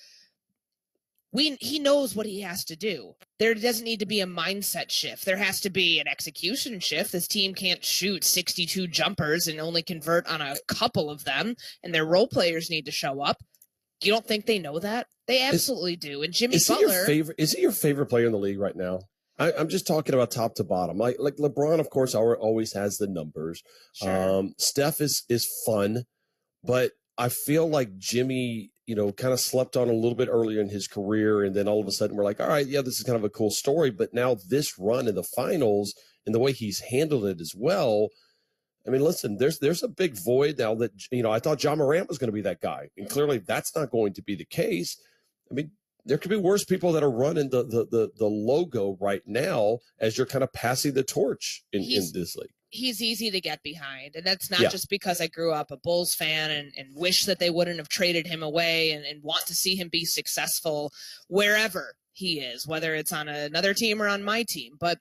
he knows what he has to do. There doesn't need to be a mindset shift. There has to be an execution shift. This team can't shoot 62 jumpers and only convert on a couple of them, and their role players need to show up. You don't think they know that? They absolutely do. And Jimmy Butler, is he your favorite player in the league right now? I'm just talking about top to bottom. Like LeBron, of course, always has the numbers. Sure. Steph is fun, but I feel like Jimmy, you know, kind of slept on a little bit earlier in his career. And then all of a sudden we're like, all right, yeah, this is kind of a cool story. But now this run in the finals and the way he's handled it as well. I mean, listen, there's a big void now that, you know, I thought John Morant was going to be that guy. And clearly that's not going to be the case. I mean, there could be worse people that are running the logo right now as you're kind of passing the torch in this league. He's easy to get behind. And that's not just because I grew up a Bulls fan and wish that they wouldn't have traded him away and want to see him be successful wherever he is, whether it's on another team or on my team. But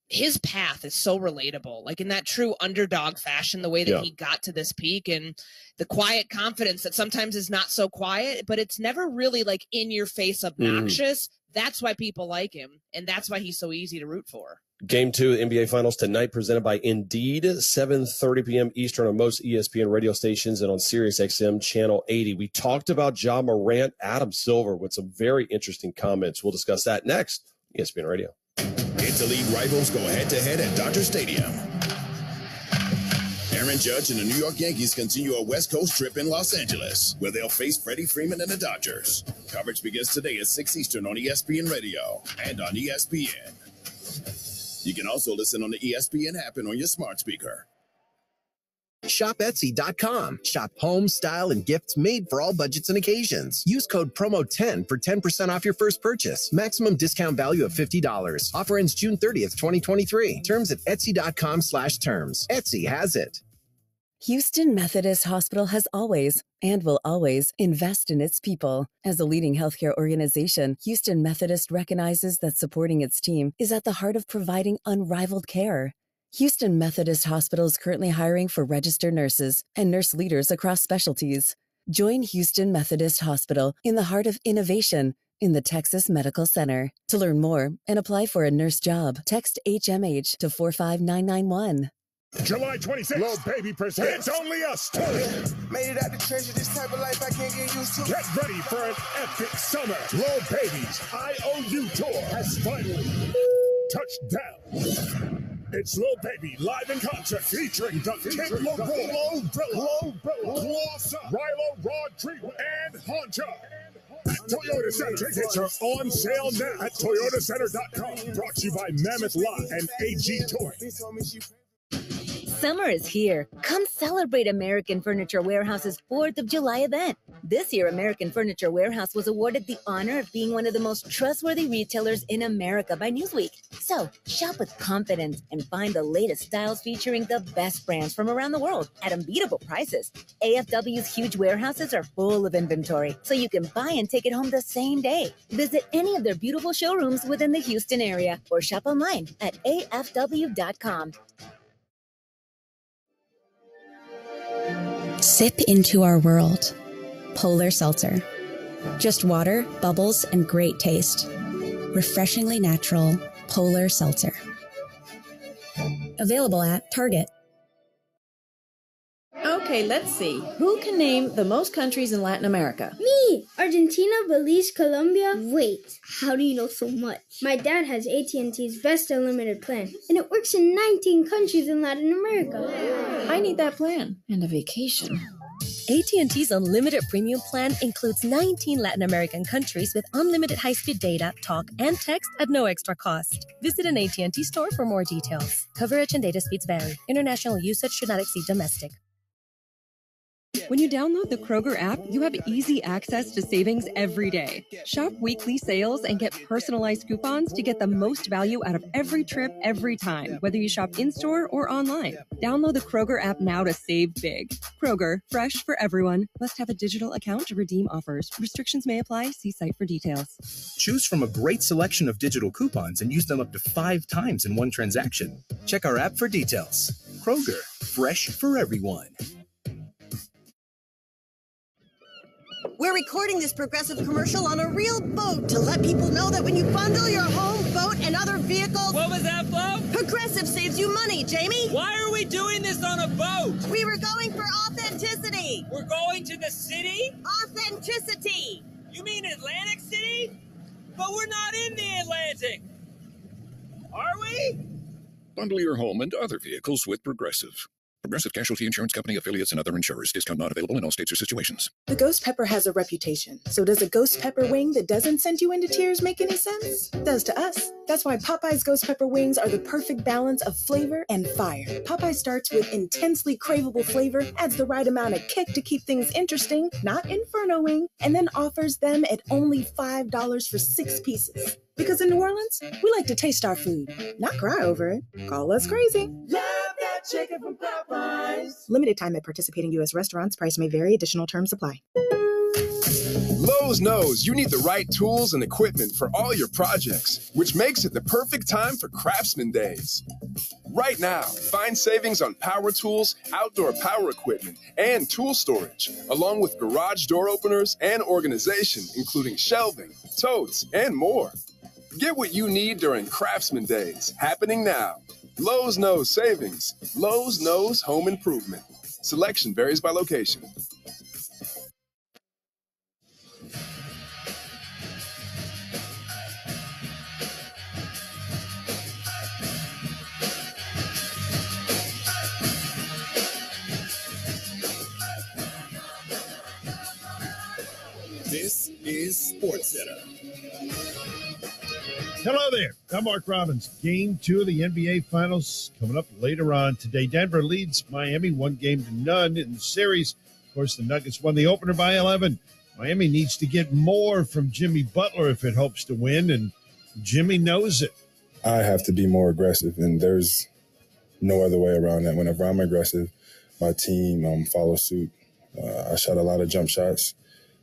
his path is so relatable, like in that true underdog fashion, the way that he got to this peak and the quiet confidence that sometimes is not so quiet, but it's never really like in your face obnoxious. That's why people like him. And that's why he's so easy to root for. Game 2 NBA Finals tonight, presented by Indeed, 7:30 p.m. Eastern on most ESPN radio stations and on Sirius XM Channel 80. We talked about John Morant, Adam Silver with some very interesting comments. We'll discuss that next. ESPN Radio. Interleague rivals go head-to-head at Dodger Stadium. Aaron Judge and the New York Yankees continue a West Coast trip in Los Angeles, where they'll face Freddie Freeman and the Dodgers. Coverage begins today at 6 Eastern on ESPN Radio and on ESPN. You can also listen on the ESPN app and on your smart speaker. Shop Etsy.com. Shop home, style, and gifts made for all budgets and occasions. Use code PROMO10 for 10% off your first purchase. Maximum discount value of $50. Offer ends June 30th, 2023. Terms at Etsy.com/terms. Etsy has it. Houston Methodist Hospital has always, and will always, invest in its people. As a leading healthcare organization, Houston Methodist recognizes that supporting its team is at the heart of providing unrivaled care. Houston Methodist Hospital is currently hiring for registered nurses and nurse leaders across specialties. Join Houston Methodist Hospital in the heart of innovation in the Texas Medical Center. To learn more and apply for a nurse job, text HMH to 45991. July 26th, Lil Baby presents It's Only Us Tour. Made it out the trenches, this type of life I can't get used to. Get ready for an epic summer. Lil Baby's IOU Tour has finally touched down. It's Lil Baby live in concert featuring the Kid Laroi, Glossa, Rilo, Rod Treatment, and Honcha. At Toyota Center. Tickets are on sale now at toyotacenter.com. Brought to you by Mammoth Live and AG Toy. Summer is here. Come celebrate American Furniture Warehouse's 4th of July event. This year, American Furniture Warehouse was awarded the honor of being one of the most trustworthy retailers in America by Newsweek. So, shop with confidence and find the latest styles featuring the best brands from around the world at unbeatable prices. AFW's huge warehouses are full of inventory, so you can buy and take it home the same day. Visit any of their beautiful showrooms within the Houston area or shop online at afw.com. Sip into our world. Polar Seltzer. Just water, bubbles, and great taste. Refreshingly natural Polar Seltzer. Available at Target. Okay, let's see. Who can name the most countries in Latin America? Me! Argentina, Belize, Colombia. Wait, how do you know so much? My dad has AT&T's best unlimited plan, and it works in 19 countries in Latin America. I need that plan and a vacation. AT&T's unlimited premium plan includes 19 Latin American countries with unlimited high-speed data, talk, and text at no extra cost. Visit an AT&T store for more details. Coverage and data speeds vary. International usage should not exceed domestic. When you download the Kroger app, you have easy access to savings every day. Shop weekly sales and get personalized coupons to get the most value out of every trip, every time, whether you shop in-store or online. Download the Kroger app now to save big. Kroger, fresh for everyone. Must have a digital account to redeem offers. Restrictions may apply. See site for details. Choose from a great selection of digital coupons and use them up to 5 times in one transaction. Check our app for details. Kroger, fresh for everyone. We're recording this Progressive commercial on a real boat to let people know that when you bundle your home, boat, and other vehicles... What was that, Flo? Progressive saves you money, Jamie. Why are we doing this on a boat? We were going for authenticity. We're going to the city? Authenticity. You mean Atlantic City? But we're not in the Atlantic. Are we? Bundle your home and other vehicles with Progressive. Progressive Casualty Insurance Company, affiliates, and other insurers. Discount not available in all states or situations. The ghost pepper has a reputation. So does a ghost pepper wing that doesn't send you into tears make any sense? Does to us. That's why Popeye's ghost pepper wings are the perfect balance of flavor and fire. Popeye starts with intensely craveable flavor, adds the right amount of kick to keep things interesting, not Inferno wing, and then offers them at only $5 for 6 pieces. Because in New Orleans, we like to taste our food, not cry over it. Call us crazy. Love that chicken from Popeyes. Limited time at participating U.S. restaurants. Price may vary. Additional terms apply. Lowe's knows you need the right tools and equipment for all your projects, which makes it the perfect time for Craftsman Days. Right now, find savings on power tools, outdoor power equipment, and tool storage, along with garage door openers and organization, including shelving, totes, and more. Get what you need during Craftsman Days, happening now. Lowe's knows savings. Lowe's knows home improvement. Selection varies by location. This is SportsCenter. Hello there. I'm Mark Robbins. Game 2 of the NBA Finals coming up later on today. Denver leads Miami 1-0 in the series. Of course, the Nuggets won the opener by 11. Miami needs to get more from Jimmy Butler if it hopes to win, and Jimmy knows it. I have to be more aggressive, and there's no other way around that. Whenever I'm aggressive, my team follows suit. I shot a lot of jump shots,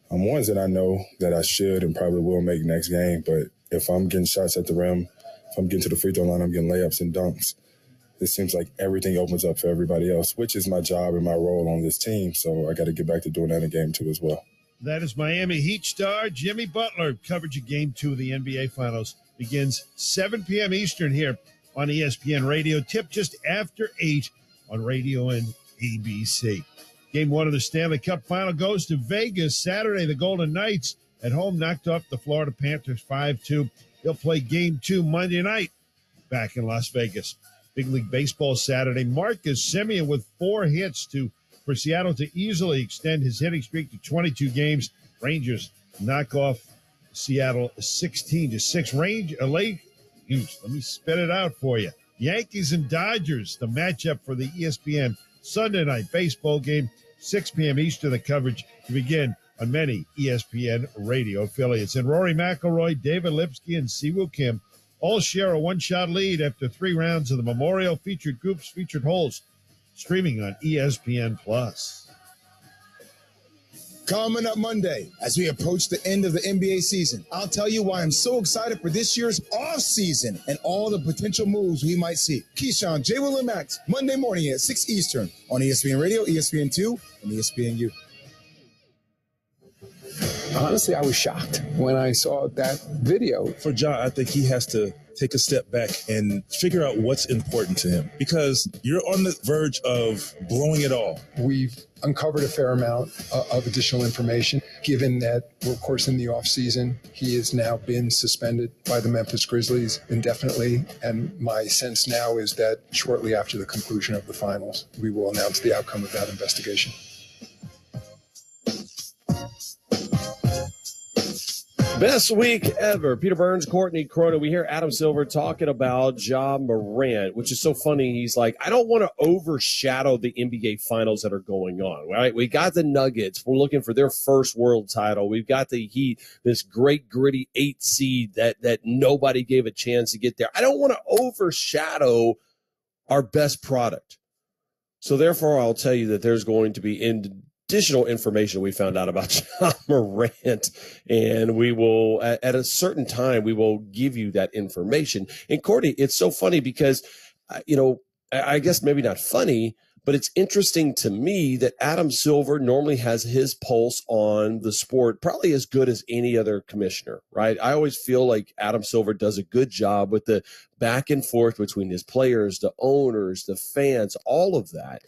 ones that I know that I should and probably will make next game, but if I'm getting shots at the rim, if I'm getting to the free throw line, I'm getting layups and dunks. It seems like everything opens up for everybody else, which is my job and my role on this team. So I got to get back to doing that in game 2 as well. That is Miami Heat star Jimmy Butler. Coverage of Game 2 of the NBA Finals begins 7 p.m. Eastern here on ESPN Radio. Tip just after 8 on radio and ABC. Game 1 of the Stanley Cup Final goes to Vegas Saturday. The Golden Knights at home knocked off the Florida Panthers 5-2. They'll play Game 2 Monday night back in Las Vegas. Big League Baseball Saturday. Marcus Semien with 4 hits for Seattle to easily extend his hitting streak to 22 games. Rangers knock off Seattle 16-6. Let me spit it out for you. Yankees and Dodgers, the matchup for the ESPN Sunday night baseball game, 6 p.m. Eastern. The coverage to begin on many ESPN radio affiliates. And Rory McIlroy, David Lipsky, and Siwoo Kim all share a one-shot lead after 3 rounds of the Memorial Featured Groups, Featured Holes, streaming on ESPN+. Coming up Monday, as we approach the end of the NBA season, I'll tell you why I'm so excited for this year's off-season and all the potential moves we might see. Keyshawn, J. Will, and Max, Monday morning at 6 Eastern on ESPN Radio, ESPN2, and ESPNU. Honestly, I was shocked when I saw that video. For Ja, I think he has to take a step back and figure out what's important to him, because you're on the verge of blowing it all. We've uncovered a fair amount of additional information, given that we're, of course, in the offseason. He has now been suspended by the Memphis Grizzlies indefinitely, and my sense now is that shortly after the conclusion of the finals, we will announce the outcome of that investigation. Best week ever. Peter Burns, Courtney Cronin. We hear Adam Silver talking about Ja Morant, which is so funny. He's like, I don't want to overshadow the NBA finals that are going on, right? We got the Nuggets. We're looking for their first world title. We've got the Heat, this great gritty 8 seed that nobody gave a chance to get there. I don't want to overshadow our best product. So therefore, I'll tell you that there's going to be additional information we found out about Ja Morant, and we will, at a certain time, we will give you that information. And Courtney, it's so funny because, I guess maybe not funny, but it's interesting to me that Adam Silver normally has his pulse on the sport probably as good as any other commissioner, right? I always feel like Adam Silver does a good job with the back and forth between his players, the owners, the fans, all of that.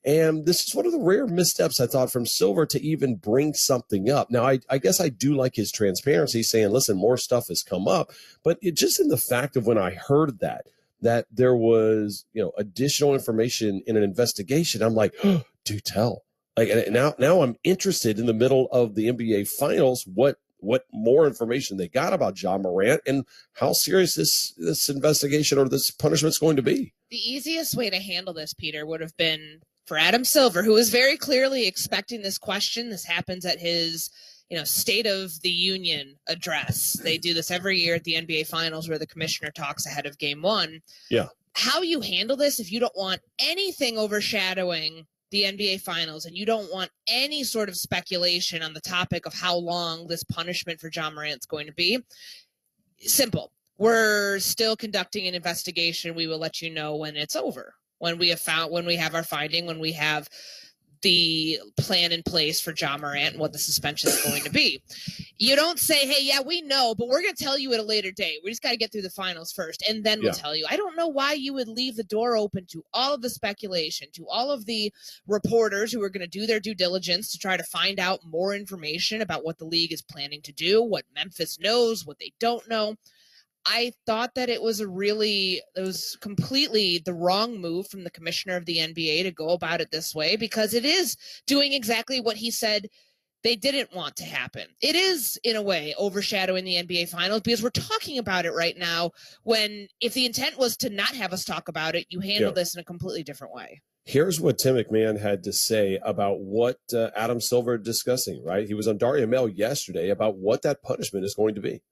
And this is one of the rare missteps, I thought, from Silver to even bring something up. Now, I guess I do like his transparency, saying, listen, more stuff has come up. But just in the fact of when I heard that there was, additional information in an investigation, I'm like, oh, do tell. Like, now I'm interested in the middle of the NBA Finals, what more information they got about Ja Morant and how serious this investigation or this punishment is going to be. The easiest way to handle this, Peter, would have been for Adam Silver, who is very clearly expecting this question. This happens at his, State of the Union address. They do this every year at the NBA Finals where the commissioner talks ahead of Game 1. Yeah. How you handle this if you don't want anything overshadowing the NBA Finals and you don't want any sort of speculation on the topic of how long this punishment for Ja Morant is going to be? Simple. We're still conducting an investigation. We will let you know when it's over. When we have our finding, when we have the plan in place for Ja Morant and what the suspension is going to be. You don't say, hey, yeah, we know, but we're going to tell you at a later date. We just got to get through the finals first, and then we'll tell you. I don't know why you would leave the door open to all of the speculation, to all of the reporters who are going to do their due diligence to try to find out more information about what the league is planning to do, what Memphis knows, what they don't know. I thought that it was completely the wrong move from the commissioner of the NBA to go about it this way, because it is doing exactly what he said they didn't want to happen. It is, in a way, overshadowing the NBA Finals because we're talking about it right now when if the intent was to not have us talk about it, you handle this in a completely different way. Here's what Tim McMahon had to say about what Adam Silver discussing, right? He was on Daria Mel yesterday about what that punishment is going to be.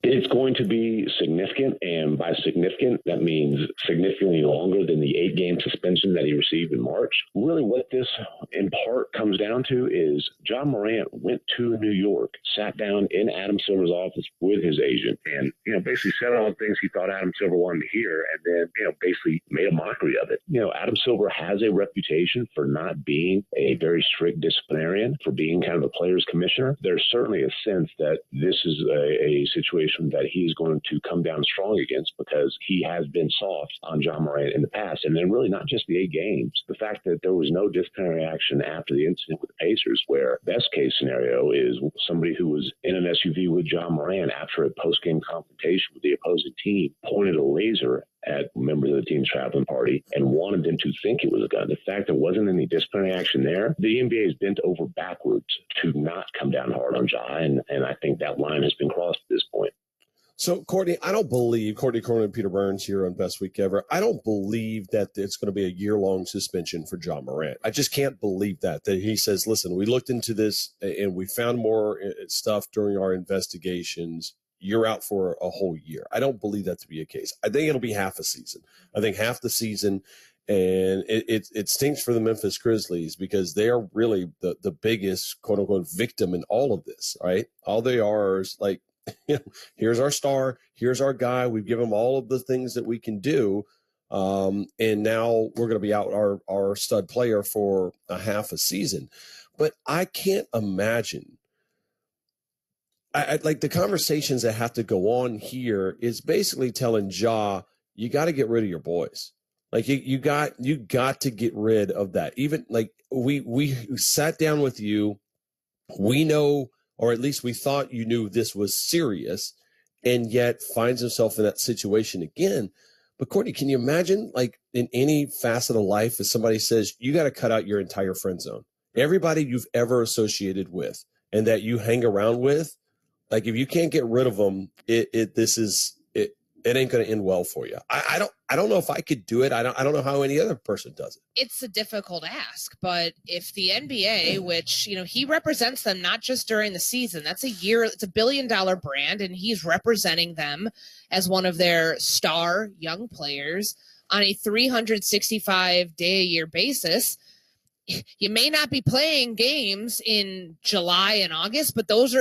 It's going to be significant, and by significant, that means significantly longer than the 8-game suspension that he received in March. Really what this in part comes down to is John Morant went to New York, sat down in Adam Silver's office with his agent, and, basically said all the things he thought Adam Silver wanted to hear, and then, basically made a mockery of it. Adam Silver has a reputation for not being a very strict disciplinarian, for being kind of a player's commissioner. There's certainly a sense that this is a situation that he's going to come down strong against, because he has been soft on John Morant in the past. And then really not just the 8 games, the fact that there was no disciplinary action after the incident with the Pacers, where best case scenario is somebody who was in an SUV with John Morant after a post-game confrontation with the opposing team pointed a laser at members of the team's traveling party and wanted them to think it was a gun. The fact there wasn't any disciplinary action there, the NBA has bent over backwards to not come down hard on Ja, and I think that line has been crossed at this point. So, Courtney, I don't believe, Courtney Cronin and Peter Burns here on Best Week Ever, I don't believe that it's going to be a year-long suspension for John Morant. I just can't believe that he says, listen, we looked into this and we found more stuff during our investigations. You're out for a whole year. I don't believe that to be a case. I think it'll be half a season. I think half the season, and it stinks for the Memphis Grizzlies because they are really the biggest, quote-unquote, victim in all of this, right? All they are is like, here's our star, here's our guy. We've given him all of the things that we can do. And now we're going to be out our stud player for a half a season. But I can't imagine. I like the conversations that have to go on here is basically telling Ja, you got to get rid of your boys. Like you got to get rid of that. Even like we sat down with you. We know, or at least we thought you knew this was serious, and yet finds himself in that situation again. But Courtney, can you imagine, like in any facet of life, if somebody says, you got to cut out your entire friend zone, everybody you've ever associated with and that you hang around with, like if you can't get rid of them, it ain't going to end well for you. I don't know if I could do it. I don't know how any other person does it. It's a difficult ask, but if the NBA, which, he represents them not just during the season, it's a $1 billion brand, and he's representing them as one of their star young players on a 365-day-a-year basis. You may not be playing games in July and August, but those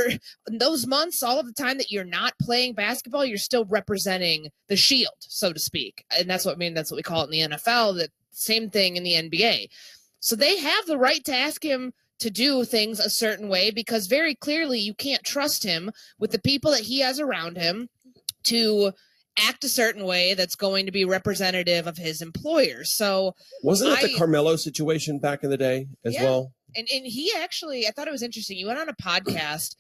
months, all of the time that you're not playing basketball, you're still representing the shield, so to speak. And that's what we call it in the NFL, the same thing in the NBA. So they have the right to ask him to do things a certain way, because very clearly you can't trust him with the people that he has around him to act a certain way that's going to be representative of his employer. So wasn't it the Carmelo situation back in the day as well? And he actually, I thought it was interesting. He went on a podcast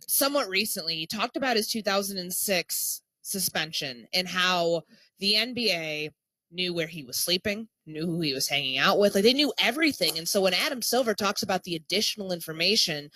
somewhat recently. He talked about his 2006 suspension and how the NBA knew where he was sleeping, knew who he was hanging out with. Like, they knew everything. And so when Adam Silver talks about the additional information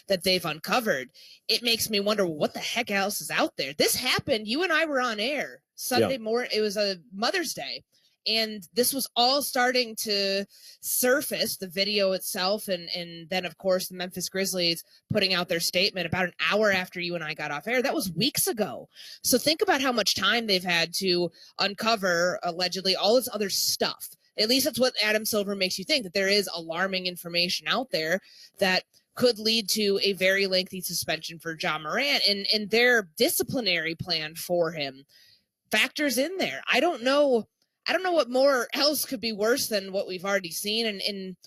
that they've uncovered, it makes me wonder what the heck else is out there. This happened. You and I were on air Sunday morning. It was a Mother's Day. And this was all starting to surface, the video itself. And then, of course, the Memphis Grizzlies putting out their statement about an hour after you and I got off air. That was weeks ago. So think about how much time they've had to uncover, allegedly, all this other stuff. At least that's what Adam Silver makes you think, that there is alarming information out there that could lead to a very lengthy suspension for John Morant. And their disciplinary plan for him factors in there. I don't know what more else could be worse than what we've already seen. And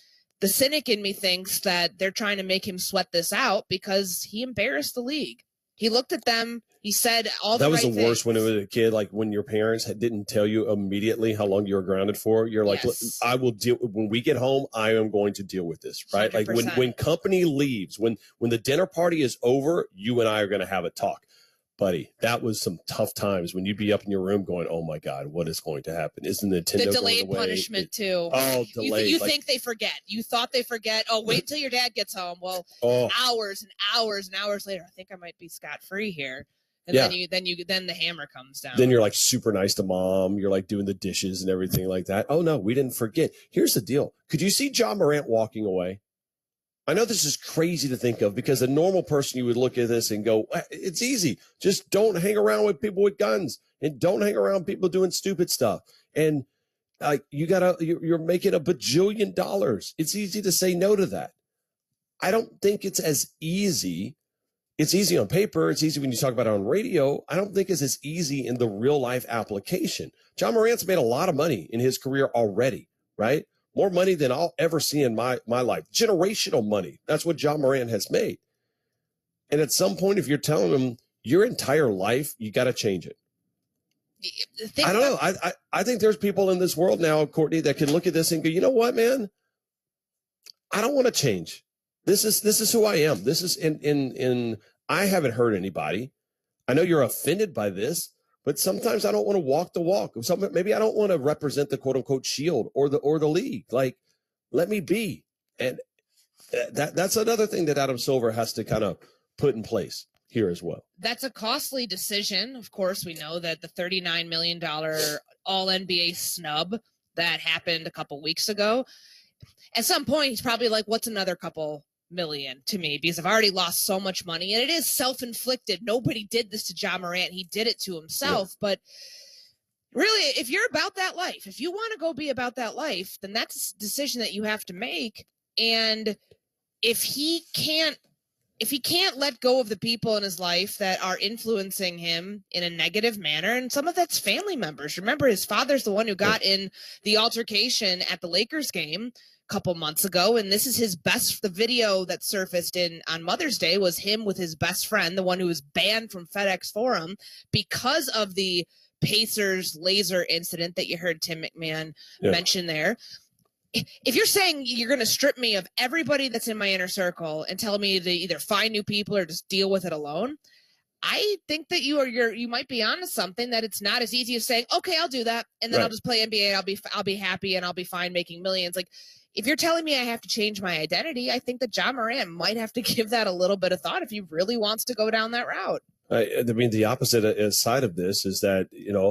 the cynic in me thinks that they're trying to make him sweat this out because he embarrassed the league. He looked at them. He said all the right things. That was the worst when it was a kid, like when your parents didn't tell you immediately how long you were grounded for. You're like, yes. I will deal. When we get home, I am going to deal with this, right? 100%. Like when company leaves, when the dinner party is over, you and I are going to have a talk. Buddy, that was some tough times when you'd be up in your room going, oh, my God, what is going to happen? Isn't Nintendo the delayed punishment, too. Oh, delayed. You think they forget. You thought they forget. Oh, wait till your dad gets home. Well, hours and hours and hours later, I think I might be scot-free here. And then the hammer comes down. Then you're like super nice to mom. You're like doing the dishes and everything like that. Oh, no, we didn't forget. Here's the deal. Could you see John Morant walking away? I know this is crazy to think of because a normal person, you would look at this and go, it's easy. Just don't hang around with people with guns and don't hang around people doing stupid stuff. And you're making $1 bajillion. It's easy to say no to that. I don't think it's as easy. It's easy on paper. It's easy when you talk about it on radio. I don't think it's as easy in the real life application. John Morant's made a lot of money in his career already, right? More money than I'll ever see in my life. Generational money. That's what John Morant has made. And at some point, if you're telling him your entire life, you got to change it. I don't know. I think there's people in this world now, Courtney, that can look at this and go, you know what, man? I don't want to change. This is who I am. This is in I haven't hurt anybody. I know you're offended by this, but sometimes I don't want to walk the walk. Maybe I don't want to represent the quote unquote shield or the league. Like, let me be. And that's another thing that Adam Silver has to kind of put in place here as well. That's a costly decision. Of course, we know that the $39 million All-NBA snub that happened a couple weeks ago, at some point, he's probably like, what's another couple million to me? Because I've already lost so much money. And it is self-inflicted. Nobody did this to John Morant. He did it to himself. Yeah. But really, if you're about that life, if you want to go be about that life, then that's a decision that you have to make. And if he can't let go of the people in his life that are influencing him in a negative manner, and some of that's family members. Remember, his father's the one who got in the altercation at the Lakers game a couple months ago, and this is the video that surfaced on Mother's Day was him with his best friend, the one who was banned from FedEx Forum because of the Pacers laser incident that you heard Tim McMahon mention there. If you're saying you're going to strip me of everybody that's in my inner circle and tell me to either find new people or just deal with it alone, I think that you might be onto something, that it's not as easy as saying, okay, I'll do that, and then I'll just play NBA. I'll be happy and I'll be fine making millions. Like, if you're telling me I have to change my identity, I think that John Morant might have to give that a little bit of thought if he really wants to go down that route. I mean, the opposite side of this is that,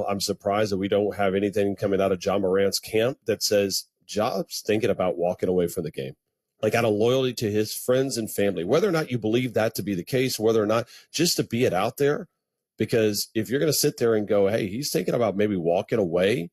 I'm surprised that we don't have anything coming out of John Morant's camp that says John's thinking about walking away from the game, like out of loyalty to his friends and family, whether or not you believe that to be the case, whether or not, just to be it out there. Because if you're going to sit there and go, hey, he's thinking about maybe walking away,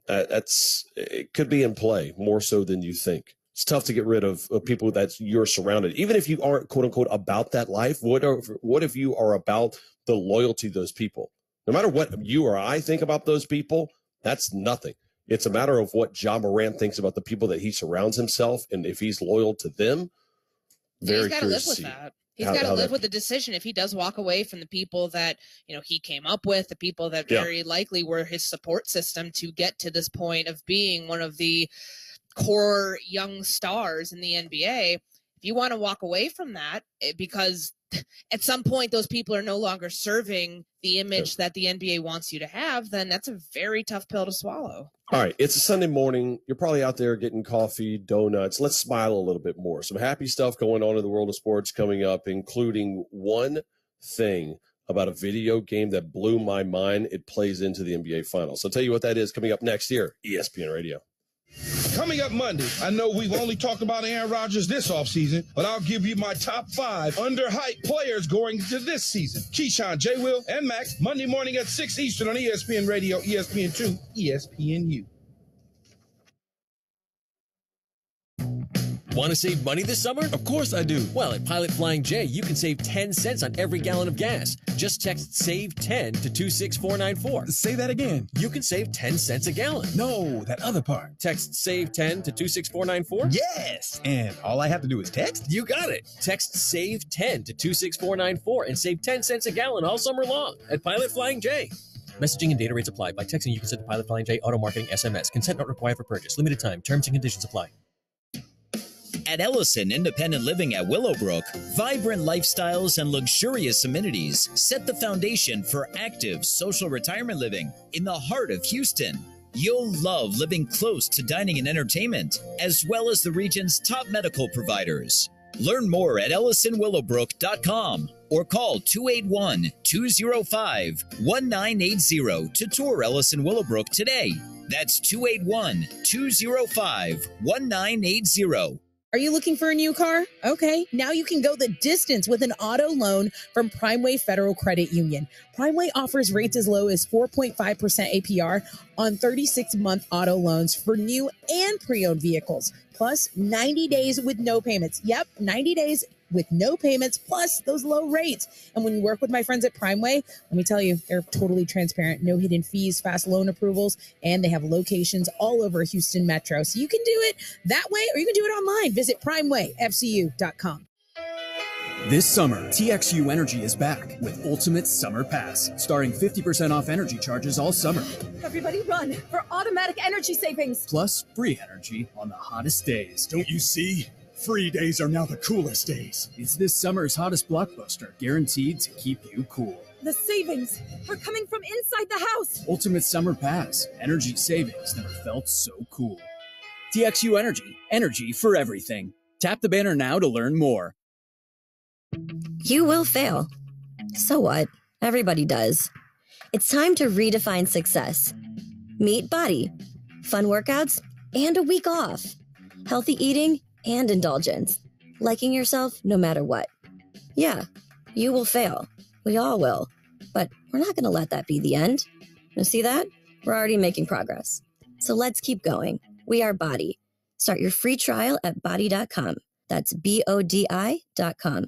it could be in play more so than you think. It's tough to get rid of people that you're surrounded, even if you aren't quote unquote about that life. What if you are about the loyalty to those people? No matter what you or I think about those people, that's nothing. It's a matter of what John Morant thinks about the people that he surrounds himself, and if he's loyal to them. Very he's got to live with that. He's got to live with the decision if he does walk away from the people that he came up with, the people that very likely were his support system to get to this point of being one of the core young stars in the NBA. If you want to walk away from that, because at some point those people are no longer serving the image that the NBA wants you to have, then that's a very tough pill to swallow. All right, it's a Sunday morning. You're probably out there getting coffee, donuts. Let's smile a little bit more. Some happy stuff going on in the world of sports coming up, including one thing about a video game that blew my mind. It plays into the NBA Finals. I'll tell you what that is coming up next here, ESPN Radio. Coming up Monday, I know we've only talked about Aaron Rodgers this offseason, but I'll give you my top 5 underhyped players going into this season. Keyshawn, J. Will, and Max, Monday morning at 6 Eastern on ESPN Radio, ESPN2, ESPNU. Want to save money this summer? Of course I do. Well, at Pilot Flying J, you can save 10 cents on every gallon of gas. Just text SAVE10 to 26494. Say that again. You can save 10 cents a gallon. No, that other part. Text SAVE10 to 26494. Yes! And all I have to do is text? You got it. Text SAVE10 to 26494 and save 10 cents a gallon all summer long at Pilot Flying J. Messaging and data rates apply. By texting, you consent to Pilot Flying J auto marketing SMS. Consent not required for purchase. Limited time. Terms and conditions apply. At Ellison Independent Living at Willowbrook, vibrant lifestyles and luxurious amenities set the foundation for active social retirement living in the heart of Houston. You'll love living close to dining and entertainment, as well as the region's top medical providers. Learn more at ellisonwillowbrook.com or call 281-205-1980 to tour Ellison Willowbrook today. That's 281-205-1980. Are you looking for a new car? Okay, now you can go the distance with an auto loan from Primeway Federal Credit Union. Primeway offers rates as low as 4.5% APR on 36-month auto loans for new and pre-owned vehicles, plus 90 days with no payments. Yep, 90 days with no payments, plus those low rates. And when you work with my friends at Primeway, let me tell you, they're totally transparent. No hidden fees, fast loan approvals, and they have locations all over Houston Metro. So you can do it that way, or you can do it online. Visit primewayfcu.com. This summer, TXU Energy is back with Ultimate Summer Pass, starting 50% off energy charges all summer. Everybody run for automatic energy savings. Plus free energy on the hottest days. Don't you see? Free days are now the coolest days. It's this summer's hottest blockbuster, guaranteed to keep you cool. The savings are coming from inside the house. Ultimate Summer Pass. Energy savings never felt so cool. TXU Energy. Energy for everything. Tap the banner now to learn more. You will fail. So what? Everybody does. It's time to redefine success. Meet Body. Fun workouts and a week off. Healthy eating and indulgence. Liking yourself no matter what. Yeah, you will fail. We all will. But we're not going to let that be the end. You see that? We're already making progress. So let's keep going. We are Body. Start your free trial at body.com. That's BODI.com.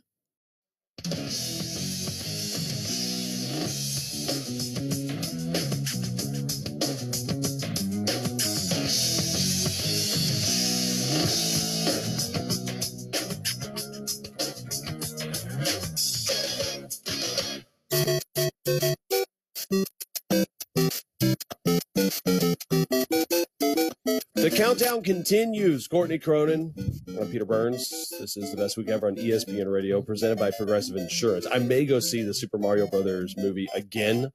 The countdown continues. Courtney Cronin, I'm Peter Burns. This is the best week ever on ESPN Radio, presented by Progressive Insurance. I may go see the Super Mario Brothers movie again.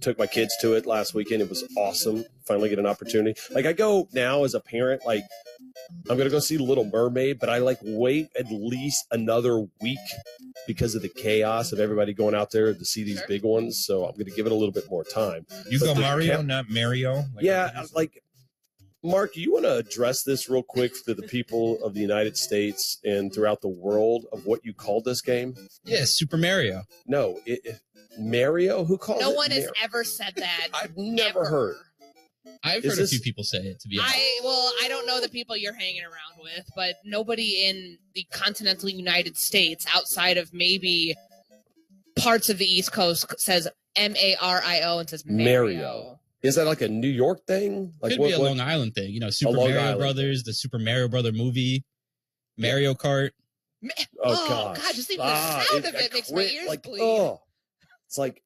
Took my kids to it last weekend. It was awesome. Finally get an opportunity. Like, I go now as a parent, like, I'm going to go see Little Mermaid, but I wait at least another week because of the chaos of everybody going out there to see these big ones. So I'm going to give it a little bit more time. You go Mario, not Mario? Mark, you want to address this real quick to the people of the United States and throughout the world of what you called this game? Yeah, Super Mario. No, Mario? Who called it? No one Mario? has ever said that. I've never heard. I've heard a few people say it, to be honest. I don't know the people you're hanging around with, but nobody in the continental United States outside of maybe parts of the East Coast says Mario and says Mario. Is that like a New York thing? Could be a Long Island thing. You know, Super Mario Brothers, the Super Mario Brother movie, Mario Kart. God, just even the sound of it makes my ears bleed. It's like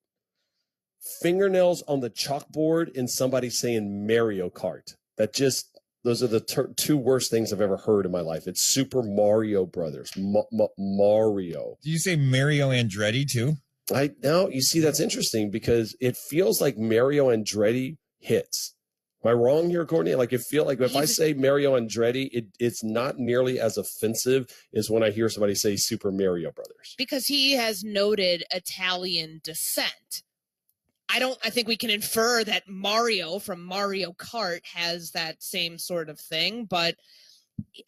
fingernails on the chalkboard and somebody saying Mario Kart. Those are the two worst things I've ever heard in my life. It's Super Mario Brothers. Mario. Do you say Mario Andretti too? You see, that's interesting because it feels like Mario Andretti hits. Am I wrong here, Courtney? If I say Mario Andretti, it's not nearly as offensive as when I hear somebody say Super Mario Brothers. Because he has noted Italian descent. I think we can infer that Mario from Mario Kart has that same sort of thing, but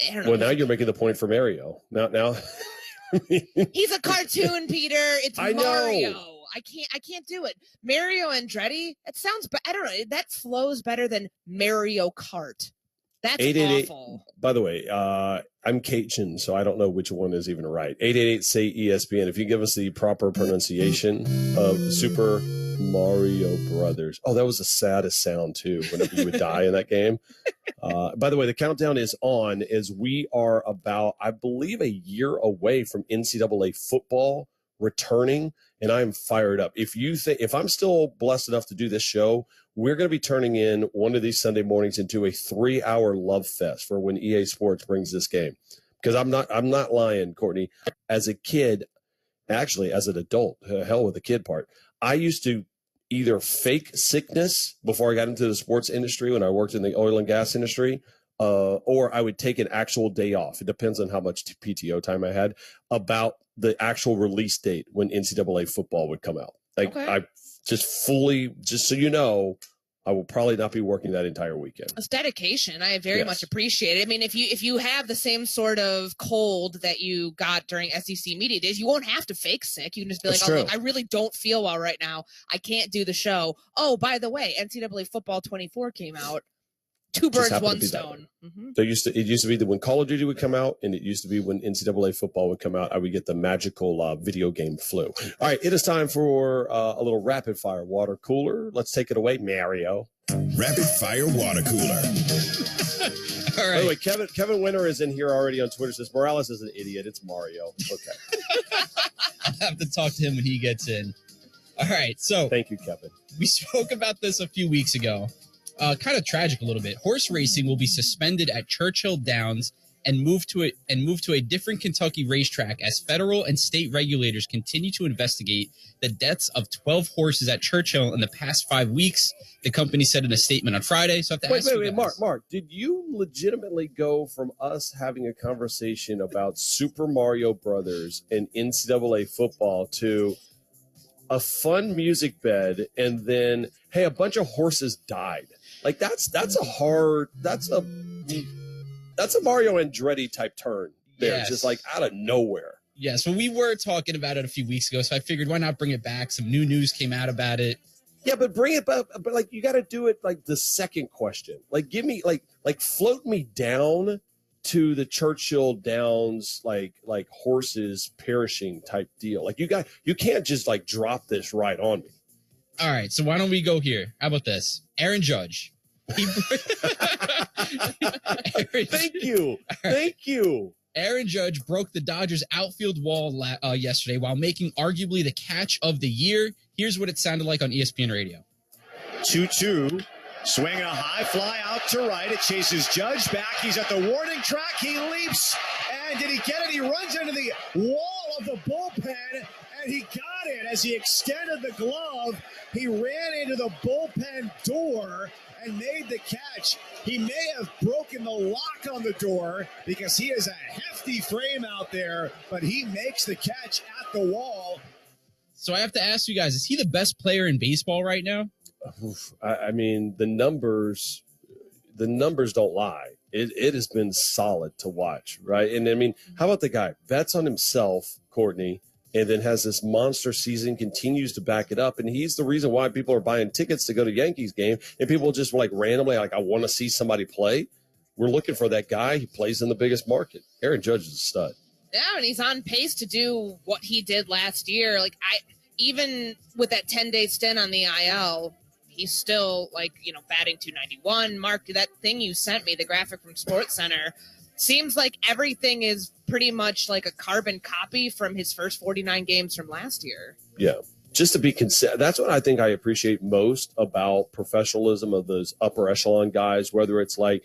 I don't know. Well, now you're making the point for Mario. Now. He's a cartoon, Peter. It's Mario. I can't do it. Mario Andretti. It sounds, I don't know. That flows better than Mario Kart. That's awful. By the way, I'm Cajun, so I don't know which one is even right. 888 say ESPN. If you give us the proper pronunciation of Super Mario Brothers. Oh, that was the saddest sound too. Whenever you would die in that game. By the way, the countdown is on as we are about, I believe, a year away from NCAA football returning, and I'm fired up. If I'm still blessed enough to do this show, we're going to be turning in one of these Sunday mornings into a 3-hour love fest for when EA Sports brings this game. Because I'm not lying, Courtney. As a kid, actually as an adult, hell with the kid part, I used to either fake sickness before I got into the sports industry when I worked in the oil and gas industry, or I would take an actual day off. It depends on how much PTO time I had about the actual release date when NCAA football would come out. I just so you know, I will probably not be working that entire weekend. It's dedication. I very much appreciate it. I mean, if you have the same sort of cold that you got during SEC Media Days, you won't have to fake sick. You can just be like, look, I really don't feel well right now. I can't do the show. Oh, by the way, NCAA Football 24 came out. Two birds, one stone. So it used to be that when Call of Duty would come out, and it used to be when NCAA football would come out, I would get the magical video game flu. All right, it is time for a little rapid fire water cooler. Let's take it away, Mario. Rapid fire water cooler. All right. By the way, Kevin Winter is in here already on Twitter. Says Morales is an idiot. It's Mario. Okay. I'll have to talk to him when he gets in. All right. So thank you, Kevin. We spoke about this a few weeks ago. Kind of tragic a little bit. Horse racing will be suspended at Churchill Downs and move to a different Kentucky racetrack as federal and state regulators continue to investigate the deaths of 12 horses at Churchill in the past 5 weeks. The company said in a statement on Friday. So I have to ask you guys. Mark, did you legitimately go from us having a conversation about Super Mario Brothers and NCAA football to a fun music bed and then, hey, a bunch of horses died? Like that's a Mario Andretti type turn there. Yes. Just like out of nowhere. Yeah, so we were talking about it a few weeks ago, so I figured why not bring it back? Some new news came out about it. Yeah, but bring it back. But like you got to do it like the second question. Like give me like float me down to the Churchill Downs like horses perishing type deal. Like you can't just like drop this right on me. All right, so why don't we go here? How about this? Aaron Judge. Thank you. Aaron Judge broke the Dodgers outfield wall yesterday while making arguably the catch of the year. Here's what it sounded like on ESPN Radio. 2-2. Swinging a high fly out to right. It chases Judge back. He's at the warning track. He leaps. And did he get it? He runs into the wall of the bullpen. And he got it as he extended the glove. He ran into the bullpen door and made the catch. He may have broken the lock on the door because he has a hefty frame out there, but he makes the catch at the wall. So I have to ask you guys, is he the best player in baseball right now? I mean, the numbers don't lie. It has been solid to watch, right? And I mean, how about the guy bets on himself, Courtney, and then has this monster season, continues to back it up. And he's the reason why people are buying tickets to go to Yankees game. And people just like randomly, like, I want to see somebody play. We're looking for that guy. He plays in the biggest market. Aaron Judge is a stud. Yeah, and he's on pace to do what he did last year. Like even with that 10-day stint on the IL, he's still batting 291. Mark, that thing you sent me, the graphic from SportsCenter, seems like everything is pretty much like a carbon copy from his first 49 games from last year. Yeah. Just to be that's what I think I appreciate most about professionalism of those upper echelon guys, whether it's like,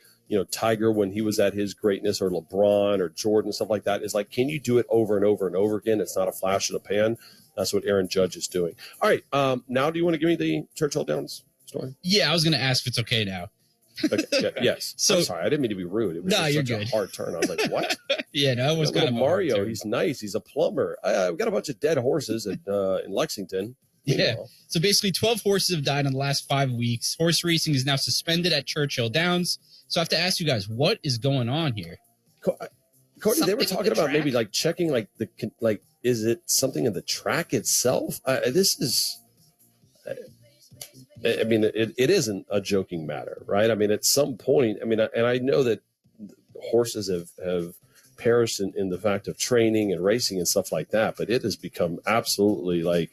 Tiger when he was at his greatness or LeBron or Jordan, stuff like that, is like, can you do it over and over and over again? It's not a flash in the pan. That's what Aaron Judge is doing. All right. Now, do you want to give me the Churchill Downs story? Yeah, I was going to ask if it's okay now. Okay, yes. So, I'm sorry, I didn't mean to be rude. It was you're such good. a hard turn. I was like, what? Yeah, no, it was kind of Mario. hard He's nice. He's a plumber. We've got a bunch of dead horses in Lexington. Yeah. So basically 12 horses have died in the last 5 weeks. Horse racing is now suspended at Churchill Downs. So I have to ask you guys, what is going on here? Courtney, they were talking about maybe like checking is it something in the track itself? This is... I mean, it isn't a joking matter, right? I mean, at some point, and I know that horses have perished in the fact of training and racing and stuff like that, but it has become absolutely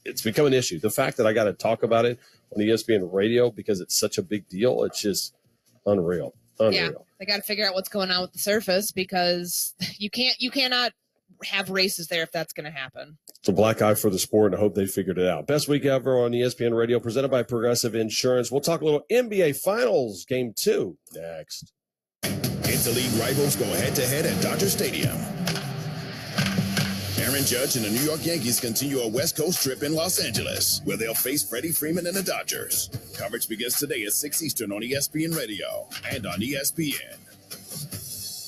it's become an issue. The fact that I got to talk about it on ESPN radio because it's such a big deal, it's just unreal. Yeah, they got to figure out what's going on with the surface because you cannot have races there if that's going to happen. It's a black eye for the sport, and I hope they figured it out. Best week ever on ESPN Radio, presented by Progressive Insurance. We'll talk a little NBA Finals Game 2 next. Interleague rivals go head-to-head at Dodger Stadium. Aaron Judge and the New York Yankees continue a West Coast trip in Los Angeles, where they'll face Freddie Freeman and the Dodgers. Coverage begins today at 6 Eastern on ESPN Radio and on ESPN.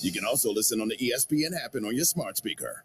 You can also listen on the ESPN app and on your smart speaker.